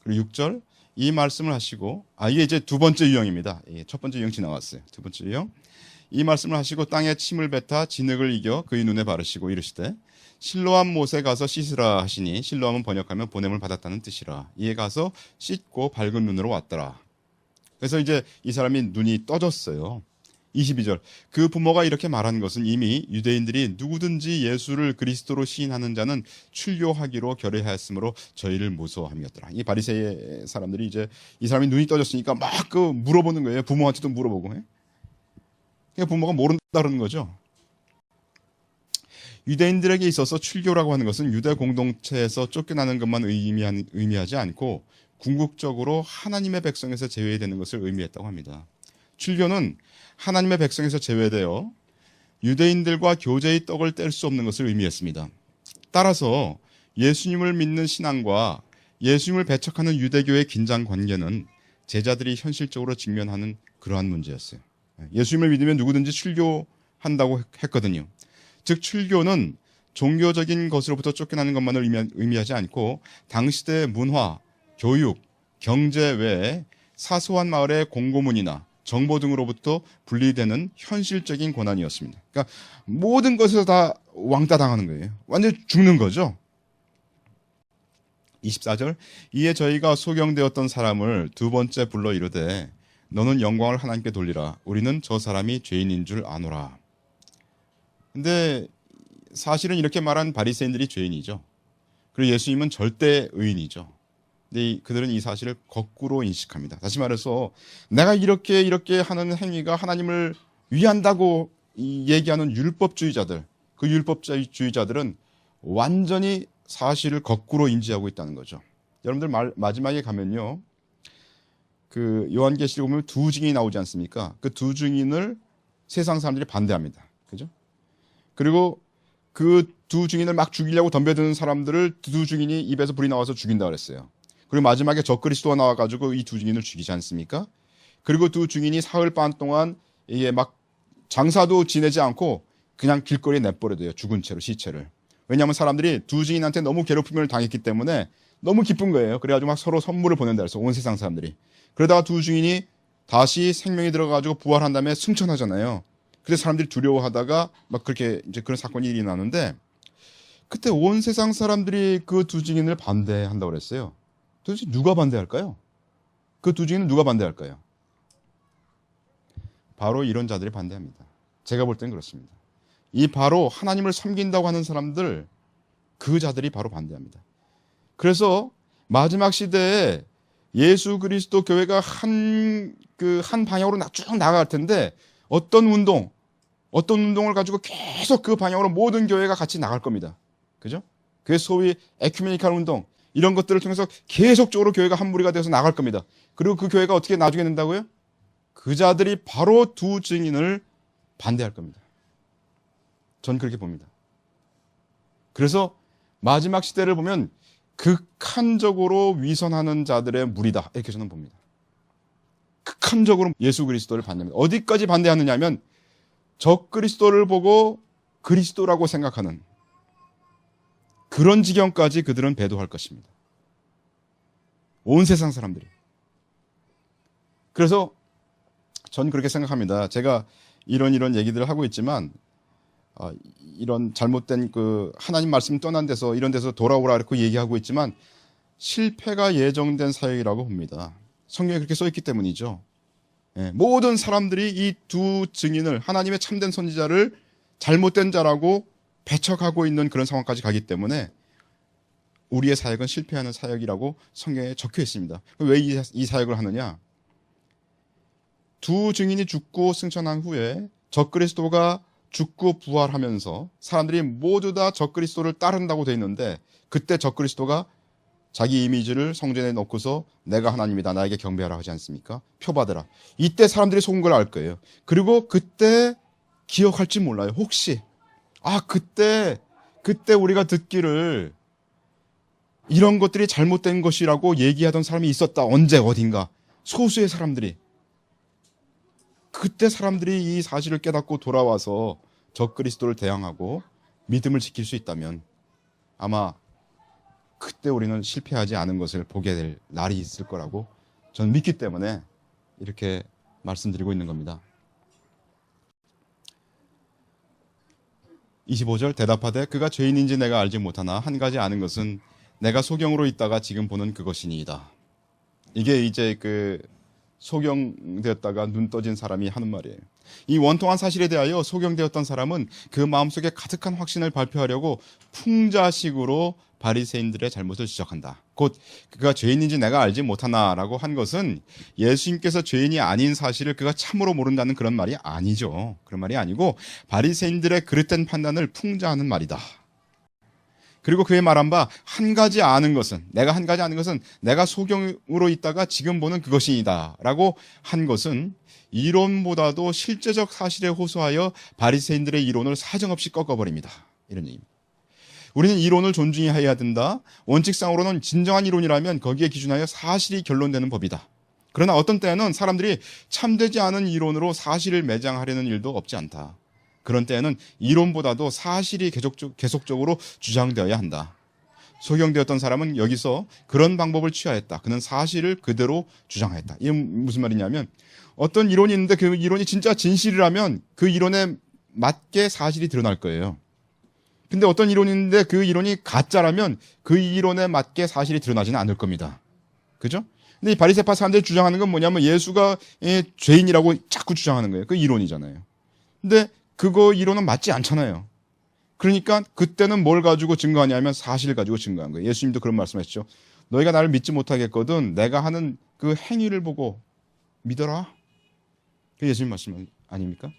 그리고 6절, 이 말씀을 하시고, 이게 이제 두 번째 유형입니다. 첫 번째 유형 지나갔어요. 두 번째 유형. 이 말씀을 하시고 땅에 침을 뱉어 진흙을 이겨 그의 눈에 바르시고 이르시되 실로암 못에 가서 씻으라 하시니 실로암은 번역하면 보냄을 받았다는 뜻이라. 이에 가서 씻고 밝은 눈으로 왔더라. 그래서 이제 이 사람이 눈이 떠졌어요. 22절. 그 부모가 이렇게 말한 것은 이미 유대인들이 누구든지 예수를 그리스도로 시인하는 자는 출교하기로 결의하였으므로 저희를 무서워함이었더라. 이 바리새의 사람들이 이제 이 사람이 눈이 떠졌으니까 막 그 물어보는 거예요. 부모한테도 물어보고. 그러니까 부모가 모른다는 거죠. 유대인들에게 있어서 출교라고 하는 것은 유대 공동체에서 쫓겨나는 것만 의미하지 않고 궁극적으로 하나님의 백성에서 제외되는 것을 의미했다고 합니다. 출교는 하나님의 백성에서 제외되어 유대인들과 교제의 떡을 뗄 수 없는 것을 의미했습니다. 따라서 예수님을 믿는 신앙과 예수님을 배척하는 유대교의 긴장 관계는 제자들이 현실적으로 직면하는 그러한 문제였어요. 예수님을 믿으면 누구든지 출교한다고 했거든요. 즉 출교는 종교적인 것으로부터 쫓겨나는 것만을 의미하지 않고 당시대의 문화, 교육, 경제 외에 사소한 마을의 공고문이나 정보 등으로부터 분리되는 현실적인 고난이었습니다. 그러니까 모든 것에서 다 왕따 당하는 거예요. 완전 죽는 거죠. 24절. 이에 저희가 소경되었던 사람을 두 번째 불러 이르되 너는 영광을 하나님께 돌리라. 우리는 저 사람이 죄인인 줄 아노라. 근데 사실은 이렇게 말한 바리새인들이 죄인이죠. 그리고 예수님은 절대 의인이죠. 근데 그들은 이 사실을 거꾸로 인식합니다. 다시 말해서 내가 이렇게 하는 행위가 하나님을 위한다고 얘기하는 율법주의자들, 그 율법주의자들은 완전히 사실을 거꾸로 인지하고 있다는 거죠. 여러분들 마지막에 가면요, 그 요한계시록 보면 두 증인이 나오지 않습니까? 그 두 증인을 세상 사람들이 반대합니다. 그죠? 그리고 그 두 증인을 막 죽이려고 덤벼드는 사람들을 두 증인이 입에서 불이 나와서 죽인다 그랬어요. 그리고 마지막에 적그리스도가 나와가지고 이 두 증인을 죽이지 않습니까? 그리고 두 증인이 사흘 반 동안 이게 막 장사도 지내지 않고 그냥 길거리에 내버려둬요. 죽은 채로, 시체를. 왜냐하면 사람들이 두 증인한테 너무 괴롭힘을 당했기 때문에 너무 기쁜 거예요. 그래가지고 막 서로 선물을 보낸다 그래서 온 세상 사람들이. 그러다가 두 증인이 다시 생명이 들어가지고 부활한 다음에 승천하잖아요. 그래서 사람들이 두려워하다가 막 그렇게 이제 그런 사건이 일어나는데 그때 온 세상 사람들이 그 두 증인을 반대한다고 그랬어요. 도대체 누가 반대할까요? 그 두 증인은 누가 반대할까요? 바로 이런 자들이 반대합니다. 제가 볼 땐 그렇습니다. 이 바로 하나님을 섬긴다고 하는 사람들, 그 자들이 바로 반대합니다. 그래서 마지막 시대에 예수 그리스도 교회가 한 방향으로 쭉 나아갈 텐데 어떤 운동을 가지고 계속 그 방향으로 모든 교회가 같이 나갈 겁니다. 그죠? 그게 소위 에큐메니칼 운동, 이런 것들을 통해서 계속적으로 교회가 한 무리가 되어서 나갈 겁니다. 그리고 그 교회가 어떻게 나중에 된다고요? 그 자들이 바로 두 증인을 반대할 겁니다. 전 그렇게 봅니다. 그래서 마지막 시대를 보면 극한적으로 위선하는 자들의 무리다, 이렇게 저는 봅니다. 극한적으로 예수 그리스도를 반대합니다. 어디까지 반대하느냐 하면 적그리스도를 보고 그리스도라고 생각하는 그런 지경까지 그들은 배도할 것입니다. 온 세상 사람들이. 그래서 전 그렇게 생각합니다. 제가 이런 얘기들을 하고 있지만 이런 잘못된 그 하나님 말씀 떠난 데서 이런 데서 돌아오라 이렇게 얘기하고 있지만 실패가 예정된 사역이라고 봅니다. 성경에 그렇게 써있기 때문이죠. 모든 사람들이 이 두 증인을, 하나님의 참된 선지자를 잘못된 자라고 배척하고 있는 그런 상황까지 가기 때문에 우리의 사역은 실패하는 사역이라고 성경에 적혀 있습니다. 왜 이 사역을 하느냐? 두 증인이 죽고 승천한 후에 적그리스도가 죽고 부활하면서 사람들이 모두 다 적그리스도를 따른다고 돼 있는데 그때 적그리스도가 자기 이미지를 성전에 놓고서 내가 하나님이다, 나에게 경배하라 하지 않습니까? 표받으라. 이때 사람들이 속은 걸 알 거예요. 그리고 그때 기억할지 몰라요. 혹시 그때 우리가 듣기를 이런 것들이 잘못된 것이라고 얘기하던 사람이 있었다. 언제 어딘가. 소수의 사람들이. 그때 사람들이 이 사실을 깨닫고 돌아와서 적그리스도를 대항하고 믿음을 지킬 수 있다면 아마 그때 우리는 실패하지 않은 것을 보게 될 날이 있을 거라고 저는 믿기 때문에 이렇게 말씀드리고 있는 겁니다. 25절 대답하되 그가 죄인인지 내가 알지 못하나 한 가지 아는 것은 내가 소경으로 있다가 지금 보는 그것이니이다. 이게 이제 그 소경되었다가 눈 떠진 사람이 하는 말이에요. 이 원통한 사실에 대하여 소경되었던 사람은 그 마음속에 가득한 확신을 발표하려고 풍자식으로 바리새인들의 잘못을 지적한다. 곧 그가 죄인인지 내가 알지 못하나라고 한 것은 예수님께서 죄인이 아닌 사실을 그가 참으로 모른다는 그런 말이 아니죠. 그런 말이 아니고 바리새인들의 그릇된 판단을 풍자하는 말이다. 그리고 그의 말한 바 한 가지 아는 것은 내가 소경으로 있다가 지금 보는 그것이다 라고 한 것은 이론보다도 실제적 사실에 호소하여 바리새인들의 이론을 사정없이 꺾어버립니다. 이런 얘기입니다. 우리는 이론을 존중해야 된다. 원칙상으로는 진정한 이론이라면 거기에 기준하여 사실이 결론되는 법이다. 그러나 어떤 때에는 사람들이 참되지 않은 이론으로 사실을 매장하려는 일도 없지 않다. 그런 때에는 이론보다도 사실이 계속적으로 주장되어야 한다. 소경되었던 사람은 여기서 그런 방법을 취하였다. 그는 사실을 그대로 주장하였다. 이게 무슨 말이냐면 어떤 이론이 있는데 그 이론이 진짜 진실이라면 그 이론에 맞게 사실이 드러날 거예요. 근데 어떤 이론이 있는데 그 이론이 가짜라면 그 이론에 맞게 사실이 드러나지는 않을 겁니다. 그죠? 근데 이 바리새파 사람들이 주장하는 건 뭐냐면 예수가 죄인이라고 자꾸 주장하는 거예요. 그 이론이잖아요. 근데 그거 이론은 맞지 않잖아요. 그러니까 그때는 뭘 가지고 증거하냐면 사실을 가지고 증거한 거예요. 예수님도 그런 말씀하셨죠. 너희가 나를 믿지 못하겠거든 내가 하는 그 행위를 보고 믿어라. 그게 예수님 말씀 아닙니까?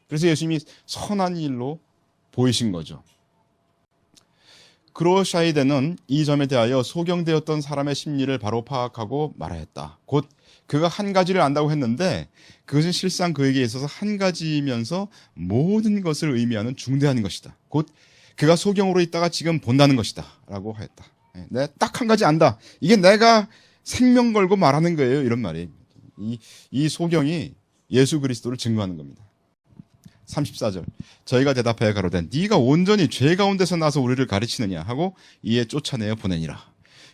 그래서 예수님이 선한 일로 보이신 거죠. 크로샤이데는 이 점에 대하여 소경되었던 사람의 심리를 바로 파악하고 말하였다. 곧 그가 한 가지를 안다고 했는데 그것은 실상 그에게 있어서 한 가지면서 모든 것을 의미하는 중대한 것이다. 곧 그가 소경으로 있다가 지금 본다는 것이다 라고 하였다. 내가 딱 한 가지 안다. 이게 내가 생명 걸고 말하는 거예요. 이런 말이. 이 소경이 예수 그리스도를 증거하는 겁니다. 34절 저희가 대답하여 가로되 네가 온전히 죄 가운데서 나서 우리를 가르치느냐 하고 이에 쫓아내어 보내니라.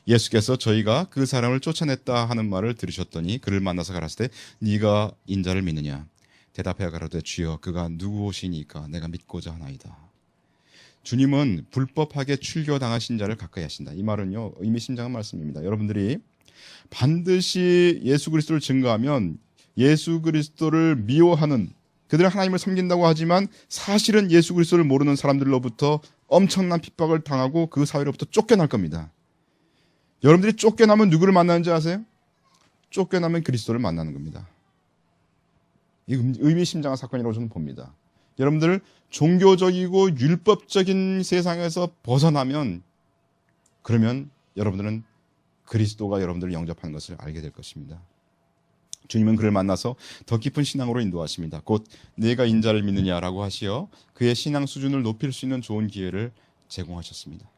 예수께서 저희가 그 사람을 쫓아냈다 하는 말을 들으셨더니 그를 만나서 가라사대 네가 인자를 믿느냐. 대답하여 가로되 주여 그가 누구시니까 내가 믿고자 하나이다. 주님은 불법하게 출교당하신 자를 가까이 하신다. 이 말은요 의미심장한 말씀입니다. 여러분들이 반드시 예수 그리스도를 증거하면 예수 그리스도를 미워하는 그들은 하나님을 섬긴다고 하지만 사실은 예수 그리스도를 모르는 사람들로부터 엄청난 핍박을 당하고 그 사회로부터 쫓겨날 겁니다. 여러분들이 쫓겨나면 누구를 만나는지 아세요? 쫓겨나면 그리스도를 만나는 겁니다. 이 의미심장한 사건이라고 저는 봅니다. 여러분들 종교적이고 율법적인 세상에서 벗어나면 그러면 여러분들은 그리스도가 여러분들을 영접하는 것을 알게 될 것입니다. 주님은 그를 만나서 더 깊은 신앙으로 인도하십니다. 곧 네가 인자를 믿느냐라고 하시어 그의 신앙 수준을 높일 수 있는 좋은 기회를 제공하셨습니다.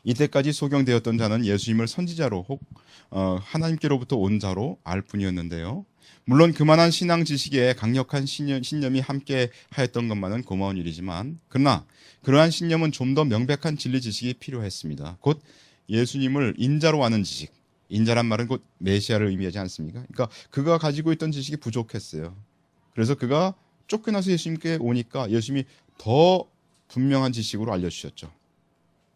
이때까지 소경되었던 자는 예수님을 선지자로 혹 하나님께로부터 온 자로 알 뿐이었는데요. 물론 그만한 신앙 지식에 강력한 신념이 함께 하였던 것만은 고마운 일이지만 그러나 그러한 신념은 좀 더 명백한 진리 지식이 필요했습니다. 곧 예수님을 인자로 아는 지식. 인자란 말은 곧 메시아를 의미하지 않습니까? 그러니까 그가 가지고 있던 지식이 부족했어요. 그래서 그가 쫓겨나서 예수님께 오니까 예수님이 더 분명한 지식으로 알려주셨죠.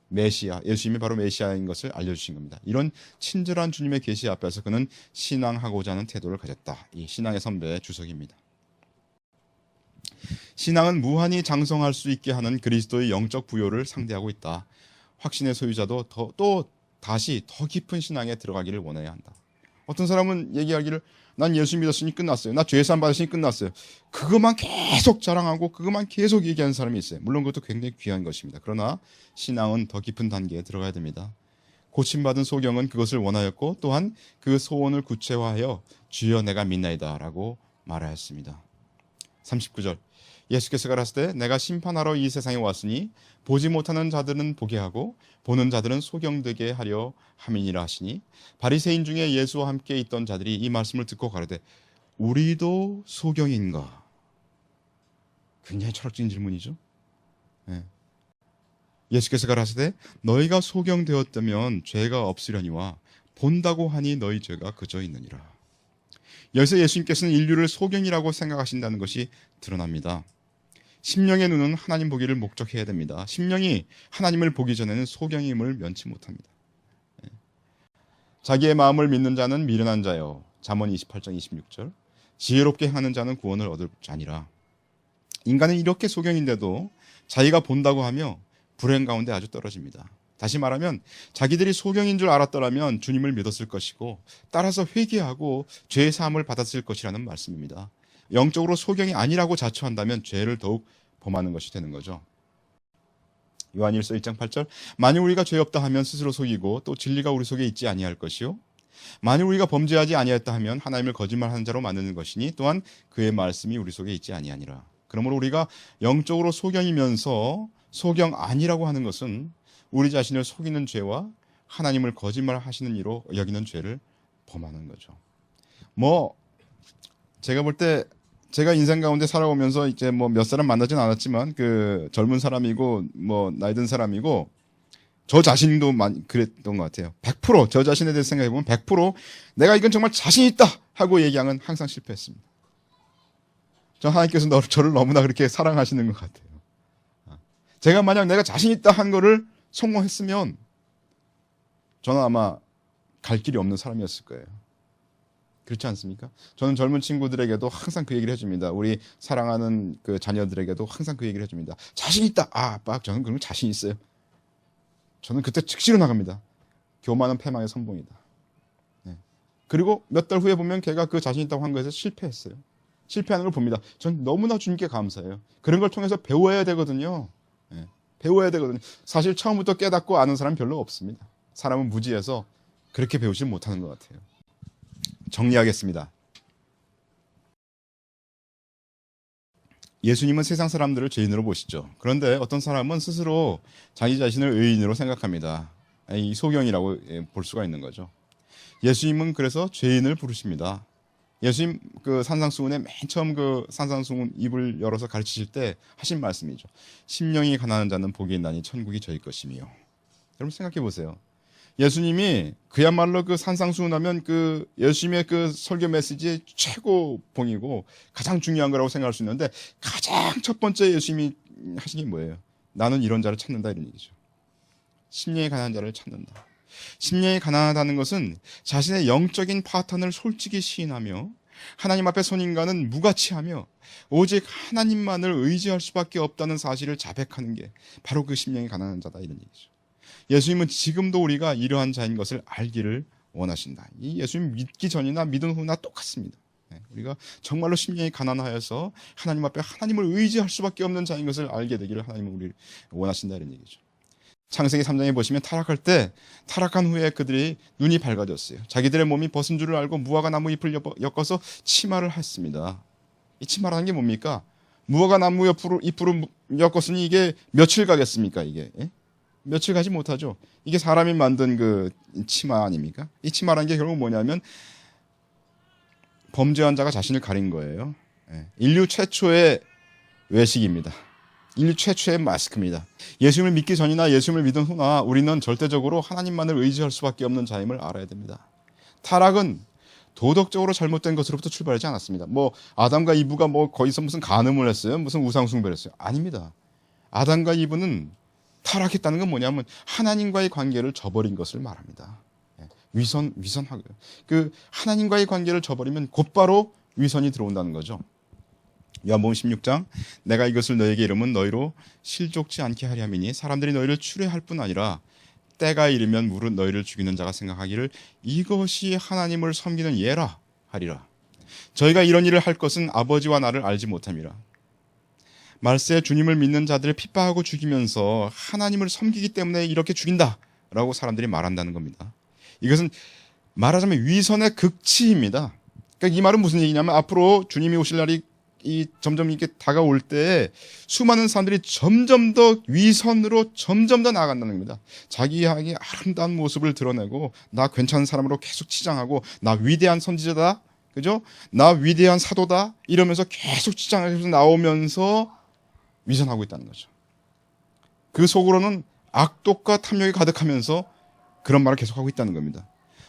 메시아, 예수님이 바로 메시아인 것을 알려주신 겁니다. 이런 친절한 주님의 계시 앞에서 그는 신앙하고자 하는 태도를 가졌다. 이 신앙의 선배의 주석입니다. 신앙은 무한히 장성할 수 있게 하는 그리스도의 영적 부요를 상대하고 있다. 확신의 소유자도 다시 더 깊은 신앙에 들어가기를 원해야 한다. 어떤 사람은 얘기하기를 난 예수 믿었으니 끝났어요. 나 죄사함 받았으니 끝났어요. 그것만 계속 자랑하고 그것만 계속 얘기하는 사람이 있어요. 물론 그것도 굉장히 귀한 것입니다. 그러나 신앙은 더 깊은 단계에 들어가야 됩니다. 고침받은 소경은 그것을 원하였고 또한 그 소원을 구체화하여 주여 내가 믿나이다 라고 말하였습니다. 39절 예수께서 가라사대 내가 심판하러 이 세상에 왔으니 보지 못하는 자들은 보게 하고 보는 자들은 소경되게 하려 함이니라 하시니 바리새인 중에 예수와 함께 있던 자들이 이 말씀을 듣고 가로되 우리도 소경인가? 굉장히 철학적인 질문이죠. 네. 예수께서 가라사대 너희가 소경되었다면 죄가 없으려니와 본다고 하니 너희 죄가 그저 있느니라. 여기서 예수님께서는 인류를 소경이라고 생각하신다는 것이 드러납니다. 심령의 눈은 하나님 보기를 목적해야 됩니다. 심령이 하나님을 보기 전에는 소경의 힘을 면치 못합니다. 자기의 마음을 믿는 자는 미련한 자요. 잠언 28장 26절. 지혜롭게 행하는 자는 구원을 얻을 자니라. 인간은 이렇게 소경인데도 자기가 본다고 하며 불행 가운데 아주 떨어집니다. 다시 말하면 자기들이 소경인 줄 알았더라면 주님을 믿었을 것이고 따라서 회개하고 죄의 사함을 받았을 것이라는 말씀입니다. 영적으로 소경이 아니라고 자처한다면 죄를 더욱 범하는 것이 되는 거죠. 요한일서 1장 8절. 만일 우리가 죄 없다 하면 스스로 속이고 또 진리가 우리 속에 있지 아니할 것이요 만일 우리가 범죄하지 아니하였다 하면 하나님을 거짓말하는 자로 만드는 것이니 또한 그의 말씀이 우리 속에 있지 아니하니라. 그러므로 우리가 영적으로 소경이면서 소경 아니라고 하는 것은 우리 자신을 속이는 죄와 하나님을 거짓말하시는 이로 여기는 죄를 범하는 거죠. 제가 볼 때 제가 인생 가운데 살아오면서 이제 몇 사람 만나진 않았지만 그 젊은 사람이고 나이 든 사람이고 저 자신도 그랬던 것 같아요. 100% 저 자신에 대해서 생각해보면 100% 내가 이건 정말 자신 있다 하고 얘기하면 항상 실패했습니다. 하나님께서 저를 너무나 그렇게 사랑하시는 것 같아요. 제가 만약 내가 자신 있다 한 거를 성공했으면 저는 아마 갈 길이 없는 사람이었을 거예요. 그렇지 않습니까? 저는 젊은 친구들에게도 항상 그 얘기를 해줍니다. 우리 사랑하는 그 자녀들에게도 항상 그 얘기를 해줍니다. 자신 있다. 아빠, 저는 그런 거 자신 있어요. 저는 그때 즉시로 나갑니다. 교만은 패망의 선봉이다. 네. 그리고 몇 달 후에 보면 걔가 그 자신 있다고 한 거에서 실패했어요. 실패하는 걸 봅니다. 전 너무나 주님께 감사해요. 그런 걸 통해서 배워야 되거든요. 네. 배워야 되거든요. 사실 처음부터 깨닫고 아는 사람 별로 없습니다. 사람은 무지해서 그렇게 배우지 못하는 것 같아요. 정리하겠습니다. 예수님은 세상 사람들을 죄인으로 보시죠. 그런데 어떤 사람은 스스로 자기 자신을 의인으로 생각합니다. 이 소경이라고 볼 수가 있는 거죠. 예수님은 그래서 죄인을 부르십니다. 예수님 그 산상수훈에 맨 처음 그 산상수훈 입을 열어서 가르치실 때 하신 말씀이죠. 심령이 가난한 자는 복이 있나니 천국이 저희 것이며. 여러분 생각해 보세요. 예수님이 그야말로 그 산상수훈하면 그 예수님의 그 설교 메시지의 최고 봉이고 가장 중요한 거라고 생각할 수 있는데 가장 첫 번째 예수님이 하신 게 뭐예요? 나는 이런 자를 찾는다 이런 얘기죠. 심령이 가난한 자를 찾는다. 심령이 가난하다는 것은 자신의 영적인 파탄을 솔직히 시인하며 하나님 앞에 선 인간은 무가치하며 오직 하나님만을 의지할 수밖에 없다는 사실을 자백하는 게 바로 그 심령이 가난한 자다 이런 얘기죠. 예수님은 지금도 우리가 이러한 자인 것을 알기를 원하신다. 이 예수님 믿기 전이나 믿은 후나 똑같습니다. 우리가 정말로 심령이 가난하여서 하나님 앞에 하나님을 의지할 수밖에 없는 자인 것을 알게 되기를 하나님은 우리를 원하신다 이런 얘기죠. 창세기 3장에 보시면 타락할 때 타락한 후에 그들이 눈이 밝아졌어요. 자기들의 몸이 벗은 줄을 알고 무화과 나무 잎을 엮어서 치마를 했습니다. 이 치마라는 게 뭡니까? 무화과 나무 잎으로 엮었으니 이게 며칠 가겠습니까? 이게 며칠 가지 못하죠. 이게 사람이 만든 그 치마 아닙니까? 이 치마라는 게 결국 뭐냐면 범죄한 자가 자신을 가린 거예요. 인류 최초의 외식입니다. 인류 최초의 마스크입니다. 예수님을 믿기 전이나 예수님을 믿은 후나 우리는 절대적으로 하나님만을 의지할 수밖에 없는 자임을 알아야 됩니다. 타락은 도덕적으로 잘못된 것으로부터 출발하지 않았습니다. 아담과 이브가 거기서 무슨 간음을 했어요? 무슨 우상숭배를 했어요? 아닙니다. 아담과 이브는 타락했다는 건 뭐냐면 하나님과의 관계를 저버린 것을 말합니다. 위선하고요. 그 하나님과의 관계를 저버리면 곧바로 위선이 들어온다는 거죠. 요한복음 16장 내가 이것을 너에게 이름은 너희로 실족지 않게 하려 함이니 사람들이 너희를 추뢰할 뿐 아니라 때가 이르면 무릇 너희를 죽이는 자가 생각하기를 이것이 하나님을 섬기는 예라 하리라. 저희가 이런 일을 할 것은 아버지와 나를 알지 못함이라. 말세에 주님을 믿는 자들을 핍박하고 죽이면서 하나님을 섬기기 때문에 이렇게 죽인다라고 사람들이 말한다는 겁니다. 이것은 말하자면 위선의 극치입니다. 그러니까 이 말은 무슨 얘기냐면 앞으로 주님이 오실 날이 점점 이렇게 다가올 때 수많은 사람들이 점점 더 위선으로 점점 더 나아간다는 겁니다. 자기의 아름다운 모습을 드러내고 나 괜찮은 사람으로 계속 치장하고 나 위대한 선지자다, 그죠? 나 위대한 사도다 이러면서 계속 치장하면서 나오면서 위선하고 있다는 거죠. 그 속으로는 악독과 탐욕이 가득하면서 그런 말을 계속하고 있다는 겁니다.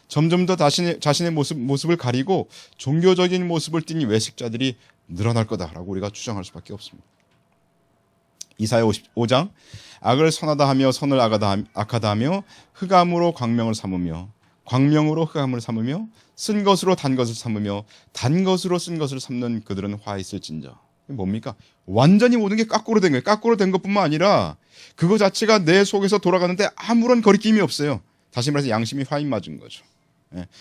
점점 더 자신의 모습을 가리고 종교적인 모습을 띠는 외식자들이 늘어날 거다라고 우리가 추정할 수밖에 없습니다. 이사야 55장 악을 선하다 하며 선을 악하다 하며 흑암으로 광명을 삼으며 광명으로 흑암을 삼으며 쓴 것으로 단 것을 삼으며 단 것으로 쓴 것을 삼는 그들은 화 있을진저. 뭡니까? 완전히 모든 게 까꾸로 된 거예요. 까꾸로 된 것뿐만 아니라 그거 자체가 내 속에서 돌아가는데 아무런 거리낌이 없어요. 다시 말해서 양심이 화인 맞은 거죠.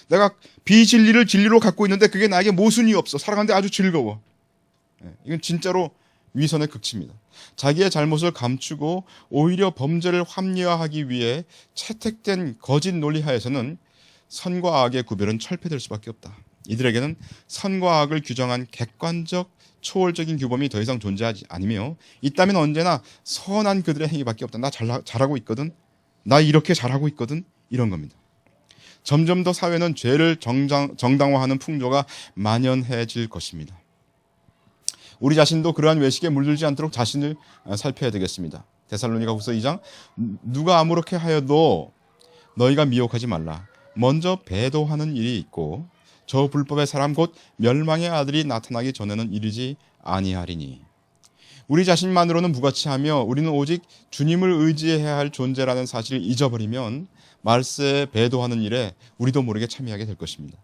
내가 비진리를 진리로 갖고 있는데 그게 나에게 모순이 없어. 살아가는데 아주 즐거워. 이건 진짜로 위선의 극치입니다. 자기의 잘못을 감추고 오히려 범죄를 합리화하기 위해 채택된 거짓 논리하에서는 선과 악의 구별은 철폐될 수밖에 없다. 이들에게는 선과 악을 규정한 객관적 초월적인 규범이 더 이상 존재하지 않으며 있다면 언제나 선한 그들의 행위밖에 없다. 나 잘하고 있거든. 나 이렇게 잘하고 있거든. 이런 겁니다. 점점 더 사회는 죄를 정당화하는 풍조가 만연해질 것입니다. 우리 자신도 그러한 외식에 물들지 않도록 자신을 살펴야 되겠습니다. 데살로니가후서 2장 누가 아무렇게 하여도 너희가 미혹하지 말라. 먼저 배도하는 일이 있고 저 불법의 사람 곧 멸망의 아들이 나타나기 전에는 이르지 아니하리니. 우리 자신만으로는 무가치하며 우리는 오직 주님을 의지해야 할 존재라는 사실을 잊어버리면 말세에 배도하는 일에 우리도 모르게 참여하게 될 것입니다.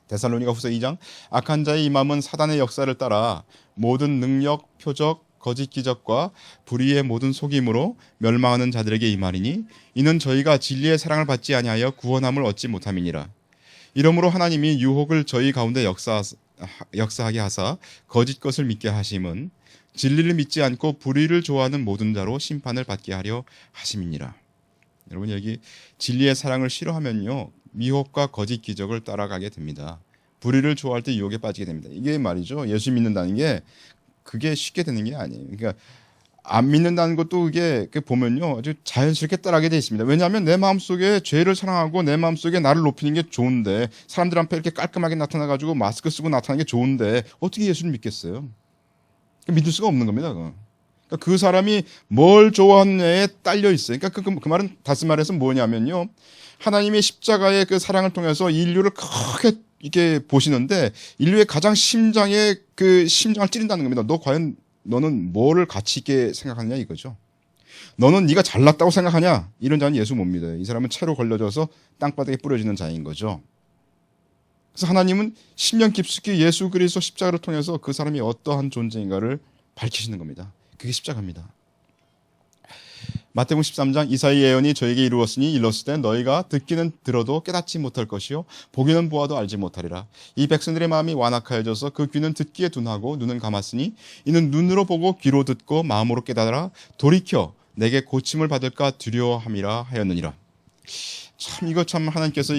데살로니가후서 2장 악한 자의 이 마음은 사단의 역사를 따라 모든 능력, 표적, 거짓 기적과 불의의 모든 속임으로 멸망하는 자들에게 이 말이니 이는 저희가 진리의 사랑을 받지 아니하여 구원함을 얻지 못함이니라. 이러므로 하나님이 유혹을 저희 가운데 역사하게 하사 거짓 것을 믿게 하심은 진리를 믿지 않고 불의를 좋아하는 모든 자로 심판을 받게 하려 하심이니라. 여러분 여기 진리의 사랑을 싫어하면요 미혹과 거짓 기적을 따라가게 됩니다. 불의를 좋아할 때 유혹에 빠지게 됩니다. 이게 말이죠. 예수 믿는다는 게 그게 쉽게 되는 게 아니에요. 그러니까 안 믿는다는 것도 그게 보면요 아주 자연스럽게 따라가게 돼 있습니다. 왜냐하면 내 마음속에 죄를 사랑하고 내 마음속에 나를 높이는 게 좋은데 사람들 앞에 이렇게 깔끔하게 나타나가지고 마스크 쓰고 나타나는 게 좋은데 어떻게 예수를 믿겠어요? 믿을 수가 없는 겁니다. 그러니까 그 사람이 뭘 좋아하느냐에 딸려 있어요. 그러니까 그 말은 다시 말해서 뭐냐면요 하나님의 십자가의 그 사랑을 통해서 인류를 크게 이렇게 보시는데 인류의 가장 심장에 그 심장을 찌른다는 겁니다. 너 과연 너는 뭐를 가치 있게 생각하느냐 이거죠. 너는 네가 잘났다고 생각하냐? 이런 자는 예수 못 믿어요. 이 사람은 채로 걸려져서 땅바닥에 뿌려지는 자인 거죠. 그래서 하나님은 10년 깊숙이 예수 그리스도 십자가를 통해서 그 사람이 어떠한 존재인가를 밝히시는 겁니다. 그게 십자가입니다. 마태복음 13장 이사야 예언이 저에게 이루었으니 일렀을 때 너희가 듣기는 들어도 깨닫지 못할 것이요 보기는 보아도 알지 못하리라. 이 백성들의 마음이 완악하여져서 그 귀는 듣기에 둔하고 눈은 감았으니 이는 눈으로 보고 귀로 듣고 마음으로 깨달아 돌이켜 내게 고침을 받을까 두려워함이라 하였느니라. 참 이거 참 하나님께서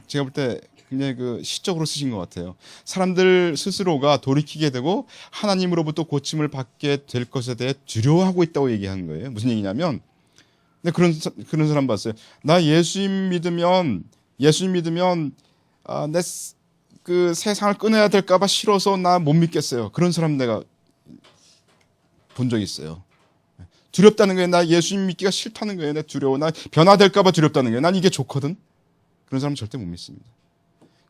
제가 볼 때 굉장히 그 시적으로 쓰신 것 같아요. 사람들 스스로가 돌이키게 되고 하나님으로부터 고침을 받게 될 것에 대해 두려워하고 있다고 얘기하는 거예요. 무슨 얘기냐면, 근데 그런 사람 봤어요. 나 예수님 믿으면 내 그 세상을 끊어야 될까봐 싫어서 나 못 믿겠어요. 그런 사람 내가 본 적이 있어요. 두렵다는 거예요. 나 예수님 믿기가 싫다는 거예요. 나 두려워. 나 변화될까봐 두렵다는 거예요. 난 이게 좋거든. 그런 사람 절대 못 믿습니다.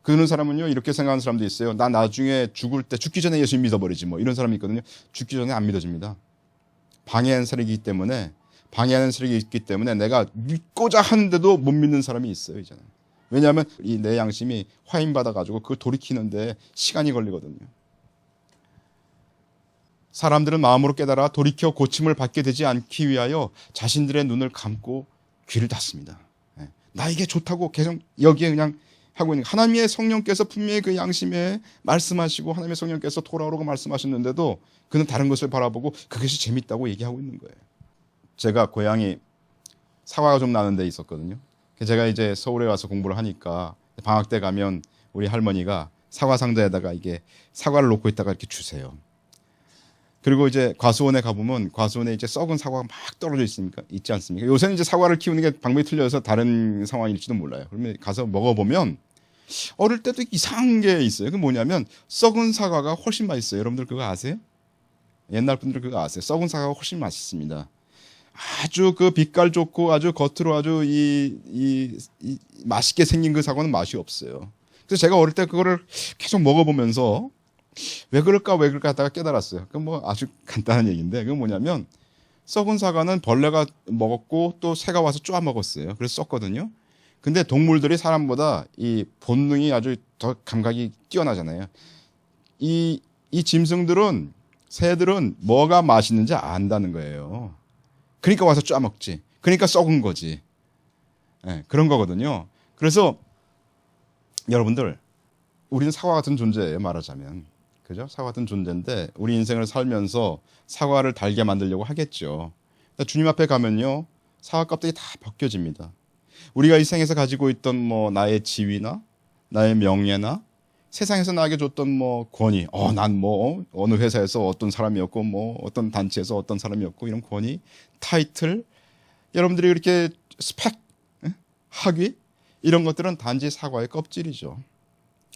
그런 사람은요 이렇게 생각하는 사람도 있어요. 나 나중에 죽기 전에 예수님 믿어버리지 뭐 이런 사람이 있거든요. 죽기 전에 안 믿어집니다. 방해하는 세력이 있기 때문에 내가 믿고자 하는데도 못 믿는 사람이 있어요. 이제는. 왜냐하면 이 내 양심이 화인받아가지고 그걸 돌이키는데 시간이 걸리거든요. 사람들은 마음으로 깨달아 돌이켜 고침을 받게 되지 않기 위하여 자신들의 눈을 감고 귀를 닫습니다. 나 이게 좋다고 계속 여기에 그냥 하고 있는 하나님의 성령께서 분명히 그 양심에 말씀하시고 하나님의 성령께서 돌아오라고 말씀하셨는데도 그는 다른 것을 바라보고 그것이 재밌다고 얘기하고 있는 거예요. 제가 고향이 사과가 좀 나는 데 있었거든요. 제가 이제 서울에 와서 공부를 하니까 방학 때 가면 우리 할머니가 사과 상자에다가 이게 사과를 놓고 있다가 이렇게 주세요. 그리고 이제 과수원에 가보면 과수원에 이제 썩은 사과가 막 떨어져 있지 않습니까? 요새는 이제 사과를 키우는 게 방법이 틀려서 다른 상황일지도 몰라요. 그러면 가서 먹어보면 어릴 때도 이상한 게 있어요. 그 뭐냐면 썩은 사과가 훨씬 맛있어요. 여러분들 그거 아세요? 옛날 분들 그거 아세요? 썩은 사과가 훨씬 맛있습니다. 아주 그 빛깔 좋고 아주 겉으로 아주 맛있게 생긴 그 사과는 맛이 없어요. 그래서 제가 어릴 때 그거를 계속 먹어보면서 왜 그럴까 하다가 깨달았어요. 그건 뭐 아주 간단한 얘기인데, 그건 뭐냐면 썩은 사과는 벌레가 먹었고 또 새가 와서 쪼아 먹었어요. 그래서 썩거든요. 근데 동물들이 사람보다 이 본능이 아주 더 감각이 뛰어나잖아요. 이 짐승들은, 새들은 뭐가 맛있는지 안다는 거예요. 그러니까 와서 쪼아 먹지. 그러니까 썩은 거지. 네, 그런 거거든요. 그래서 여러분들, 우리는 사과 같은 존재예요, 말하자면. 그죠? 사과 같은 존재인데 우리 인생을 살면서 사과를 달게 만들려고 하겠죠. 주님 앞에 가면요, 사과 껍데기 다 벗겨집니다. 우리가 이 생에서 가지고 있던 뭐 나의 지위나 나의 명예나 세상에서 나에게 줬던 뭐 권위, 난 뭐 어느 회사에서 어떤 사람이었고 뭐 어떤 단체에서 어떤 사람이었고 이런 권위, 타이틀, 여러분들이 이렇게 스펙, 학위 이런 것들은 단지 사과의 껍질이죠.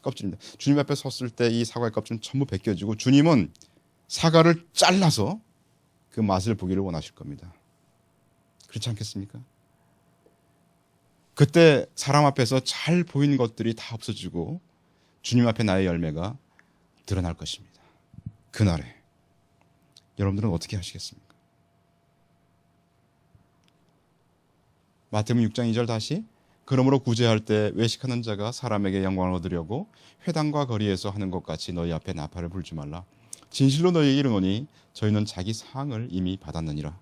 껍질입니다. 주님 앞에 섰을 때 이 사과의 껍질은 전부 벗겨지고 주님은 사과를 잘라서 그 맛을 보기를 원하실 겁니다. 그렇지 않겠습니까? 그때 사람 앞에서 잘 보이는 것들이 다 없어지고 주님 앞에 나의 열매가 드러날 것입니다. 그날에 여러분들은 어떻게 하시겠습니까? 마태복음 6장 2절 다시, 그러므로 구제할 때 외식하는 자가 사람에게 영광을 얻으려고 회당과 거리에서 하는 것 같이 너희 앞에 나팔을 불지 말라. 진실로 너희에게 이르노니 저희는 자기 상을 이미 받았느니라.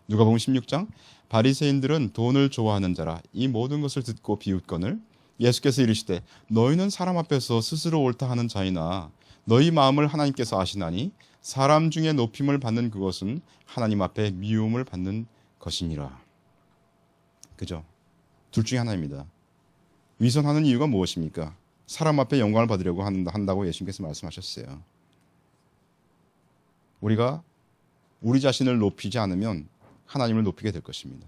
누가복음 16장, 바리새인들은 돈을 좋아하는 자라 이 모든 것을 듣고 비웃거늘 예수께서 이르시되 너희는 사람 앞에서 스스로 옳다 하는 자이나 너희 마음을 하나님께서 아시나니 사람 중에 높임을 받는 그것은 하나님 앞에 미움을 받는 것이니라. 그죠? 둘 중에 하나입니다. 위선하는 이유가 무엇입니까? 사람 앞에 영광을 받으려고 한다고 예수님께서 말씀하셨어요. 우리가 우리 자신을 높이지 않으면 하나님을 높이게 될 것입니다.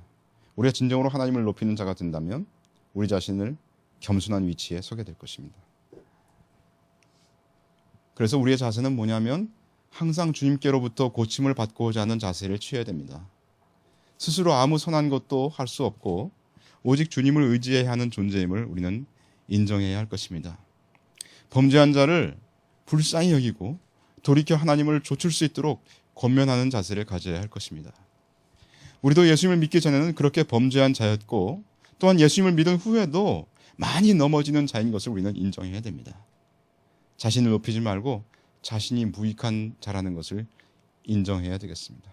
우리가 진정으로 하나님을 높이는 자가 된다면 우리 자신을 겸손한 위치에 서게 될 것입니다. 그래서 우리의 자세는 뭐냐면 항상 주님께로부터 고침을 받고자 하는 자세를 취해야 됩니다. 스스로 아무 선한 것도 할 수 없고 오직 주님을 의지해야 하는 존재임을 우리는 인정해야 할 것입니다. 범죄한 자를 불쌍히 여기고 돌이켜 하나님을 좇을 수 있도록 권면하는 자세를 가져야 할 것입니다. 우리도 예수님을 믿기 전에는 그렇게 범죄한 자였고 또한 예수님을 믿은 후에도 많이 넘어지는 자인 것을 우리는 인정해야 됩니다. 자신을 높이지 말고 자신이 무익한 자라는 것을 인정해야 되겠습니다.